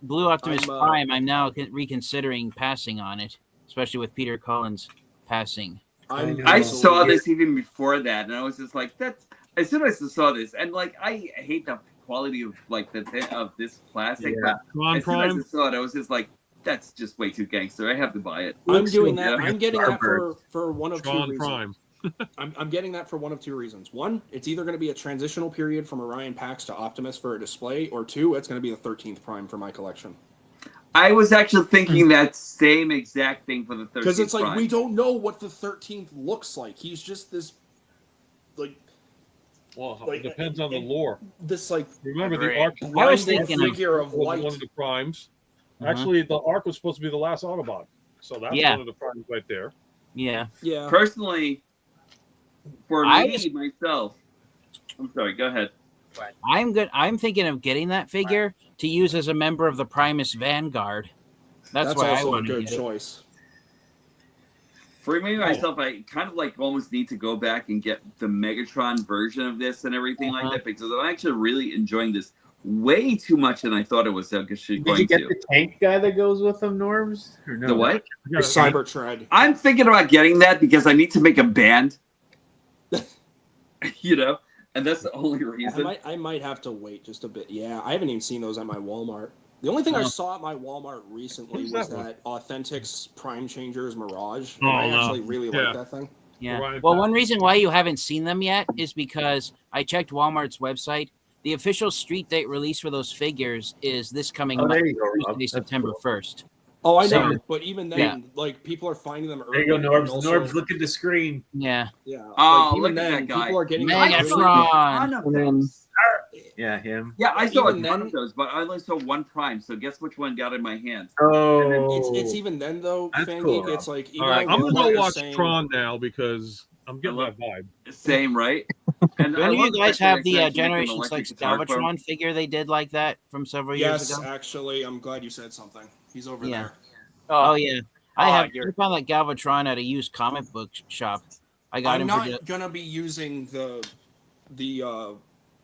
Speaker 9: Blue Optimus
Speaker 8: I'm,
Speaker 9: Prime. I'm now reconsidering passing on it, especially with Peter Cullen's passing.
Speaker 4: I saw this even before that, and I was just like, "That's." As soon as I saw this, and like, I hate the quality of like of this plastic.
Speaker 5: Yeah.
Speaker 6: Ron
Speaker 4: But as soon as
Speaker 6: Prime.
Speaker 4: I saw it, I was just like, "That's just way too gangster. I have to buy it."
Speaker 8: I'm doing
Speaker 4: Yeah.
Speaker 8: that. I'm getting that
Speaker 5: Starbird.
Speaker 8: for one of two
Speaker 6: Tron
Speaker 8: reasons.
Speaker 6: Prime.
Speaker 8: I'm getting that for one of two reasons. One, it's either going to be a transitional period from Orion Pax to Optimus for a display, or two, it's going to be the 13th Prime for my collection.
Speaker 4: I was actually thinking that same exact thing for the 13th.
Speaker 8: Because it's like
Speaker 4: Prime.
Speaker 8: we don't know what the 13th looks like. He's just this, like,
Speaker 6: Well,
Speaker 8: Like,
Speaker 6: it depends on the
Speaker 8: and
Speaker 6: lore.
Speaker 8: This like
Speaker 6: Remember,
Speaker 3: Agreed.
Speaker 6: the arc
Speaker 9: I was
Speaker 8: blinding
Speaker 9: thinking of-
Speaker 8: figure of
Speaker 6: was
Speaker 8: light.
Speaker 6: one of the primes.
Speaker 9: Uh-huh.
Speaker 6: Actually, the arc was supposed to be the last Autobot, so that's
Speaker 9: Yeah.
Speaker 6: one of the primes right there.
Speaker 9: Yeah.
Speaker 8: Yeah.
Speaker 4: Personally, for
Speaker 9: I
Speaker 4: me
Speaker 9: was-
Speaker 4: myself, I'm sorry. Go ahead.
Speaker 9: I'm good. I'm thinking of getting that figure to use as a member of the Primus Vanguard. That's why I
Speaker 8: also a
Speaker 9: want to
Speaker 8: good
Speaker 9: get it.
Speaker 8: choice.
Speaker 4: For me myself, I kind of like almost need to go back and get the Megatron version of this and everything like that because I'm actually really enjoying this way too much than I thought it was actually
Speaker 5: Did
Speaker 4: going
Speaker 5: you get
Speaker 4: to.
Speaker 5: the tank guy that goes with them, Norms? Or no?
Speaker 4: The what?
Speaker 6: You got
Speaker 8: Cybertread.
Speaker 4: I'm thinking about getting that because I need to make a band. You know, and that's the only reason.
Speaker 8: I might have to wait just a bit. Yeah, I haven't even seen those at my Walmart. The only thing I
Speaker 9: Oh.
Speaker 8: saw at my Walmart recently
Speaker 6: Who's
Speaker 8: was
Speaker 6: that one?
Speaker 8: that Authentics Prime Changers Mirage.
Speaker 6: Oh,
Speaker 8: And I
Speaker 6: no.
Speaker 8: actually really
Speaker 6: Yeah.
Speaker 8: like that thing.
Speaker 9: Yeah.
Speaker 6: Right.
Speaker 9: Well, one reason why you haven't seen them yet is because I checked Walmart's website. The official street date release for those figures is this coming
Speaker 5: Oh, there you go, Rob.
Speaker 9: Tuesday,
Speaker 5: That's
Speaker 9: September
Speaker 5: cool.
Speaker 9: 1st.
Speaker 8: Oh, I
Speaker 9: So-
Speaker 8: know, but even then,
Speaker 9: Yeah.
Speaker 8: like people are finding them
Speaker 5: There
Speaker 8: early.
Speaker 5: you go, Norbs.
Speaker 8: and also-
Speaker 5: Norbs, look at the screen.
Speaker 9: Yeah.
Speaker 8: Yeah.
Speaker 4: Oh,
Speaker 8: like, even
Speaker 4: look at
Speaker 8: then,
Speaker 4: that guy.
Speaker 8: people are getting
Speaker 9: Megatron.
Speaker 5: Yeah, him.
Speaker 4: Yeah, I saw a
Speaker 8: Even
Speaker 4: ton
Speaker 8: then-
Speaker 4: of those, but I only saw one Prime. So guess which one got in my hands?
Speaker 5: Oh,
Speaker 8: It's even then though,
Speaker 5: That's
Speaker 8: Fan
Speaker 5: cool,
Speaker 8: Geek, it's like even
Speaker 6: All right,
Speaker 8: though
Speaker 6: I'm gonna
Speaker 8: Walmart
Speaker 6: go
Speaker 8: is
Speaker 6: watch
Speaker 8: saying-
Speaker 6: Tron now because I'm getting
Speaker 4: I love-
Speaker 6: that vibe.
Speaker 4: Same, right? And
Speaker 9: Do
Speaker 4: I
Speaker 9: any of
Speaker 4: love
Speaker 9: you guys
Speaker 4: fact that
Speaker 9: have
Speaker 4: it's
Speaker 9: the
Speaker 4: actually like an
Speaker 9: Generation
Speaker 4: electric
Speaker 9: 6
Speaker 4: guitar phone.
Speaker 9: Galvatron figure they did like that from several years
Speaker 8: Yes,
Speaker 9: ago?
Speaker 8: actually, I'm glad you said something. He's over
Speaker 9: Yeah.
Speaker 8: there.
Speaker 9: Oh, yeah. I
Speaker 3: Oh,
Speaker 9: have.
Speaker 3: you're-
Speaker 9: I found that Galvatron at a used comic book shop. I got
Speaker 8: I'm
Speaker 9: him
Speaker 8: not
Speaker 9: for just,
Speaker 8: gonna be using the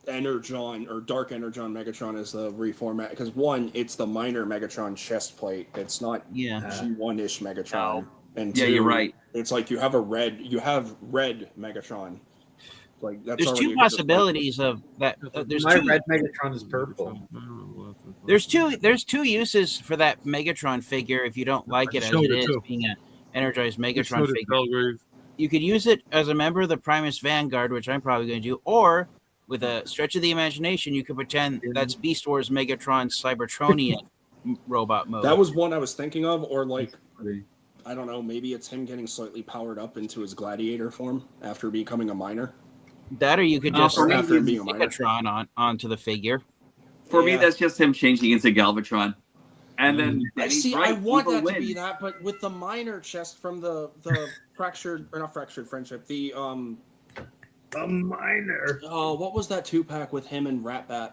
Speaker 8: Energon or Dark Energon Megatron as the reformat because one, it's the minor Megatron chest plate. It's not
Speaker 9: yeah.
Speaker 8: G1-ish Megatron. And
Speaker 4: Yeah,
Speaker 8: two,
Speaker 4: you're right.
Speaker 8: It's like you have red Megatron. Like that's
Speaker 9: There's
Speaker 8: already
Speaker 9: two
Speaker 8: a good
Speaker 9: possibilities of that. There's
Speaker 5: my
Speaker 9: two.
Speaker 5: red Megatron is purple.
Speaker 9: There's two uses for that Megatron figure if you don't like it as
Speaker 6: showed
Speaker 9: it
Speaker 6: it
Speaker 9: is
Speaker 6: too.
Speaker 9: being an energized
Speaker 6: You
Speaker 9: Megatron
Speaker 6: showed it,
Speaker 9: figure.
Speaker 6: Belgrave.
Speaker 9: You could use it as a member of the Primus Vanguard, which I'm probably going to do, or with a stretch of the imagination, you could pretend that's Beast Wars Megatron Cybertronian robot mode.
Speaker 8: That was one I was thinking of, or like I don't know, maybe it's him getting slightly powered up into his gladiator form after becoming a miner.
Speaker 9: that, or you could just
Speaker 8: for me,
Speaker 9: slap
Speaker 8: being a minor.
Speaker 9: Megatron onto the figure.
Speaker 4: For me,
Speaker 8: Yeah.
Speaker 4: that's just him changing into Galvatron. And then
Speaker 8: I
Speaker 4: he's
Speaker 8: see.
Speaker 4: right,
Speaker 8: I want
Speaker 4: evil
Speaker 8: that to be
Speaker 4: wins.
Speaker 8: that, but with the minor chest from the fractured or not fractured friendship, the
Speaker 5: A minor.
Speaker 8: oh, what was that 2-pack with him and Ratbat?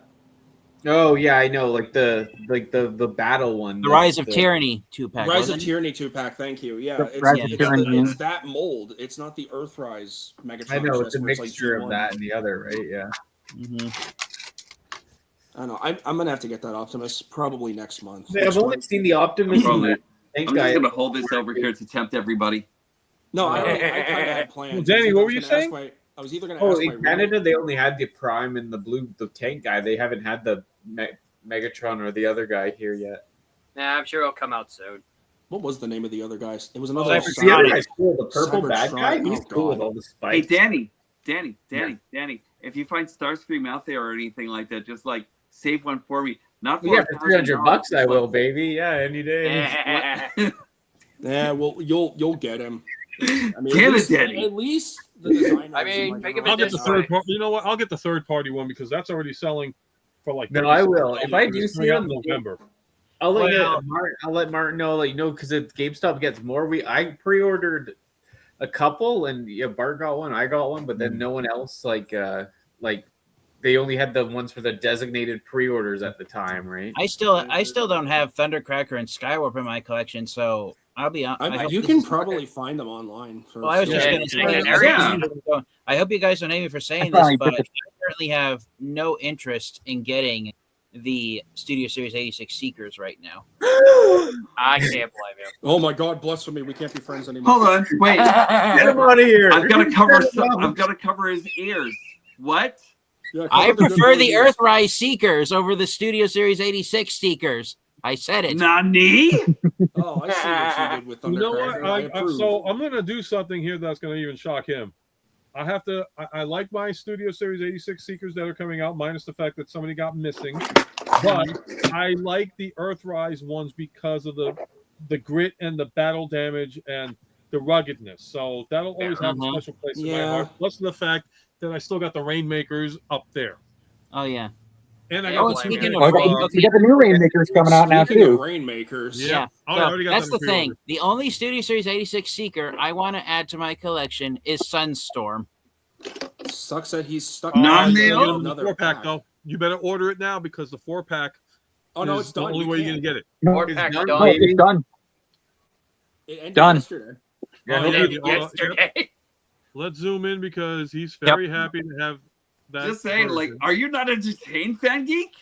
Speaker 5: Oh yeah, I know. Like the battle one.
Speaker 9: The Rise of
Speaker 5: the-
Speaker 9: Tyranny 2-pack.
Speaker 8: Rise
Speaker 9: wasn't
Speaker 8: of
Speaker 9: it?
Speaker 8: Tyranny 2-pack. Thank you. Yeah,
Speaker 7: The
Speaker 8: it's,
Speaker 7: Rise
Speaker 9: of
Speaker 8: it's,
Speaker 7: Tyranny.
Speaker 8: it's that mold. It's not the Earthrise Megatron.
Speaker 5: I know
Speaker 8: chest
Speaker 5: it's a
Speaker 8: where like
Speaker 5: mixture of
Speaker 8: G1.
Speaker 5: that and the other, right? Yeah.
Speaker 9: Mhm.
Speaker 8: I don't know. I'm gonna have to get that Optimus probably next month.
Speaker 5: I've
Speaker 8: Which
Speaker 5: only
Speaker 8: one?
Speaker 5: seen the Optimus.
Speaker 4: Probably.
Speaker 5: Thanks,
Speaker 4: I'm just
Speaker 5: guy.
Speaker 4: going to hold this over here to tempt everybody.
Speaker 8: No, I kind of had plans.
Speaker 6: Well, Danny,
Speaker 8: I was
Speaker 6: what
Speaker 8: either
Speaker 6: were you
Speaker 8: gonna ask
Speaker 6: saying?
Speaker 8: I was either going to
Speaker 5: Oh,
Speaker 8: ask my
Speaker 5: in Canada, they only had the Prime and the tank guy. They haven't had the Megatron or the other guy here yet.
Speaker 3: Nah, I'm sure it'll come out soon.
Speaker 8: What was the name of the other guys? It was
Speaker 5: Oh,
Speaker 8: another.
Speaker 5: the other guy's cool. The purple bad guy.
Speaker 8: Cybertronic.
Speaker 5: He's
Speaker 8: Oh,
Speaker 5: cool with
Speaker 8: God.
Speaker 5: all the
Speaker 4: Hey,
Speaker 5: spikes.
Speaker 4: Danny, if you find Starscream out there or anything like that, just like save one for me. Not for
Speaker 5: Yeah, for $300,
Speaker 4: $1,000,
Speaker 5: I will,
Speaker 4: but-
Speaker 5: baby. Yeah, any day.
Speaker 8: Yeah, well, you'll get him. I mean,
Speaker 4: Damn it,
Speaker 8: at least,
Speaker 4: Danny.
Speaker 8: At least the designers.
Speaker 3: I mean,
Speaker 8: and,
Speaker 3: think
Speaker 8: like,
Speaker 3: of it
Speaker 6: I'll get the
Speaker 3: this
Speaker 6: third
Speaker 3: way.
Speaker 6: party. You know what? I'll get the third party one because that's already selling for like.
Speaker 5: No, I will.
Speaker 6: $36.
Speaker 5: If I do
Speaker 6: It's
Speaker 5: see
Speaker 6: coming out
Speaker 5: them-
Speaker 6: in November.
Speaker 5: I'll let
Speaker 9: Well-
Speaker 5: Martin. I'll let Martin know, like, because if GameStop gets more, I pre-ordered a couple, and yeah, Bart got one, I got one, but then no one else. Like they only had the ones for the designated pre-orders at the time, right?
Speaker 9: I still don't have Thundercracker and Skywarp in my collection, so I'll be on.
Speaker 8: you can probably find them online. For
Speaker 9: Well, I was just
Speaker 3: Yeah,
Speaker 9: going to say,
Speaker 3: yeah,
Speaker 9: I hope you guys don't hate me for saying
Speaker 7: probably
Speaker 9: this, but
Speaker 7: get
Speaker 9: I currently have no interest in getting the Studio Series 86 Seekers right now.
Speaker 3: I can't blame you.
Speaker 8: Oh my God, blasphemy! We can't be friends anymore.
Speaker 4: Hold on, wait.
Speaker 5: Get him out of here!
Speaker 4: I've got to cover.
Speaker 5: Get him out.
Speaker 4: I've got to cover his ears. What?
Speaker 8: Yeah,
Speaker 9: I
Speaker 8: cover good
Speaker 9: prefer the
Speaker 8: movies.
Speaker 9: Earthrise Seekers over the Studio Series 86 Seekers. I said it.
Speaker 4: Nani?
Speaker 8: Oh, I see what you did with Thundercracker.
Speaker 6: You know what?
Speaker 8: I approve.
Speaker 6: So I'm going to do something here that's going to even shock him. I have to. I like my Studio Series 86 Seekers that are coming out, minus the fact that somebody got missing. But I like the Earthrise ones because of the grit and the battle damage, and the ruggedness. So that'll always have a special place in my heart. Plus the fact that I still got the Rainmakers up there.
Speaker 9: Oh yeah.
Speaker 6: And I
Speaker 3: Yeah,
Speaker 6: got
Speaker 3: oh,
Speaker 6: the
Speaker 3: speaking
Speaker 6: Super
Speaker 3: of
Speaker 6: Big-
Speaker 7: We got the new Rainmakers coming out now
Speaker 8: Speaking
Speaker 7: too.
Speaker 8: of Rainmakers,
Speaker 9: Yeah.
Speaker 6: Oh, I
Speaker 9: So
Speaker 6: already got
Speaker 9: that's
Speaker 6: them
Speaker 9: the
Speaker 6: in pre-order.
Speaker 9: thing. The only Studio Series 86 Seeker I want to add to my collection is Sunstorm.
Speaker 8: sucks that he's stuck.
Speaker 4: None
Speaker 6: you
Speaker 4: they
Speaker 6: gotta get
Speaker 4: all-
Speaker 6: them in the
Speaker 8: another
Speaker 6: 4-pack
Speaker 8: pack.
Speaker 6: though. You better order it now because the 4-pack
Speaker 8: Oh no,
Speaker 6: is
Speaker 8: it's
Speaker 6: the
Speaker 8: done.
Speaker 6: only
Speaker 8: You
Speaker 6: way you're
Speaker 8: can't.
Speaker 6: gonna get it.
Speaker 3: Four
Speaker 5: It's
Speaker 3: pack
Speaker 5: done,
Speaker 3: done.
Speaker 7: No, it's done.
Speaker 8: It ended
Speaker 7: Done.
Speaker 8: yesterday.
Speaker 5: Yeah,
Speaker 6: Oh,
Speaker 5: he'll
Speaker 6: yeah,
Speaker 5: be-
Speaker 3: Yesterday.
Speaker 6: Let's zoom in because he's very happy to have that.
Speaker 4: Just saying, like,
Speaker 6: version.
Speaker 4: are you not entertained, Fan Geek?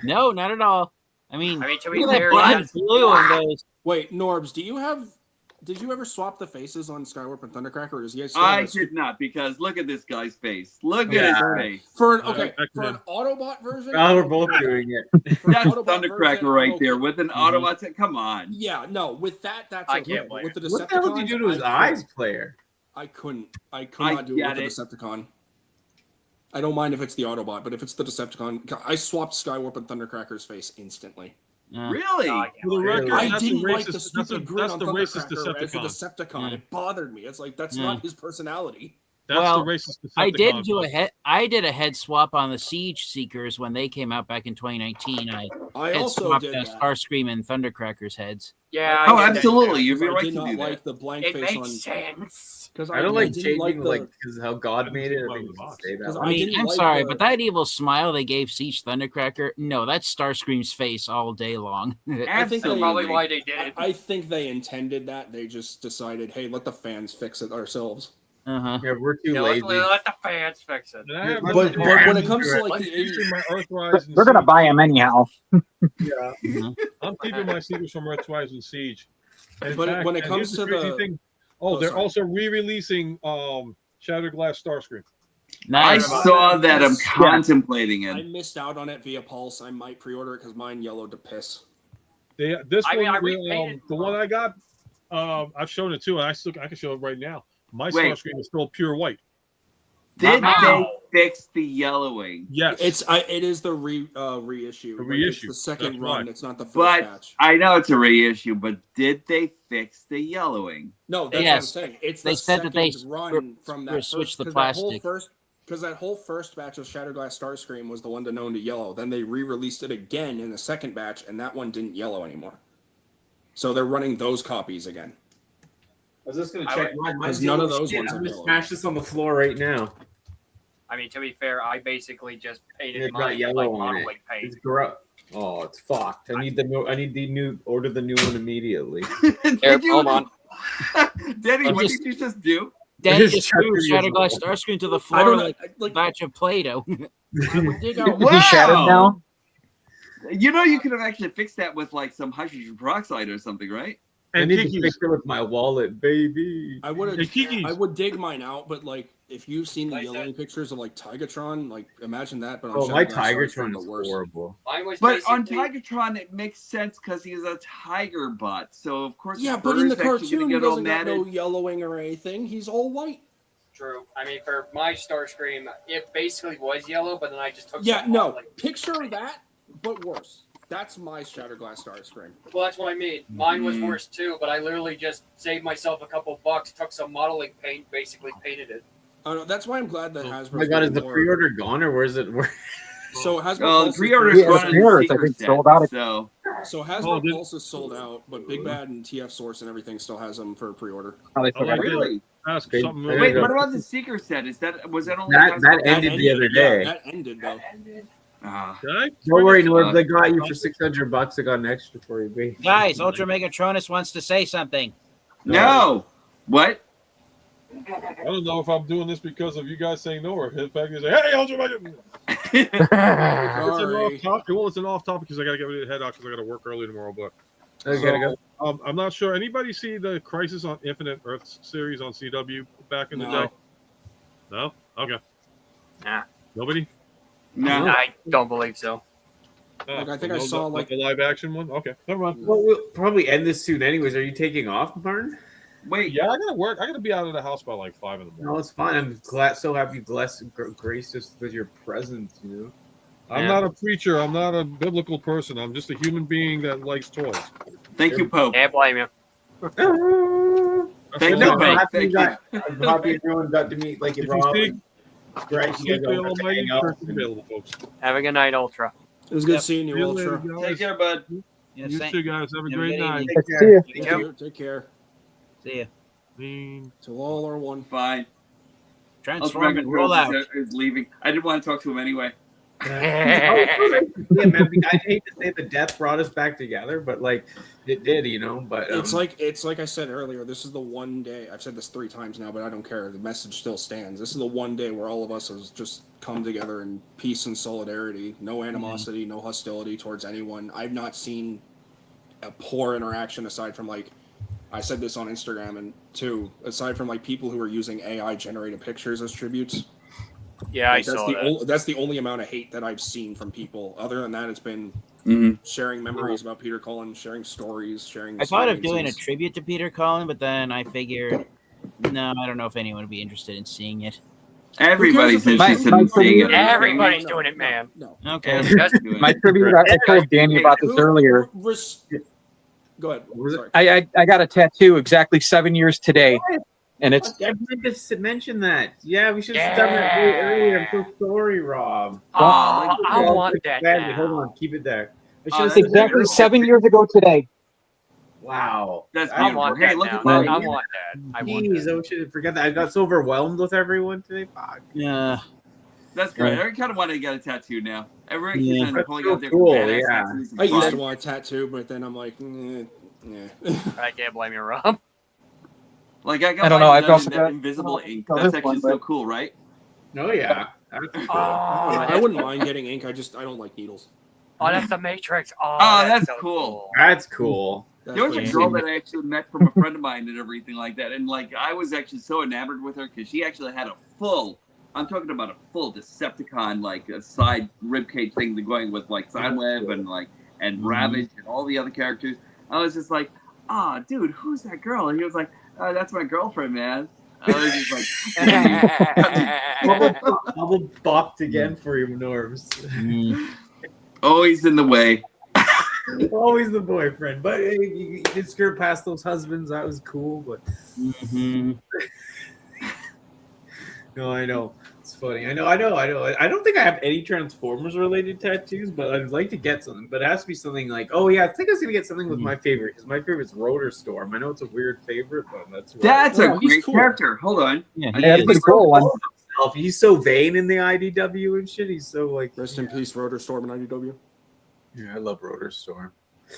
Speaker 9: No, not at all. I mean,
Speaker 3: to be
Speaker 9: look at
Speaker 3: fair,
Speaker 9: that black
Speaker 3: yes.
Speaker 9: blue on those.
Speaker 8: Wait, Norbs, did you ever swap the faces on Skywarp and Thundercracker, or is he still
Speaker 4: I
Speaker 8: have a
Speaker 4: did not, because look at this guy's face. Look
Speaker 5: Yeah.
Speaker 4: at his face.
Speaker 8: for an
Speaker 6: back
Speaker 8: for an
Speaker 6: then.
Speaker 8: Autobot version?
Speaker 5: Oh, we're both doing it.
Speaker 8: For an
Speaker 4: That's
Speaker 8: Autobot
Speaker 4: Thundercracker
Speaker 8: version,
Speaker 4: right
Speaker 8: I'm
Speaker 4: there
Speaker 8: okay.
Speaker 4: with an Autobot. Come on.
Speaker 8: Yeah, no, with that's
Speaker 3: I
Speaker 8: okay.
Speaker 3: can't
Speaker 8: But
Speaker 3: blame
Speaker 8: with the Decepticons,
Speaker 5: What the hell did you do to his eyes, player?
Speaker 8: I could
Speaker 4: I
Speaker 8: not do it
Speaker 4: get
Speaker 8: with the
Speaker 4: it.
Speaker 8: Decepticon. I don't mind if it's the Autobot, but if it's the Decepticon, I swapped Skywarp and Thundercracker's face instantly.
Speaker 4: Really?
Speaker 3: No, I can't
Speaker 6: For the
Speaker 3: blame
Speaker 6: record,
Speaker 3: him.
Speaker 8: I
Speaker 6: that's a
Speaker 8: didn't like the
Speaker 6: racist. That's
Speaker 8: stupid grin on
Speaker 6: the racist
Speaker 8: Thundercracker as a
Speaker 6: Decepticon.
Speaker 8: Decepticon.
Speaker 9: Yeah.
Speaker 8: It bothered me. It's like that's
Speaker 9: Yeah.
Speaker 8: not his personality.
Speaker 6: That's
Speaker 9: Well,
Speaker 6: the racist Decepticon.
Speaker 9: I did do a head. I did a head swap on the Siege Seekers when they came out back in 2019. I
Speaker 8: I
Speaker 9: head
Speaker 8: also
Speaker 9: swapped
Speaker 8: did that.
Speaker 9: Starscream and Thundercracker's heads.
Speaker 3: Yeah.
Speaker 4: Oh,
Speaker 3: I did that.
Speaker 4: absolutely. You'd
Speaker 8: Because
Speaker 4: be
Speaker 8: I
Speaker 4: right
Speaker 8: did
Speaker 4: to
Speaker 8: not
Speaker 4: do
Speaker 8: like
Speaker 4: that.
Speaker 8: the blank
Speaker 3: It
Speaker 8: face
Speaker 3: makes
Speaker 8: on.
Speaker 3: sense.
Speaker 8: Because
Speaker 5: I don't like
Speaker 8: didn't
Speaker 5: changing
Speaker 8: the-
Speaker 5: like because how God made it. I
Speaker 6: Out of
Speaker 5: think
Speaker 6: the
Speaker 5: we should
Speaker 6: box.
Speaker 5: say that.
Speaker 8: 'Cause
Speaker 5: one.
Speaker 9: I mean,
Speaker 8: didn't
Speaker 9: I'm
Speaker 8: like
Speaker 9: sorry,
Speaker 8: the-
Speaker 9: but that evil smile they gave Siege Thundercracker, no, that's Starscream's face all day long.
Speaker 8: I think
Speaker 3: That's
Speaker 4: Absolutely.
Speaker 3: probably why they did it.
Speaker 8: I think they intended that. They just decided, hey, let the fans fix it ourselves.
Speaker 9: Uh-huh.
Speaker 5: Yeah, we're too
Speaker 3: Yeah,
Speaker 5: lazy.
Speaker 3: let the fans fix it.
Speaker 6: And I have
Speaker 8: But
Speaker 6: nothing
Speaker 8: when
Speaker 6: wrong
Speaker 8: it comes to
Speaker 6: with
Speaker 8: like
Speaker 6: I'm
Speaker 8: the
Speaker 6: keeping my Earthrise and
Speaker 7: They're gonna
Speaker 6: Siege.
Speaker 7: buy him anyhow.
Speaker 6: Yeah,
Speaker 9: Mhm.
Speaker 6: I'm keeping my secrets from Earthrise and Siege. And in
Speaker 8: But
Speaker 6: fact,
Speaker 8: when it
Speaker 6: and
Speaker 8: comes
Speaker 6: here's
Speaker 8: to
Speaker 6: crazy
Speaker 8: the-
Speaker 6: thing.
Speaker 8: Oh,
Speaker 6: They're
Speaker 8: sorry.
Speaker 6: also re-releasing Shattered Glass Starscream.
Speaker 4: I
Speaker 9: Nice.
Speaker 4: saw that. I'm
Speaker 8: Yes.
Speaker 4: contemplating
Speaker 8: I
Speaker 4: it.
Speaker 8: missed out on it via Pulse. I might pre-order it because mine yellowed to piss.
Speaker 6: This
Speaker 3: I mean,
Speaker 6: one,
Speaker 3: I repainted
Speaker 6: the one I got, I've shown it too, and I can show it right now. My
Speaker 4: Wait.
Speaker 6: Starscream is still pure white.
Speaker 4: Did
Speaker 3: Wow.
Speaker 4: they fix the yellowing?
Speaker 6: Yes,
Speaker 8: It is the reissue.
Speaker 6: The
Speaker 8: Like,
Speaker 6: reissue.
Speaker 8: It's the second
Speaker 6: That's
Speaker 8: run.
Speaker 6: right.
Speaker 8: It's not the first
Speaker 4: But
Speaker 8: batch.
Speaker 4: I know it's a reissue, but did they fix the yellowing?
Speaker 8: No, that's
Speaker 9: Yes.
Speaker 8: what I'm saying. It's
Speaker 9: They
Speaker 8: the
Speaker 9: said that they
Speaker 8: second run from that
Speaker 9: switched
Speaker 8: first,
Speaker 9: the
Speaker 8: 'cause that whole
Speaker 9: plastic.
Speaker 8: first because that whole first batch of Shattered Glass Starscream was the one to known to yellow. Then they re-released it again in the second batch, and that one didn't yellow anymore. So they're running those copies again.
Speaker 5: I was just gonna
Speaker 3: I
Speaker 5: check
Speaker 3: would-
Speaker 5: mine.
Speaker 8: Because none of those
Speaker 5: Shit,
Speaker 8: ones
Speaker 5: I'm
Speaker 8: are
Speaker 5: gonna
Speaker 8: yellow.
Speaker 5: smash this on the floor right now.
Speaker 3: I mean, to be fair, I basically just painted
Speaker 5: It got
Speaker 3: mine
Speaker 5: yellow
Speaker 3: like
Speaker 5: on
Speaker 3: modeling
Speaker 5: it.
Speaker 3: paint.
Speaker 5: It's gross. Oh, it's fucked. I need the new. Order the new one immediately.
Speaker 4: Did you?
Speaker 10: Hold on.
Speaker 4: Danny,
Speaker 9: I
Speaker 4: what
Speaker 9: just-
Speaker 4: did you just do?
Speaker 9: Danny
Speaker 5: It's
Speaker 9: just threw
Speaker 5: Shattered
Speaker 9: Shattered Glass
Speaker 5: Glass.
Speaker 9: Starscream to the
Speaker 8: I
Speaker 9: floor
Speaker 8: don't know.
Speaker 9: like a
Speaker 8: Like,
Speaker 9: batch of Play-Doh.
Speaker 8: I would dig out.
Speaker 7: Is he shattered now?
Speaker 4: You know, you could have actually fixed that with like some hydrogen peroxide or something, right?
Speaker 5: I
Speaker 6: and
Speaker 5: need to
Speaker 6: Kiki's.
Speaker 5: fix it with my wallet, baby.
Speaker 8: I would
Speaker 6: Hey, Kiki's.
Speaker 8: I would dig mine out, but like if you've seen the
Speaker 3: Like
Speaker 8: yellowing pictures of like Tigatron, like imagine that. But on
Speaker 5: Oh, my
Speaker 8: Shattered Glass Starscream,
Speaker 5: Tigertron is horrible.
Speaker 3: Mine was
Speaker 4: But on
Speaker 3: basically-
Speaker 4: Tigatron, it makes sense because he's a tiger bot. So of course,
Speaker 8: Yeah,
Speaker 4: the
Speaker 8: but in the
Speaker 4: bird's actually
Speaker 8: cartoon,
Speaker 4: gonna
Speaker 8: he
Speaker 4: get all
Speaker 8: doesn't got no
Speaker 4: matted.
Speaker 8: yellowing or anything. He's all white.
Speaker 3: True. I mean, for my Starscream, it basically was yellow, but then I just took.
Speaker 8: Yeah,
Speaker 3: some
Speaker 8: no.
Speaker 3: modeling
Speaker 8: Picture
Speaker 3: paint.
Speaker 8: that, but worse. That's my Shattered Glass Starscream.
Speaker 3: Well, that's what I mean. Mine was
Speaker 4: Mhm.
Speaker 3: worse too, but I literally just saved myself a couple bucks, took some modeling paint, basically painted it.
Speaker 8: I don't know, that's why I'm glad that Hasbro.
Speaker 5: Oh my god, is the pre-order gone or where's it? Where?
Speaker 8: So Hasbro
Speaker 4: Oh, the
Speaker 8: Pulse is
Speaker 4: pre-orders
Speaker 7: Yeah,
Speaker 4: run
Speaker 7: the
Speaker 4: in
Speaker 7: pre-orders, I
Speaker 4: secret
Speaker 7: think,
Speaker 4: set,
Speaker 7: sold out.
Speaker 4: So
Speaker 8: So Hasbro
Speaker 6: Oh, did-
Speaker 8: Pulse is sold out, but Big Bad and TF Source and everything still has them for pre-order.
Speaker 7: Oh, they
Speaker 6: Oh,
Speaker 7: still
Speaker 6: I
Speaker 7: got
Speaker 6: did.
Speaker 7: it.
Speaker 4: really,
Speaker 6: Ask
Speaker 5: Okay.
Speaker 6: something.
Speaker 5: There
Speaker 4: wait,
Speaker 5: you go.
Speaker 4: what about the secret set? Was that only
Speaker 5: That
Speaker 4: Hasbro?
Speaker 5: ended the other day.
Speaker 8: Yeah, that ended though.
Speaker 4: Ah.
Speaker 6: Did I?
Speaker 5: Don't worry, Norb. They got you for $600. I got an extra for you, baby.
Speaker 9: Guys, UltraMegatronus wants to say something.
Speaker 4: No. What?
Speaker 6: I don't know if I'm doing this because of you guys saying no or the fact is, hey, Ultra Mega. It's an
Speaker 8: Sorry.
Speaker 6: off topic. Well, it's an off topic because I got to get ready to head out because I got to work early tomorrow. But
Speaker 5: I gotta go.
Speaker 6: I'm not sure. Anybody see the Crisis on Infinite Earths series on CW back in the
Speaker 8: No.
Speaker 6: day? No. Okay.
Speaker 3: Nah.
Speaker 6: Nobody.
Speaker 4: No.
Speaker 3: I don't believe so.
Speaker 8: Like, I think I saw, like-
Speaker 6: a live action one. Okay, never mind.
Speaker 5: Well, we'll probably end this soon, anyways. Are you taking off, Martin?
Speaker 4: Wait.
Speaker 6: Yeah, I gotta work. I gotta be out of the house by like 5 in the morning.
Speaker 5: No, it's fine. I'm glad. So happy, graced us with your presence. You know.
Speaker 6: I'm
Speaker 5: Yeah.
Speaker 6: not a preacher. I'm not a biblical person. I'm just a human being that likes toys.
Speaker 4: Thank you, Pope.
Speaker 3: Can't blame you.
Speaker 6: All
Speaker 4: Thank
Speaker 5: No,
Speaker 4: you,
Speaker 5: I'm
Speaker 4: Ben.
Speaker 5: happy
Speaker 4: Thank
Speaker 5: you
Speaker 4: you.
Speaker 5: I'm happy everyone got to meet like
Speaker 6: If you
Speaker 5: Rob.
Speaker 6: seek,
Speaker 5: Great,
Speaker 6: seek
Speaker 5: you guys
Speaker 6: the
Speaker 5: all got to
Speaker 6: Almighty,
Speaker 5: hang out.
Speaker 6: church is available, folks.
Speaker 3: Have a good night, Ultra.
Speaker 8: It was good
Speaker 9: Yep.
Speaker 8: seeing you,
Speaker 6: See you later,
Speaker 8: Ultra.
Speaker 6: guys.
Speaker 4: Take care, bud.
Speaker 9: Yeah,
Speaker 6: You
Speaker 9: same.
Speaker 6: too, guys. Have a
Speaker 9: Have a
Speaker 6: great
Speaker 9: good
Speaker 6: night.
Speaker 9: evening.
Speaker 7: Let's see you.
Speaker 8: Thank you. Take care.
Speaker 9: See ya.
Speaker 8: To all are one.
Speaker 4: Fine.
Speaker 9: Transform and roll out.
Speaker 4: Is leaving. I didn't want to talk to him anyway.
Speaker 5: Yeah, man. I hate to say the death brought us back together, but like it did, you know. But
Speaker 8: It's like I said earlier. This is the one day. I've said this 3 times now, but I don't care. The message still stands. This is the one day where all of us has just come together in peace and solidarity. No animosity, no hostility towards anyone. I've not seen a poor interaction aside from like I said this on Instagram and too. Aside from like people who are using AI generated pictures as tributes.
Speaker 3: Yeah, I
Speaker 8: Like,
Speaker 3: saw that.
Speaker 8: that's the only amount of hate that I've seen from people. Other than that, it's been sharing memories about Peter Cullen, sharing stories, sharing.
Speaker 9: I thought of doing a
Speaker 8: experiences.
Speaker 9: tribute to Peter Cullen, but then I figured, no, I don't know if anyone would be interested in seeing it.
Speaker 4: Everybody's
Speaker 8: Who cares if
Speaker 4: interested
Speaker 7: they
Speaker 4: in
Speaker 7: do?
Speaker 4: seeing it.
Speaker 3: Everybody's doing it, man.
Speaker 8: No.
Speaker 9: Okay.
Speaker 3: Just do
Speaker 7: My
Speaker 3: it.
Speaker 7: tribute, I told Danny about this earlier.
Speaker 8: Go ahead. Sorry.
Speaker 7: I got a tattoo exactly 7 years today, and it's
Speaker 5: I meant to mention that. Yeah, we should have done that way earlier. I'm so sorry, Rob.
Speaker 3: Oh, I want that
Speaker 5: Hold
Speaker 3: now.
Speaker 5: on, keep it there. I
Speaker 4: Oh,
Speaker 5: should have
Speaker 4: that's
Speaker 5: said
Speaker 7: exactly
Speaker 5: that.
Speaker 7: 7 years ago today.
Speaker 5: Wow.
Speaker 4: That's
Speaker 3: I
Speaker 4: beautiful.
Speaker 3: want
Speaker 4: Hey,
Speaker 3: that
Speaker 4: look
Speaker 3: now.
Speaker 4: at that.
Speaker 3: I want that. I want
Speaker 5: Jeez,
Speaker 3: that.
Speaker 5: I should have forgot that. I got so overwhelmed with everyone today. Fuck.
Speaker 9: Yeah.
Speaker 4: That's great. I kind of want to get a tattoo now. Everyone keeps
Speaker 9: Yeah.
Speaker 4: on pulling
Speaker 5: That's
Speaker 4: out their
Speaker 5: so cool,
Speaker 4: badass
Speaker 5: yeah.
Speaker 4: tattoos and
Speaker 8: I used
Speaker 4: fun.
Speaker 8: to want a tattoo, but then I'm like,
Speaker 3: I can't blame you, Rob.
Speaker 4: Like I got
Speaker 7: I don't
Speaker 4: mine
Speaker 7: know, I've
Speaker 4: done
Speaker 7: also
Speaker 4: in that
Speaker 7: got-
Speaker 4: invisible ink.
Speaker 7: Oh,
Speaker 4: That's
Speaker 7: this
Speaker 4: actually
Speaker 7: one,
Speaker 4: so
Speaker 7: but-
Speaker 4: cool, right?
Speaker 5: Oh yeah. That's cool.
Speaker 8: I wouldn't mind getting ink. I don't like needles.
Speaker 3: Oh, that's the Matrix. Oh,
Speaker 4: that's
Speaker 3: so
Speaker 4: cool.
Speaker 5: That's cool.
Speaker 8: That's
Speaker 4: There was a
Speaker 8: pretty
Speaker 4: girl
Speaker 8: sweet.
Speaker 4: that I actually met from a friend of mine and everything like that, and like I was actually so enamored with her because she actually had a full. I'm talking about a full Decepticon like a side ribcage thing going with like Sideweb and like and Ravage and all the other characters. I was just like, ah, dude, who's that girl? And he was like, that's my girlfriend, man. I was just like,
Speaker 5: Bubble bopped again for you, Norms.
Speaker 4: always in the way.
Speaker 5: Always the boyfriend, but hey, you did skirt past those husbands. That was cool, but no, I know it's funny. I know. I don't think I have any Transformers related tattoos, but I'd like to get something. But it has to be something like, oh yeah, I think I was gonna get something with my favorite because my favorite's Rotor Storm. I know it's a weird favorite, but that's right.
Speaker 4: That's a
Speaker 8: Oh, he's
Speaker 4: great
Speaker 8: cool.
Speaker 4: character. Hold on.
Speaker 9: Yeah,
Speaker 7: Yeah, that's a pretty cool one.
Speaker 5: He's so vain in the IDW and shit. He's so like.
Speaker 8: Rest in peace, Rotor Storm and IDW.
Speaker 5: Yeah, I love Rotor Storm.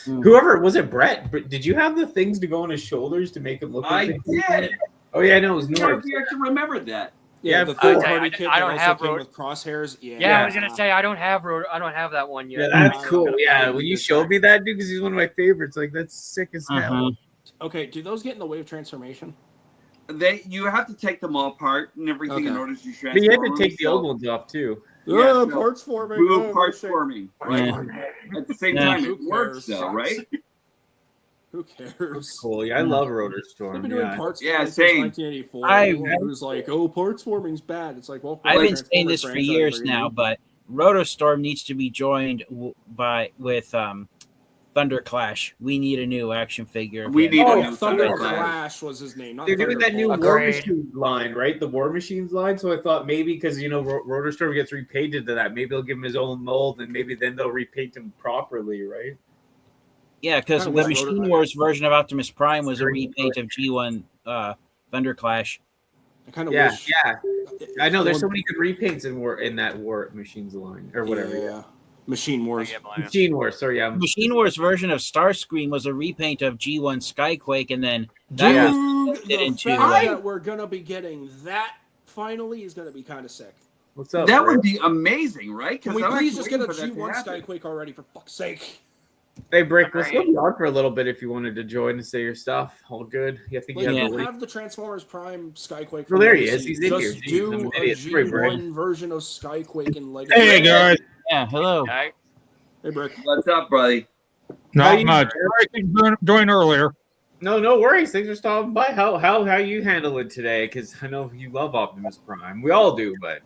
Speaker 9: Mm.
Speaker 5: Whoever was it, Brett? But did you have the things to go on his shoulders to make him look?
Speaker 4: I
Speaker 5: like
Speaker 4: did.
Speaker 5: Oh yeah, no, it was
Speaker 4: I don't know
Speaker 5: Norm.
Speaker 4: if you actually remembered that.
Speaker 8: Yeah,
Speaker 5: Yeah,
Speaker 8: the
Speaker 5: but-
Speaker 8: third
Speaker 3: Okay,
Speaker 8: party kit
Speaker 3: I
Speaker 8: that
Speaker 3: don't
Speaker 8: also
Speaker 3: have
Speaker 8: came
Speaker 3: Rotor-
Speaker 8: with crosshairs. Yeah,
Speaker 3: Yeah, I was gonna say I don't have that one yet.
Speaker 5: Yeah, that's
Speaker 8: Yeah.
Speaker 5: cool. Yeah,
Speaker 8: Yeah.
Speaker 5: when you showed me that dude, because he's one of my favorites. Like that's sick as hell.
Speaker 8: Okay, do those get in the way of transformation?
Speaker 4: You have to take them all apart and everything in
Speaker 8: Okay.
Speaker 4: order to transform.
Speaker 5: But you had to
Speaker 4: them,
Speaker 5: take the
Speaker 4: so-
Speaker 5: old ones off too.
Speaker 4: Yeah, so
Speaker 8: parts forming.
Speaker 4: Blue parts forming. Right.
Speaker 9: Yeah.
Speaker 4: At the same
Speaker 9: Yeah.
Speaker 4: time,
Speaker 8: Who
Speaker 4: it works
Speaker 8: cares?
Speaker 4: though, right?
Speaker 8: Who cares?
Speaker 5: Cool. Yeah, I love Rotor
Speaker 8: They've
Speaker 5: Storm.
Speaker 8: been doing
Speaker 5: Yeah.
Speaker 8: parts
Speaker 4: Yeah,
Speaker 8: forming
Speaker 4: same.
Speaker 8: since 1984. It was like, oh, parts forming's bad. It's like, well,
Speaker 9: I've been
Speaker 8: Transformers
Speaker 9: saying this for
Speaker 8: franchise
Speaker 9: years
Speaker 8: are
Speaker 9: now,
Speaker 8: easy.
Speaker 9: but Rotostorm needs to be joined with Thunderclash. We need a new action figure. of
Speaker 4: We
Speaker 9: him.
Speaker 4: need
Speaker 8: Oh,
Speaker 4: a
Speaker 8: yeah,
Speaker 4: new
Speaker 8: Thunder
Speaker 4: Thunderclash.
Speaker 8: Clash was his name. Not
Speaker 5: They're doing that new
Speaker 8: Thunderbolt.
Speaker 5: War
Speaker 3: Agreed.
Speaker 5: Machine line, right? The War Machines line. So I thought maybe because Rotor Storm gets repainted to that, maybe they'll give him his own mold, and maybe then they'll repaint him properly, right?
Speaker 9: Yeah, because
Speaker 8: Kinda
Speaker 9: the
Speaker 8: wish
Speaker 9: Machine
Speaker 8: Rotor-
Speaker 9: Wars version of Optimus Prime was a repaint of G1 Thunderclash.
Speaker 8: I kind of
Speaker 5: Yeah,
Speaker 8: wish.
Speaker 5: yeah. I know there's so many good repaints in that War Machines line or whatever.
Speaker 8: Yeah. Machine
Speaker 3: I
Speaker 8: Wars.
Speaker 3: can't blame you.
Speaker 5: Machine Wars. Sorry, yeah.
Speaker 9: Machine Wars version of Starscream was a repaint of G1 Skyquake, and then that was
Speaker 8: Dude,
Speaker 9: get
Speaker 8: the
Speaker 9: into,
Speaker 8: fact that we're gonna be getting that finally is gonna be kind of sick.
Speaker 5: What's up?
Speaker 4: That
Speaker 5: Brett?
Speaker 4: would be amazing, right?
Speaker 8: Can we
Speaker 4: I'm
Speaker 8: please
Speaker 4: actually
Speaker 8: just get a
Speaker 4: waiting for that to
Speaker 8: G1
Speaker 4: happen.
Speaker 8: Skyquake already, for fuck's sake?
Speaker 5: Hey, Brick, we'll still
Speaker 3: Agreed.
Speaker 5: be on for a little bit if you wanted to join and say your stuff. All good. I think
Speaker 8: Like,
Speaker 5: you
Speaker 9: Yeah.
Speaker 5: have
Speaker 8: you
Speaker 5: the
Speaker 8: have the Transformers Prime Skyquake.
Speaker 5: Well,
Speaker 8: from
Speaker 5: there he
Speaker 8: Legacy.
Speaker 5: is. He's in
Speaker 8: Just
Speaker 5: here. Jeez,
Speaker 8: do
Speaker 5: I'm an
Speaker 8: a
Speaker 5: idiot. Sorry, Brick.
Speaker 8: G1 version of Skyquake in Legacy.
Speaker 6: Hey guys,
Speaker 9: yeah, hello.
Speaker 3: Okay.
Speaker 8: Hey, Brick.
Speaker 4: What's up, buddy?
Speaker 5: How
Speaker 6: not
Speaker 5: you-
Speaker 6: much. I joined earlier.
Speaker 5: No worries. Thanks for stopping by. How you handle it today? Because I know you love Optimus Prime. We all do, but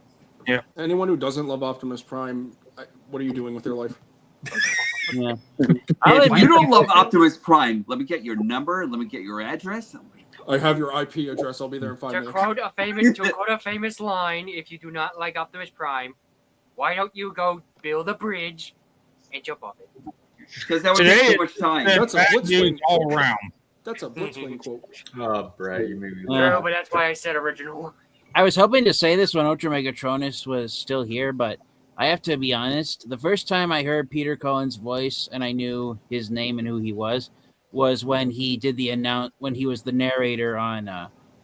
Speaker 8: Anyone who doesn't love Optimus Prime, what are you doing with your life?
Speaker 9: Yeah.
Speaker 4: If you don't love Optimus Prime, let me get your number. Let me get your address.
Speaker 8: I have your IP address. I'll be there in 5
Speaker 3: To
Speaker 8: minutes.
Speaker 3: quote a famous line, if you do not like Optimus Prime, why don't you go build a bridge and jump off it?
Speaker 4: Because that would take too much time.
Speaker 8: That's a Blitzwing
Speaker 10: all around.
Speaker 8: That's a Blitzwing quote.
Speaker 2: Oh, Brett, you made me
Speaker 3: No, but that's why I said original.
Speaker 9: I was hoping to say this when UltraMegatronus was still here, but I have to be honest. The first time I heard Peter Cullen's voice and I knew his name and who he was when he did when he was the narrator on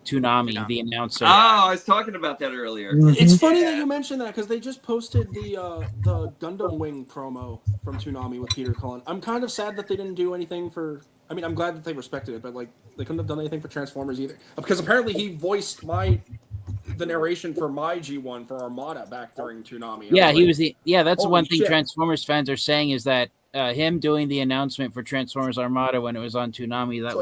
Speaker 9: Toonami, the announcer.
Speaker 4: Oh, I was talking about that earlier.
Speaker 8: It's funny that you mentioned that because they just posted the Gundam Wing promo from Toonami with Peter Cullen. I'm kind of sad that they didn't do anything for. I mean, I'm glad that they respected it, but like they couldn't have done anything for Transformers either. Because apparently he voiced the narration for my G1 for Armada back during Toonami.
Speaker 9: Yeah, he was that's
Speaker 8: Holy
Speaker 9: one thing
Speaker 8: shit.
Speaker 9: Transformers fans are saying is that him doing the announcement for Transformers Armada when it was on Toonami, that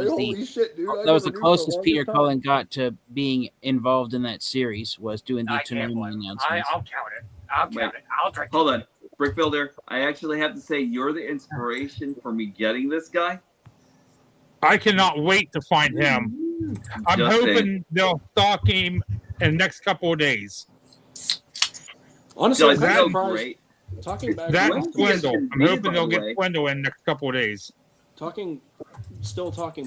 Speaker 9: was the closest Peter Cullen got to being involved in that series, was doing the Toonami announcements.
Speaker 3: I'll count it. I'll count it. I'll drink.
Speaker 4: Hold on, Brick Builder. I actually have to say you're the inspiration for me getting this guy.
Speaker 10: I cannot wait to find him. I'm hoping they'll stock him in the next couple of days.
Speaker 8: Honestly,
Speaker 4: that's
Speaker 8: great. Talking back,
Speaker 10: That and Swindle. I'm hoping they'll get Swindle in the next couple of days.
Speaker 8: talking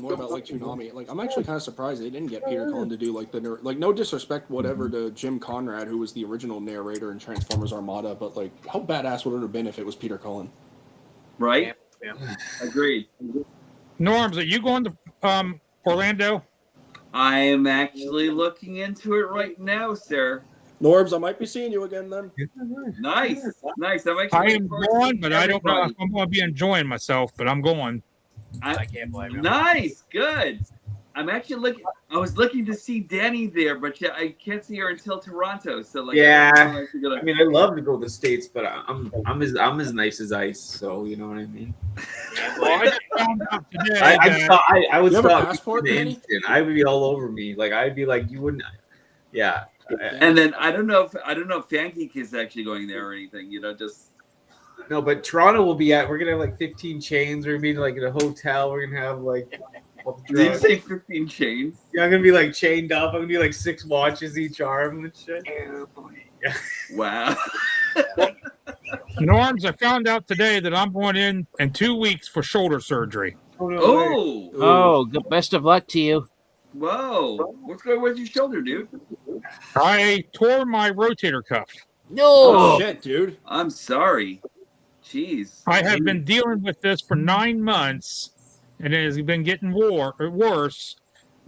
Speaker 8: more about like Toonami. Like, I'm actually kind of surprised they didn't get Peter Cullen to do like no disrespect whatever to Jim Conrad, who was the original narrator in Transformers Armada, but like how badass would it have been if it was Peter Cullen?
Speaker 4: Right?
Speaker 3: Yeah.
Speaker 4: Agreed.
Speaker 10: Norms, are you going to Orlando?
Speaker 4: I am actually looking into it right now, sir.
Speaker 8: Norbs, I might be seeing you again then.
Speaker 4: Nice. I'm actually
Speaker 10: I am going, but I don't know if I'm going to be enjoying myself, but I'm going.
Speaker 3: I can't blame you.
Speaker 4: Nice, good. I'm actually looking. I was looking to see Danny there, but yeah, I can't see her until Toronto. So like,
Speaker 5: Yeah.
Speaker 4: I
Speaker 5: I love to go to the States, but I'm as nice as ice, so you know what I mean.
Speaker 10: Well, I just found out today
Speaker 5: I would
Speaker 8: You have a
Speaker 5: stop
Speaker 8: passport,
Speaker 5: in the
Speaker 8: Danny?
Speaker 5: instant. I would be all over me. Like I'd be like, you wouldn't. Yeah.
Speaker 4: And then I don't know if FanGeek is actually going there or anything. You know, just
Speaker 5: No, but Toronto will be at. We're gonna have like 15 chains. We're gonna be like in a hotel. We're gonna have like. all the
Speaker 4: did you
Speaker 5: drugs.
Speaker 4: say 15 chains?
Speaker 5: Yeah, I'm gonna be like chained up. I'm gonna be like 6 watches each arm and shit.
Speaker 4: Wow.
Speaker 10: Norms, I found out today that I'm going in 2 weeks for shoulder surgery.
Speaker 5: Oh, no way.
Speaker 4: Oh.
Speaker 9: Oh, best of luck to you.
Speaker 4: Whoa. What's going on with your shoulder, dude?
Speaker 10: I tore my rotator cuff.
Speaker 9: No.
Speaker 8: Oh shit, dude.
Speaker 4: I'm sorry. Jeez.
Speaker 10: I have been dealing with this for 9 months, and it has been getting worse.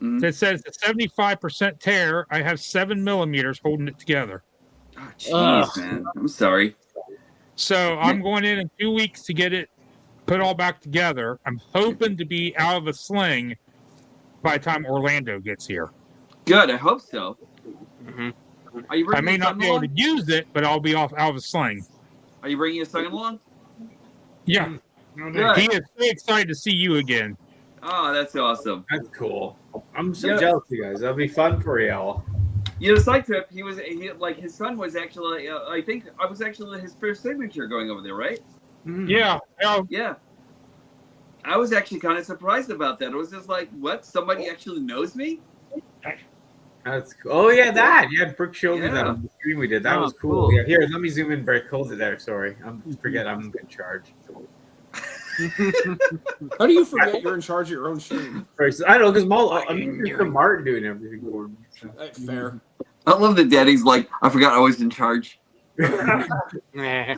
Speaker 4: Mhm.
Speaker 10: It says a 75% tear. I have 7 millimeters holding it together.
Speaker 4: Oh, jeez, man. I'm sorry.
Speaker 10: So I'm going in 2 weeks to get it put all back together. I'm hoping to be out of a sling by the time Orlando gets here.
Speaker 4: Good. I hope so.
Speaker 3: Mm-hmm.
Speaker 4: Are you
Speaker 10: I
Speaker 4: bringing
Speaker 10: may
Speaker 4: your
Speaker 10: not
Speaker 4: son
Speaker 10: be able
Speaker 4: along?
Speaker 10: to use it, but I'll be out of a sling.
Speaker 4: Are you bringing your son along?
Speaker 10: Yeah.
Speaker 4: Good.
Speaker 10: He is so excited to see you again.
Speaker 4: Oh, that's awesome.
Speaker 5: That's cool. I'm so
Speaker 4: Yeah.
Speaker 5: jealous, you guys. That'll be fun for y'all.
Speaker 4: You know, side trip. His son was actually. I think I was actually his first signature going over there, right?
Speaker 10: Yeah.
Speaker 4: Yeah. I was actually kind of surprised about that. It was just like, what? Somebody actually knows me?
Speaker 5: That's cool. Oh yeah, that. Yeah, Brooke showed me that
Speaker 4: Yeah.
Speaker 5: on the stream we did. That
Speaker 9: Oh,
Speaker 5: was cool.
Speaker 9: cool.
Speaker 5: Yeah, here, let me zoom in. Brett, hold it there. Sorry, I'm in charge.
Speaker 8: How do you forget you're in charge of your own stream?
Speaker 5: Right, so I don't know because I'm used to Martin doing everything for me. So.
Speaker 8: Fair.
Speaker 4: I love that Daddy's like, I forgot I was in charge.
Speaker 3: Nah.
Speaker 5: But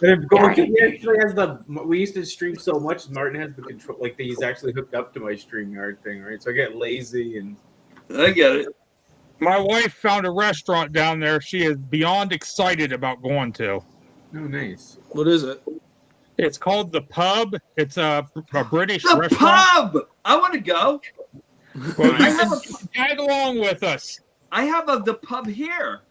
Speaker 5: if going, he actually has we used to stream so much. Martin has the control, like he's actually hooked up to my StreamYard thing, right? So I get lazy and.
Speaker 4: I get it.
Speaker 10: My wife found a restaurant down there she is beyond excited about going to.
Speaker 5: Oh, nice.
Speaker 8: What is it?
Speaker 10: It's called The Pub. It's a British
Speaker 4: The
Speaker 10: restaurant.
Speaker 4: pub. I want to go.
Speaker 10: Well,
Speaker 4: I
Speaker 10: you
Speaker 4: have
Speaker 10: can tag along with us.
Speaker 4: I have the pub here.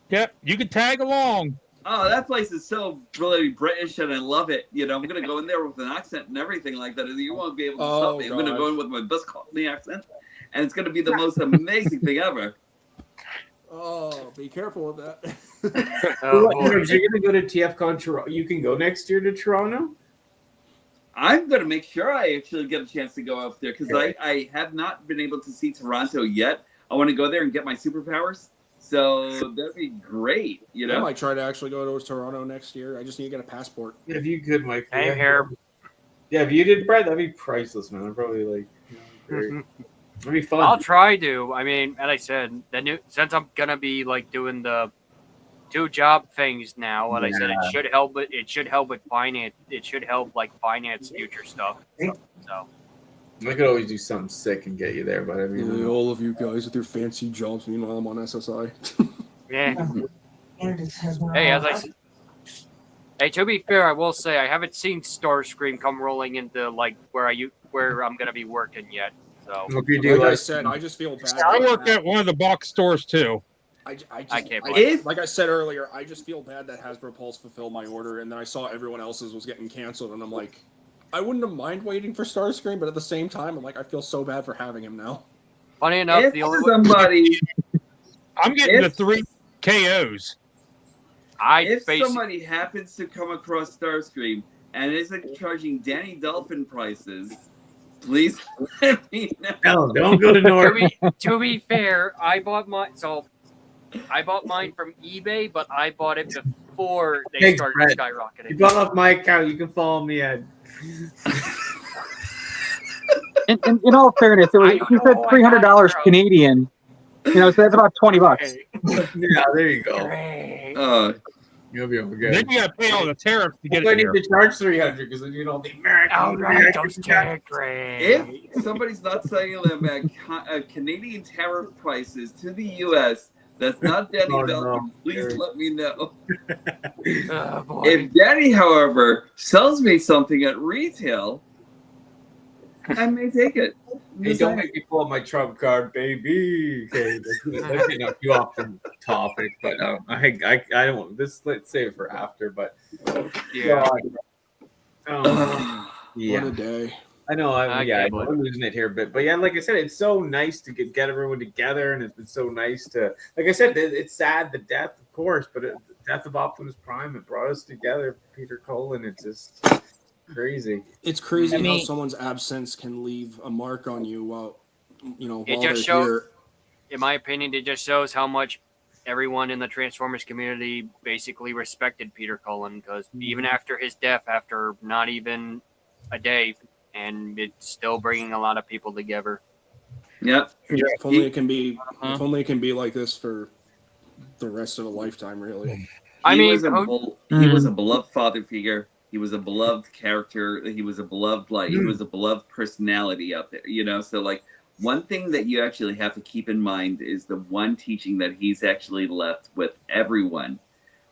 Speaker 10: Yep, you can tag along.
Speaker 4: Oh, that place is so really British, and I love it. You know, I'm gonna go in there with an accent and everything like that. And you won't be able to stop me. I'm gonna go in with my best Cockney accent, and it's gonna be the most amazing thing ever.
Speaker 8: Oh, be careful with that.
Speaker 5: You're gonna go to TFCon Toronto. You can go next year to Toronto.
Speaker 4: I'm going to make sure I actually get a chance to go up there because I have not been able to see Toronto yet. I want to go there and get my superpowers. So that'd be great, you know?
Speaker 8: I might try to actually go to Toronto next year. I just need to get a passport.
Speaker 5: If you could, Mike.
Speaker 3: Same here.
Speaker 5: Yeah, if you did, Brad, that'd be priceless, man. I'd probably like, great. That'd be fun.
Speaker 3: I'll try to. I mean, as I said, since I'm gonna be like doing the 2 job things now, like I said, it should help. It should help with finance. It should help like finance future stuff. So
Speaker 5: I could always do something sick and get you there, but I mean,
Speaker 8: all of you guys with your fancy jobs. Meanwhile, I'm on SSI.
Speaker 3: yeah. Hey, to be fair, I will say I haven't seen Starscream come rolling into like where I'm gonna be working yet. So
Speaker 5: if you do,
Speaker 8: like I said, I just feel bad.
Speaker 10: I work at one of the box stores too.
Speaker 8: I
Speaker 3: can't
Speaker 8: like I said earlier, I just feel bad that Hasbro Pulse fulfilled my order, and then I saw everyone else's was getting canceled, and I'm like, I wouldn't have mind waiting for Starscream, but at the same time, I'm like, I feel so bad for having him now.
Speaker 3: Funny enough,
Speaker 4: If
Speaker 3: the only
Speaker 4: somebody,
Speaker 10: I'm getting the 3 KOs.
Speaker 4: if somebody happens to come across Starscream and isn't charging Danni Dolphin prices, please let me know.
Speaker 5: No, don't go to North.
Speaker 3: to be fair, I bought mine from eBay, but I bought it before they started
Speaker 5: Brad.
Speaker 3: skyrocketing.
Speaker 5: You bought off my account. You can follow me at.
Speaker 7: In all fairness, it was, you said $300 Canadian. You know, so that's about $20.
Speaker 5: Yeah, there you go. You'll be okay.
Speaker 10: Then you got to pay all the tariffs to get
Speaker 5: I
Speaker 10: it
Speaker 5: need
Speaker 10: here.
Speaker 5: to charge 300 because then you know the American.
Speaker 4: If somebody's not selling them at Canadian tariff prices to the U.S., that's not Danni Dolphin. Please let me know. If Danny, however, sells me something at retail, I may take it.
Speaker 5: Hey, don't make me pull up my Trump card, baby. Okay, that may knock you off the topic, but I don't. Let's save it for after. But
Speaker 3: yeah,
Speaker 8: What a day.
Speaker 5: I know. I'm losing it here, but yeah, like I said, it's so nice to get everyone together, and it's been so nice to, like I said, it's sad the death, of course, but the death of Optimus Prime, it brought us together. Peter Cullen, it's just crazy.
Speaker 8: It's crazy how someone's absence can leave a mark on you while they're here.
Speaker 3: In my opinion, it just shows how much everyone in the Transformers community basically respected Peter Cullen, because even after his death, after not even a day, and it's still bringing a lot of people together.
Speaker 4: Yep.
Speaker 8: If only it can be. If only it can be like this for the rest of a lifetime. Really.
Speaker 4: He was a beloved father figure. He was a beloved character. He was a beloved he was a beloved personality out there. You know, so like one thing that you actually have to keep in mind is the one teaching that he's actually left with everyone,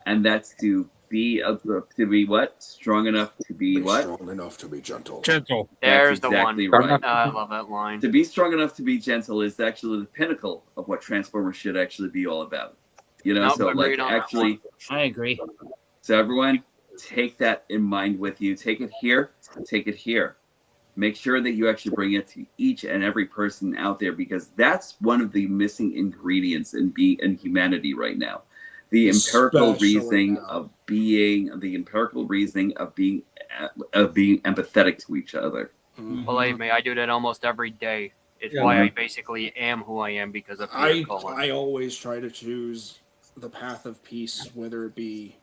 Speaker 4: and that's to be what? Strong enough to be what?
Speaker 8: Strong enough to be gentle.
Speaker 10: Gentle.
Speaker 3: There's
Speaker 4: That's exactly
Speaker 3: the one.
Speaker 4: right.
Speaker 3: I love that line.
Speaker 4: To be strong enough to be gentle is actually the pinnacle of what Transformers should actually be all about. You know, so like actually,
Speaker 9: I agree.
Speaker 4: So everyone, take that in mind with you. Take it here. Take it here. Make sure that you actually bring it to each and every person out there, because that's one of the missing ingredients in humanity right now. The empirical reasoning of being empathetic to each other.
Speaker 3: Believe me, I do that almost every day. It's why I basically am who I am, because of Peter Cullen.
Speaker 8: I always try to choose the path of peace, whether it be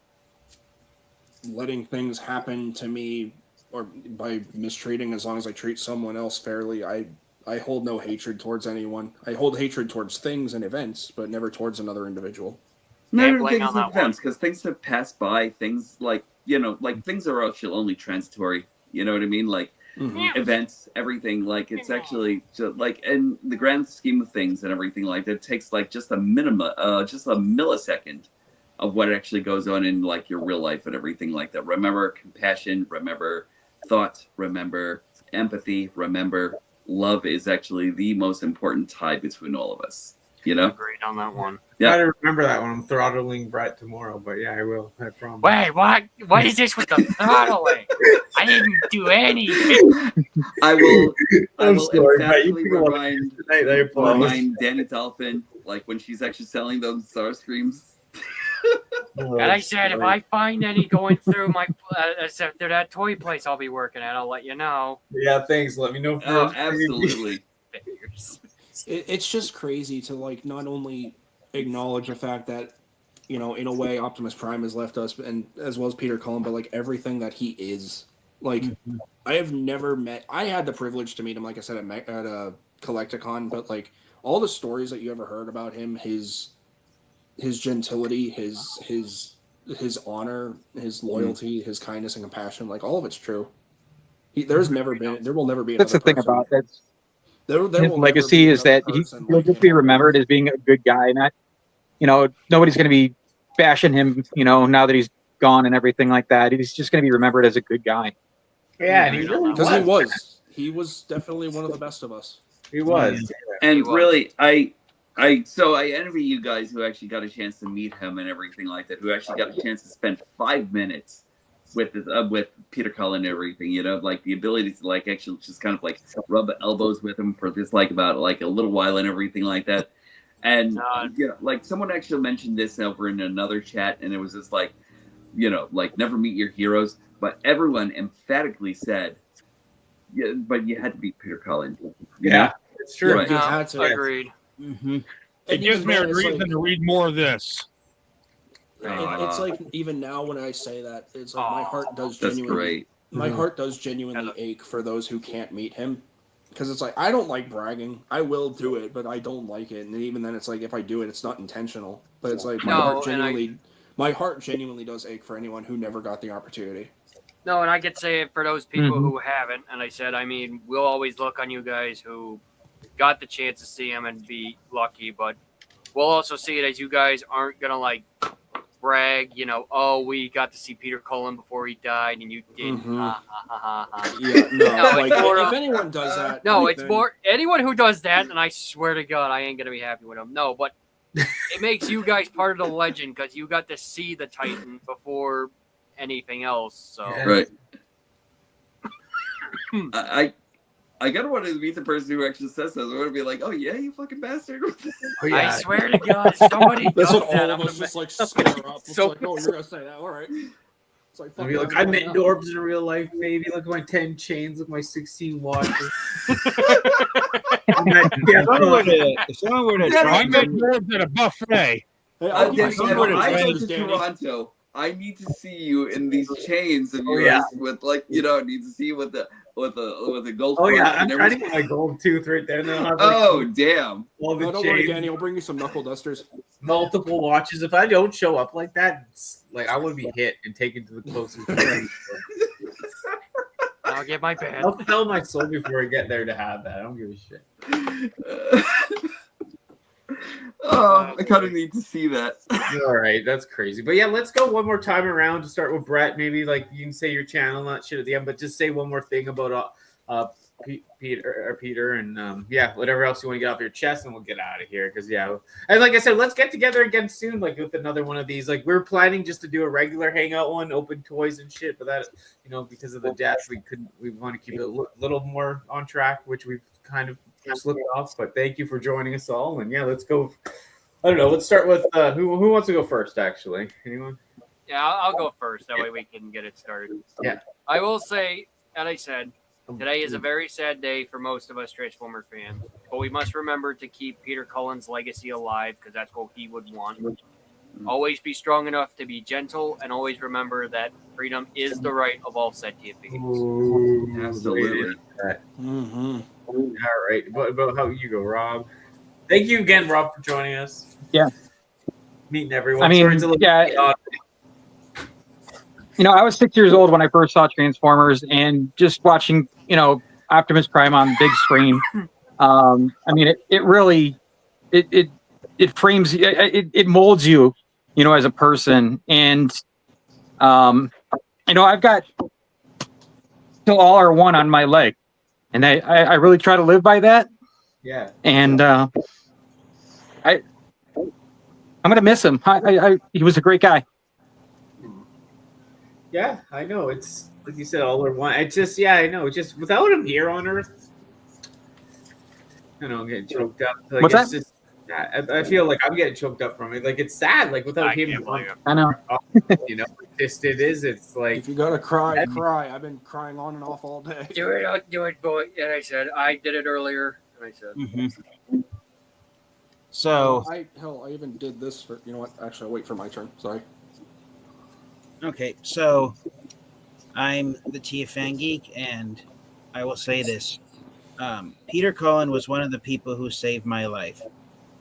Speaker 8: letting things happen to me or by mistreating. As long as I treat someone else fairly, I hold no hatred towards anyone. I hold hatred towards things and events, but never towards another individual.
Speaker 4: Never things and events, because things have passed by. Things things are actually only transitory. You know what I mean? Like events, everything. Like it's actually like in the grand scheme of things and everything like that, it takes like just a millisecond of what actually goes on in like your real life and everything like that. Remember compassion. Remember thought. Remember empathy. Remember love is actually the most important tie between all of us. You know,
Speaker 3: agreed on that one.
Speaker 5: Yeah, I remember that one. I'm throttling Brett tomorrow, but yeah, I will. I promise.
Speaker 3: Wait, what? What is this with the throttling? I didn't do anything.
Speaker 4: I will
Speaker 5: sorry,
Speaker 4: emphatically remind Danni Dolphin, like when she's actually selling those Starscreams.
Speaker 3: And I said, if I find any going through my through that toy place I'll be working at, I'll let you know.
Speaker 5: Yeah, thanks. Let me know.
Speaker 4: Oh, absolutely.
Speaker 8: It's just crazy to like not only acknowledge the fact that, you know, in a way Optimus Prime has left us, and as well as Peter Cullen, but like everything that he is. Like, I have never met. I had the privilege to meet him, like I said, at a Collecticon, but like all the stories that you ever heard about him, his gentility, his honor, his loyalty, his kindness and compassion, like all of it's true. There will never be.
Speaker 7: That's the thing
Speaker 8: person.
Speaker 7: about that.
Speaker 8: There
Speaker 7: His
Speaker 8: will
Speaker 7: legacy
Speaker 8: never be
Speaker 7: is that
Speaker 8: another person
Speaker 7: he'll
Speaker 8: like
Speaker 7: just
Speaker 8: him.
Speaker 7: be remembered as being a good guy. Not, you know, nobody's going to be bashing him, you know, now that he's gone and everything like that. He's just going to be remembered as a good guy.
Speaker 5: Yeah, and he really
Speaker 8: because he was definitely one of the best of us.
Speaker 5: He was.
Speaker 4: And really, I envy you guys who actually got a chance to meet him and everything like that. Who actually got a chance to spend 5 minutes with Peter Cullen and everything. You know, like the ability to like actually just kind of like rub elbows with him for just like about like a little while and everything like that. And you know, like someone actually mentioned this over in another chat, and it was just like, you know, like never meet your heroes, but everyone emphatically said, yeah, but you had to beat Peter Cullen. You know?
Speaker 5: It's true.
Speaker 8: Right. You had to.
Speaker 3: Agreed.
Speaker 10: It gives me a reason to read more of this.
Speaker 8: It's like even now when I say that, it's like my heart does
Speaker 4: That's
Speaker 8: genuinely.
Speaker 4: great.
Speaker 8: My heart does genuinely ache for those who can't meet him, because it's like I don't like bragging. I will do it, but I don't like it. And even then, it's like if I do it, it's not intentional. But it's like my heart genuinely does ache for anyone who never got the opportunity.
Speaker 3: No, and I could say it for those people who haven't. And I said, I mean, we'll always look on you guys who got the chance to see him and be lucky, but we'll also see it as you guys aren't gonna like brag, you know, oh, we got to see Peter Cullen before he died and you didn't.
Speaker 8: Yeah, no, like, if anyone does that,
Speaker 3: no,
Speaker 8: like,
Speaker 3: it's
Speaker 8: then-
Speaker 3: more anyone who does that, and I swear to God, I ain't gonna be happy with him. No, but it makes you guys part of the legend because you got to see the Titan before anything else. So
Speaker 4: Right. I gotta want to meet the person who actually says this. I want to be like, oh yeah, you fucking bastard.
Speaker 3: I swear to God, somebody
Speaker 8: That's
Speaker 3: does
Speaker 8: what
Speaker 3: that.
Speaker 8: all of us just like square up. It's like, oh, you're gonna say that, all right. It's like,
Speaker 5: I'll be like, I met Dorbs in real life, baby. Look at my 10 chains, look at my 16 watches.
Speaker 9: If someone were to
Speaker 10: I met Dorbs at a buffet.
Speaker 8: Hey,
Speaker 4: I
Speaker 8: give you some
Speaker 4: go
Speaker 8: words,
Speaker 4: to
Speaker 8: Danny.
Speaker 4: Toronto. I need to see you in these chains of yours with like, you know, I need to see you with the gold.
Speaker 5: Oh yeah,
Speaker 4: and
Speaker 5: I'm trying to
Speaker 4: everything.
Speaker 5: get my gold tooth right there. And then I'll have,
Speaker 4: Oh damn!
Speaker 5: all the
Speaker 8: No, don't worry,
Speaker 5: chains,
Speaker 8: Danny. I'll bring you some knuckle dusters.
Speaker 5: multiple watches. If I don't show up like that, it's like I would be hit and taken to the closest place.
Speaker 3: I'll get my bed.
Speaker 5: I'll sell my soul before I get there to have that. I don't give a shit.
Speaker 4: Oh, I kind of need to see that.
Speaker 5: All right, that's crazy. But yeah, let's go one more time around to start with Brett. Maybe like you can say your channel, not shit at the end, but just say one more thing about Peter, and yeah, whatever else you want to get off your chest, and we'll get out of here. Because yeah, and like I said, let's get together again soon, like with another one of these. Like we're planning just to do a regular hangout one, open toys and shit. But that, you know, because of the death, we want to keep it a little more on track, which we've kind of slipped off. But thank you for joining us all, and yeah, let's go. I don't know. Let's start with who wants to go first? Actually, anyone?
Speaker 3: Yeah, I'll go first. That way we can get it started.
Speaker 5: Yeah.
Speaker 3: I will say, as I said, today is a very sad day for most of us Transformer fans. But we must remember to keep Peter Cullen's legacy alive because that's what he would want. Always be strong enough to be gentle, and always remember that freedom is the right of all sentient beings.
Speaker 5: Ooh,
Speaker 4: Absolutely.
Speaker 8: Mm-hmm.
Speaker 5: All right. But how you go, Rob? Thank you again, Rob, for joining us.
Speaker 7: Yeah.
Speaker 5: Meeting everyone.
Speaker 7: I mean,
Speaker 5: Sorry it's a little
Speaker 7: yeah. You know, I was 6 years old when I first saw Transformers, and just watching, you know, Optimus Prime on the big screen. I mean, it really, it frames, it molds you, you know, as a person. And, you know, I've got till all are one on my leg, and I really try to live by that.
Speaker 5: Yeah.
Speaker 7: And I'm gonna miss him. He was a great guy.
Speaker 5: Yeah, I know. It's like you said, all or one. It's just, yeah, I know. Just without him here on Earth, I don't know, I'm getting choked up. Like,
Speaker 7: What's
Speaker 5: it's
Speaker 7: that?
Speaker 5: Just, I feel like I'm getting choked up from it. Like it's sad. Like without
Speaker 3: I
Speaker 5: him,
Speaker 3: can't believe it.
Speaker 7: I know.
Speaker 5: you know, it is. It's like
Speaker 8: If you gotta cry, cry. I've been crying on and off all day.
Speaker 3: Do it, boy. And I said, I did it earlier. And I said,
Speaker 9: Mm-hmm. So
Speaker 8: I even did this for. You know what? Actually, I'll wait for my turn. Sorry.
Speaker 9: okay, so I'm the TFN geek, and I will say this: Peter Cullen was one of the people who saved my life.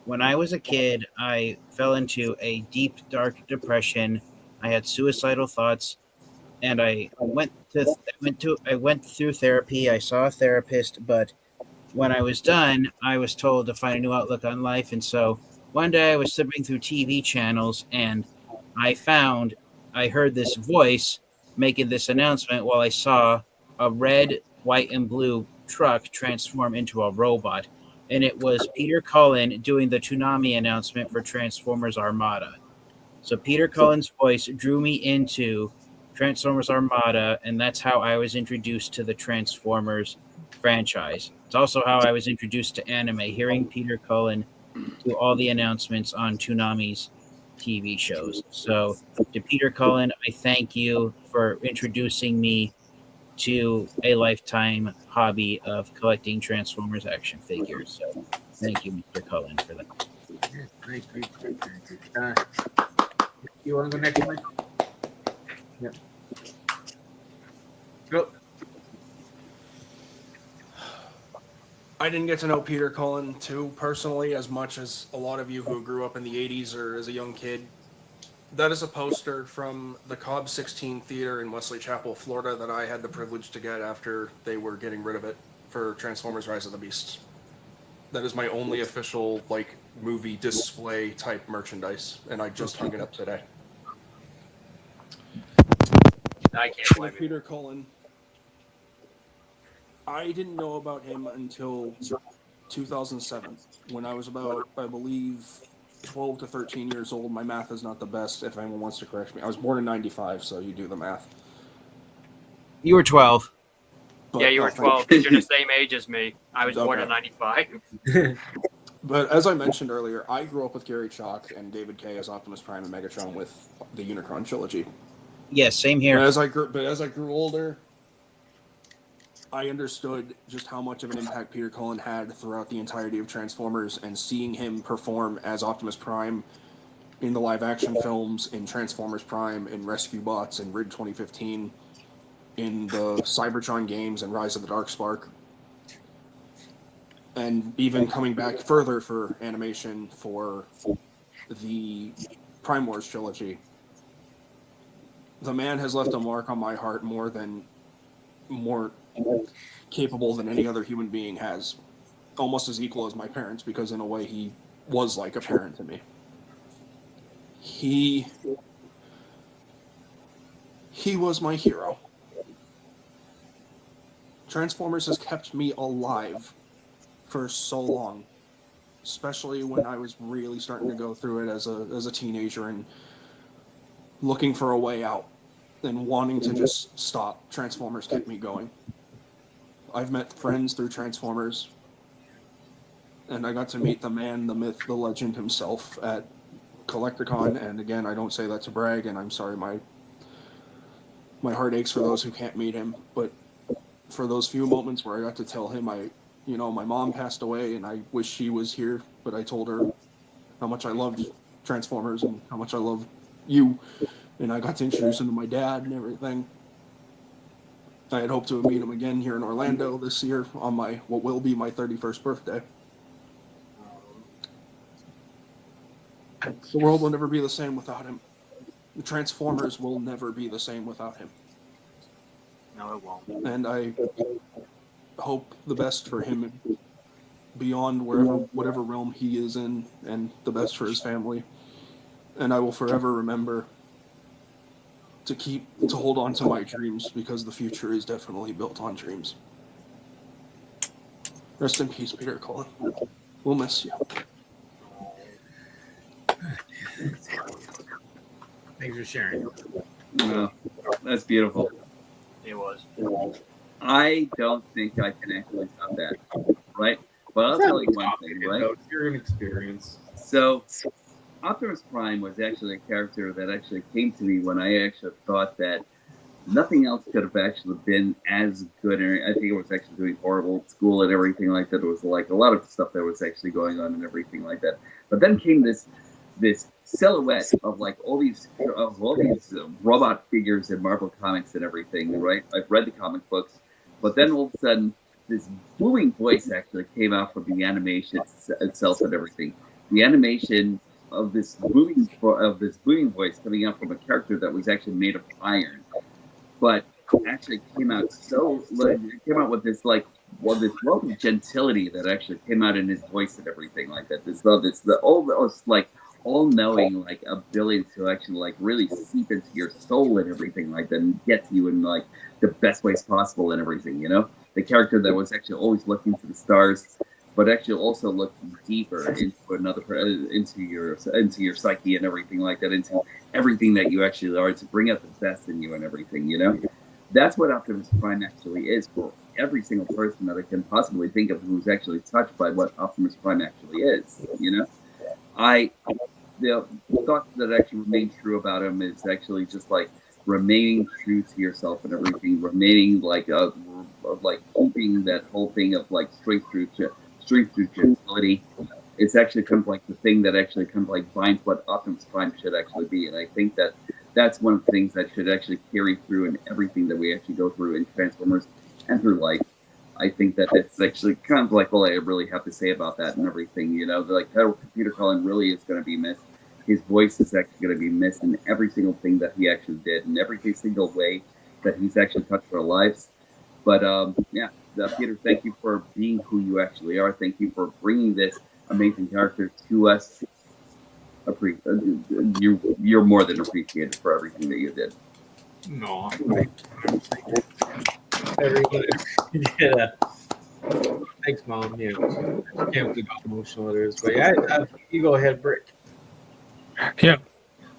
Speaker 9: When I was a kid, I fell into a deep, dark depression. I had suicidal thoughts, and I went through therapy. I saw a therapist, but when I was done, I was told to find a new outlook on life. And so one day I was flipping through TV channels, and I heard this voice making this announcement while I saw a red, white, and blue truck transform into a robot. And it was Peter Cullen doing the Toonami announcement for Transformers Armada. So Peter Cullen's voice drew me into Transformers Armada, and that's how I was introduced to the Transformers franchise. It's also how I was introduced to anime, hearing Peter Cullen do all the announcements on Toonami's TV shows. So to Peter Cullen, I thank you for introducing me to a lifetime hobby of collecting Transformers action figures. So thank you, Mr. Cullen, for that.
Speaker 5: great. You want to go next, Mike? Yeah. Go.
Speaker 8: I didn't get to know Peter Cullen too personally as much as a lot of you who grew up in the 80s or as a young kid. That is a poster from the Cobb 16 Theater in Wesley Chapel, Florida that I had the privilege to get after they were getting rid of it for Transformers Rise of the Beasts. That is my only official movie display type merchandise, and I just hung it up today.
Speaker 3: I can't blame you.
Speaker 8: Peter Cullen. I didn't know about him until 2007, when I was about, I believe, 12 to 13 years old. My math is not the best, if anyone wants to correct me. I was born in 95, so you do the math.
Speaker 9: You were 12.
Speaker 8: But,
Speaker 3: Yeah, you were 12 because you're the same age as me. I was born in 95.
Speaker 8: But as I mentioned earlier, I grew up with Gary Chalk and David Kay as Optimus Prime and Megatron with the Unicron trilogy.
Speaker 9: Yes, same here.
Speaker 8: But as I grew older, I understood just how much of an impact Peter Cullen had throughout the entirety of Transformers, and seeing him perform as Optimus Prime in the live-action films, in Transformers Prime, in Rescue Bots, in Rig 2015, in the Cybertron games, and Rise of the Darkspark, and even coming back further for animation for the Prime Wars trilogy. The man has left a mark on my heart more capable than any other human being has. Almost as equal as my parents, because in a way he was like a parent to me. He was my hero. Transformers has kept me alive for so long, especially when I was really starting to go through it as a teenager and looking for a way out and wanting to just stop. Transformers kept me going. I've met friends through Transformers, and I got to meet the man, the myth, the legend himself at Collecticon. And again, I don't say that to brag, and I'm sorry, my heart aches for those who can't meet him. But for those few moments where I got to tell him my mom passed away and I wish she was here, but I told her how much I loved Transformers and how much I love you, and I got to introduce him to my dad and everything. I had hoped to meet him again here in Orlando this year on what will be my 31st birthday. The world will never be the same without him. The Transformers will never be the same without him.
Speaker 3: No, it won't.
Speaker 8: And I hope the best for him beyond whatever realm he is in, and the best for his family. And I will forever remember to hold on to my dreams, because the future is definitely built on dreams. Rest in peace, Peter Cullen. We'll miss you.
Speaker 5: Thanks for sharing.
Speaker 4: No, that's beautiful.
Speaker 3: It was.
Speaker 4: I don't think I can actually top that, right? But I'll tell you one thing, right?
Speaker 5: You're an experience.
Speaker 4: So, Optimus Prime was actually a character that actually came to me when I actually thought that nothing else could have actually been as good. And I think it was actually doing horrible at school and everything like that. It was like a lot of stuff that was actually going on and everything like that. But then came this silhouette of like all these robot figures in Marvel Comics and everything, right? I've read the comic books, but then all of a sudden this booming voice actually came out from the animation itself and everything. The animation of this booming voice coming out from a character that was actually made of iron, but actually came out with this wealth of gentility that actually came out in his voice and everything like that. This all-knowing like ability to actually like really seep into your soul and everything like that and get to you in like the best ways possible and everything, you know? The character that was actually always looking to the stars, but actually also looking deeper into your psyche and everything like that, into everything that you actually are, to bring out the best in you and everything, you know? That's what Optimus Prime actually is for every single person that I can possibly think of who's actually touched by what Optimus Prime actually is, you know? The thought that actually remain true about him is actually just like remaining true to yourself and everything, remaining like keeping that whole thing of like straight through gentility. It's actually kind of like the thing that actually kind of like binds what Optimus Prime should actually be. And I think that that's one of the things that should actually carry through in everything that we actually go through in Transformers and through life. I think that it's actually kind of like all I really have to say about that and everything. You know, like Peter Cullen really is going to be missed. His voice is actually going to be missed in every single thing that he actually did, in every single way that he's actually touched our lives. But Peter, thank you for being who you actually are. Thank you for bringing this amazing character to us. You're more than appreciated for everything that you did.
Speaker 5: No, everyone, yeah. Thanks, Mom. Yeah, I can't believe how emotional it is. But yeah, you go ahead, Brick.
Speaker 10: Yeah.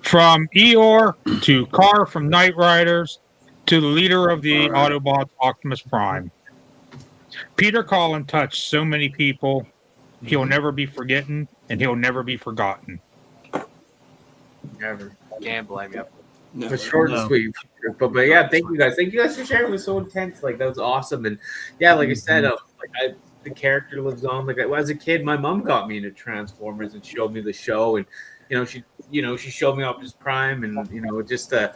Speaker 10: From Eeyore to Carr from Knight Riders to the leader of the Autobots, Optimus Prime. Peter Cullen touched so many people. He'll never be forgotten, and he'll never be forgotten.
Speaker 5: Never.
Speaker 3: Can't blame you.
Speaker 8: No.
Speaker 5: But short and sweet. But yeah, thank you guys. Thank you guys for sharing. It was so intense. Like, that was awesome. And yeah, like I said, the character lives on. Like, as a kid, my mom got me into Transformers and showed me the show, and she showed me Optimus Prime, and just the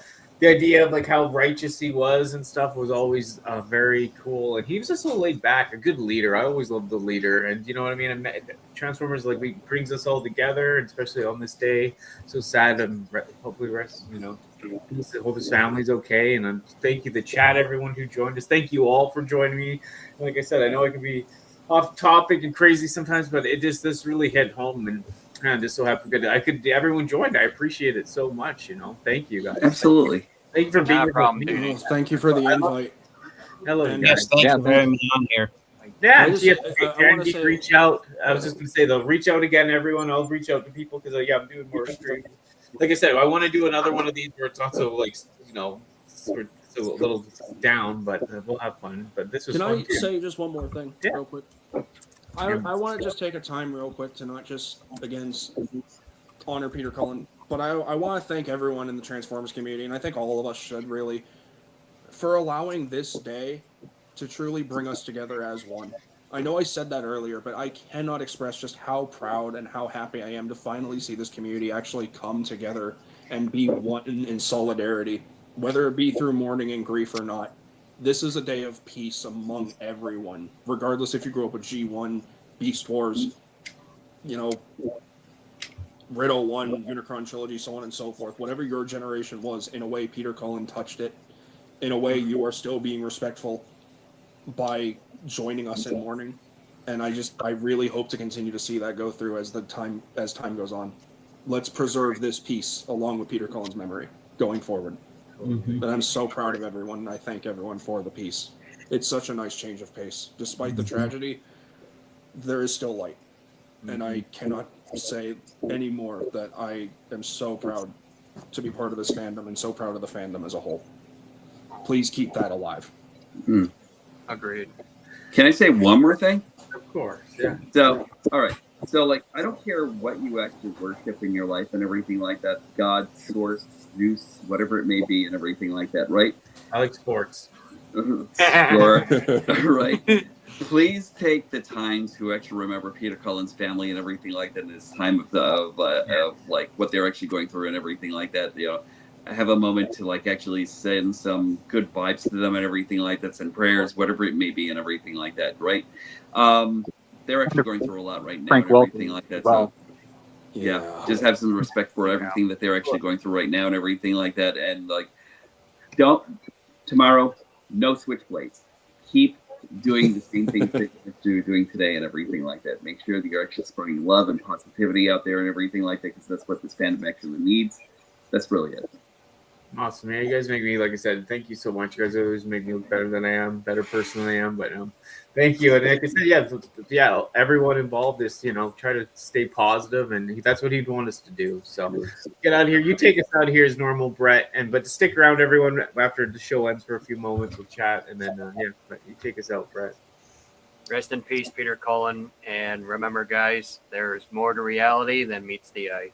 Speaker 5: idea of like how righteous he was and stuff was always very cool. And he was just so laid back, a good leader. I always loved the leader, and you know what I mean. And Transformers brings us all together, especially on this day. So sad, and hopefully hope his family's okay. And thank you, the chat, everyone who joined us. Thank you all for joining me. Like I said, I know I can be off topic and crazy sometimes, but this really hit home, and I'm just so happy that everyone joined. I appreciate it so much. Thank you guys.
Speaker 4: Absolutely.
Speaker 5: Thank you for being
Speaker 3: here.
Speaker 8: Thank you for the invite.
Speaker 5: Hello,
Speaker 8: And
Speaker 5: guys.
Speaker 9: Yes, thanks for having me on here.
Speaker 5: Yeah,
Speaker 8: I wanna say-
Speaker 5: reach out. I was just gonna say, though, reach out again, everyone. I'll reach out to people because I'm doing more streams. Like I said, I want to do another one of these where it's also like sort of a little down, but we'll have fun. But this was
Speaker 8: Can
Speaker 5: fun.
Speaker 8: I say just one more thing
Speaker 5: Yeah.
Speaker 8: real quick? I want to just take a time real quick to not just, again, honor Peter Cullen, but I want to thank everyone in the Transformers community, and I think all of us should really, for allowing this day to truly bring us together as one. I know I said that earlier, but I cannot express just how proud and how happy I am to finally see this community actually come together and be one in solidarity, whether it be through mourning and grief or not. This is a day of peace among everyone, regardless if you grew up with G1, Beast Wars, Riddle 1, Unicron Trilogy, so on and so forth. Whatever your generation was, in a way, Peter Cullen touched it. In a way, you are still being respectful by joining us in mourning. And I really hope to continue to see that go through as time goes on. Let's preserve this peace along with Peter Cullen's memory going forward. But I'm so proud of everyone, and I thank everyone for the peace. It's such a nice change of pace. Despite the tragedy, there is still light. And I cannot say any more that I am so proud to be part of this fandom and so proud of the fandom as a whole. Please keep that alive.
Speaker 3: Agreed.
Speaker 4: Can I say one more thing?
Speaker 5: Of course, yeah.
Speaker 4: So, all right. So, like, I don't care what you actually worship in your life and everything like that. God, source, Zeus, whatever it may be, and everything like that, right?
Speaker 5: I like sports.
Speaker 4: Sure. Right. Please take the time to actually remember Peter Cullen's family and everything like that in this time of like what they're actually going through and everything like that. You know, have a moment to like actually send some good vibes to them and everything like that, send prayers, whatever it may be, and everything like that. Right. They're actually going through a lot right now
Speaker 7: Frank
Speaker 4: and everything
Speaker 7: Welker
Speaker 4: like that.
Speaker 7: as well.
Speaker 4: So yeah, just have some respect for everything that they're actually going through right now and everything like that. And like, don't tomorrow, no switchblades. Keep doing the same things that you're doing today and everything like that. Make sure that you're actually spreading love and positivity out there and everything like that, because that's what this fandom actually needs. That's really it.
Speaker 5: Awesome, man. You guys make me, like I said, thank you so much. You guys always make me look better than I am, better person than I am. But thank you. And like I said, yeah, everyone involved is, try to stay positive, and that's what he'd want us to do. So get out of here. You take us out of here as normal, Brett, but stick around, everyone. After the show ends for a few moments, we'll chat, and then but you take us out, Brett.
Speaker 3: Rest in peace, Peter Cullen. And remember, guys, there's more to reality than meets the eye.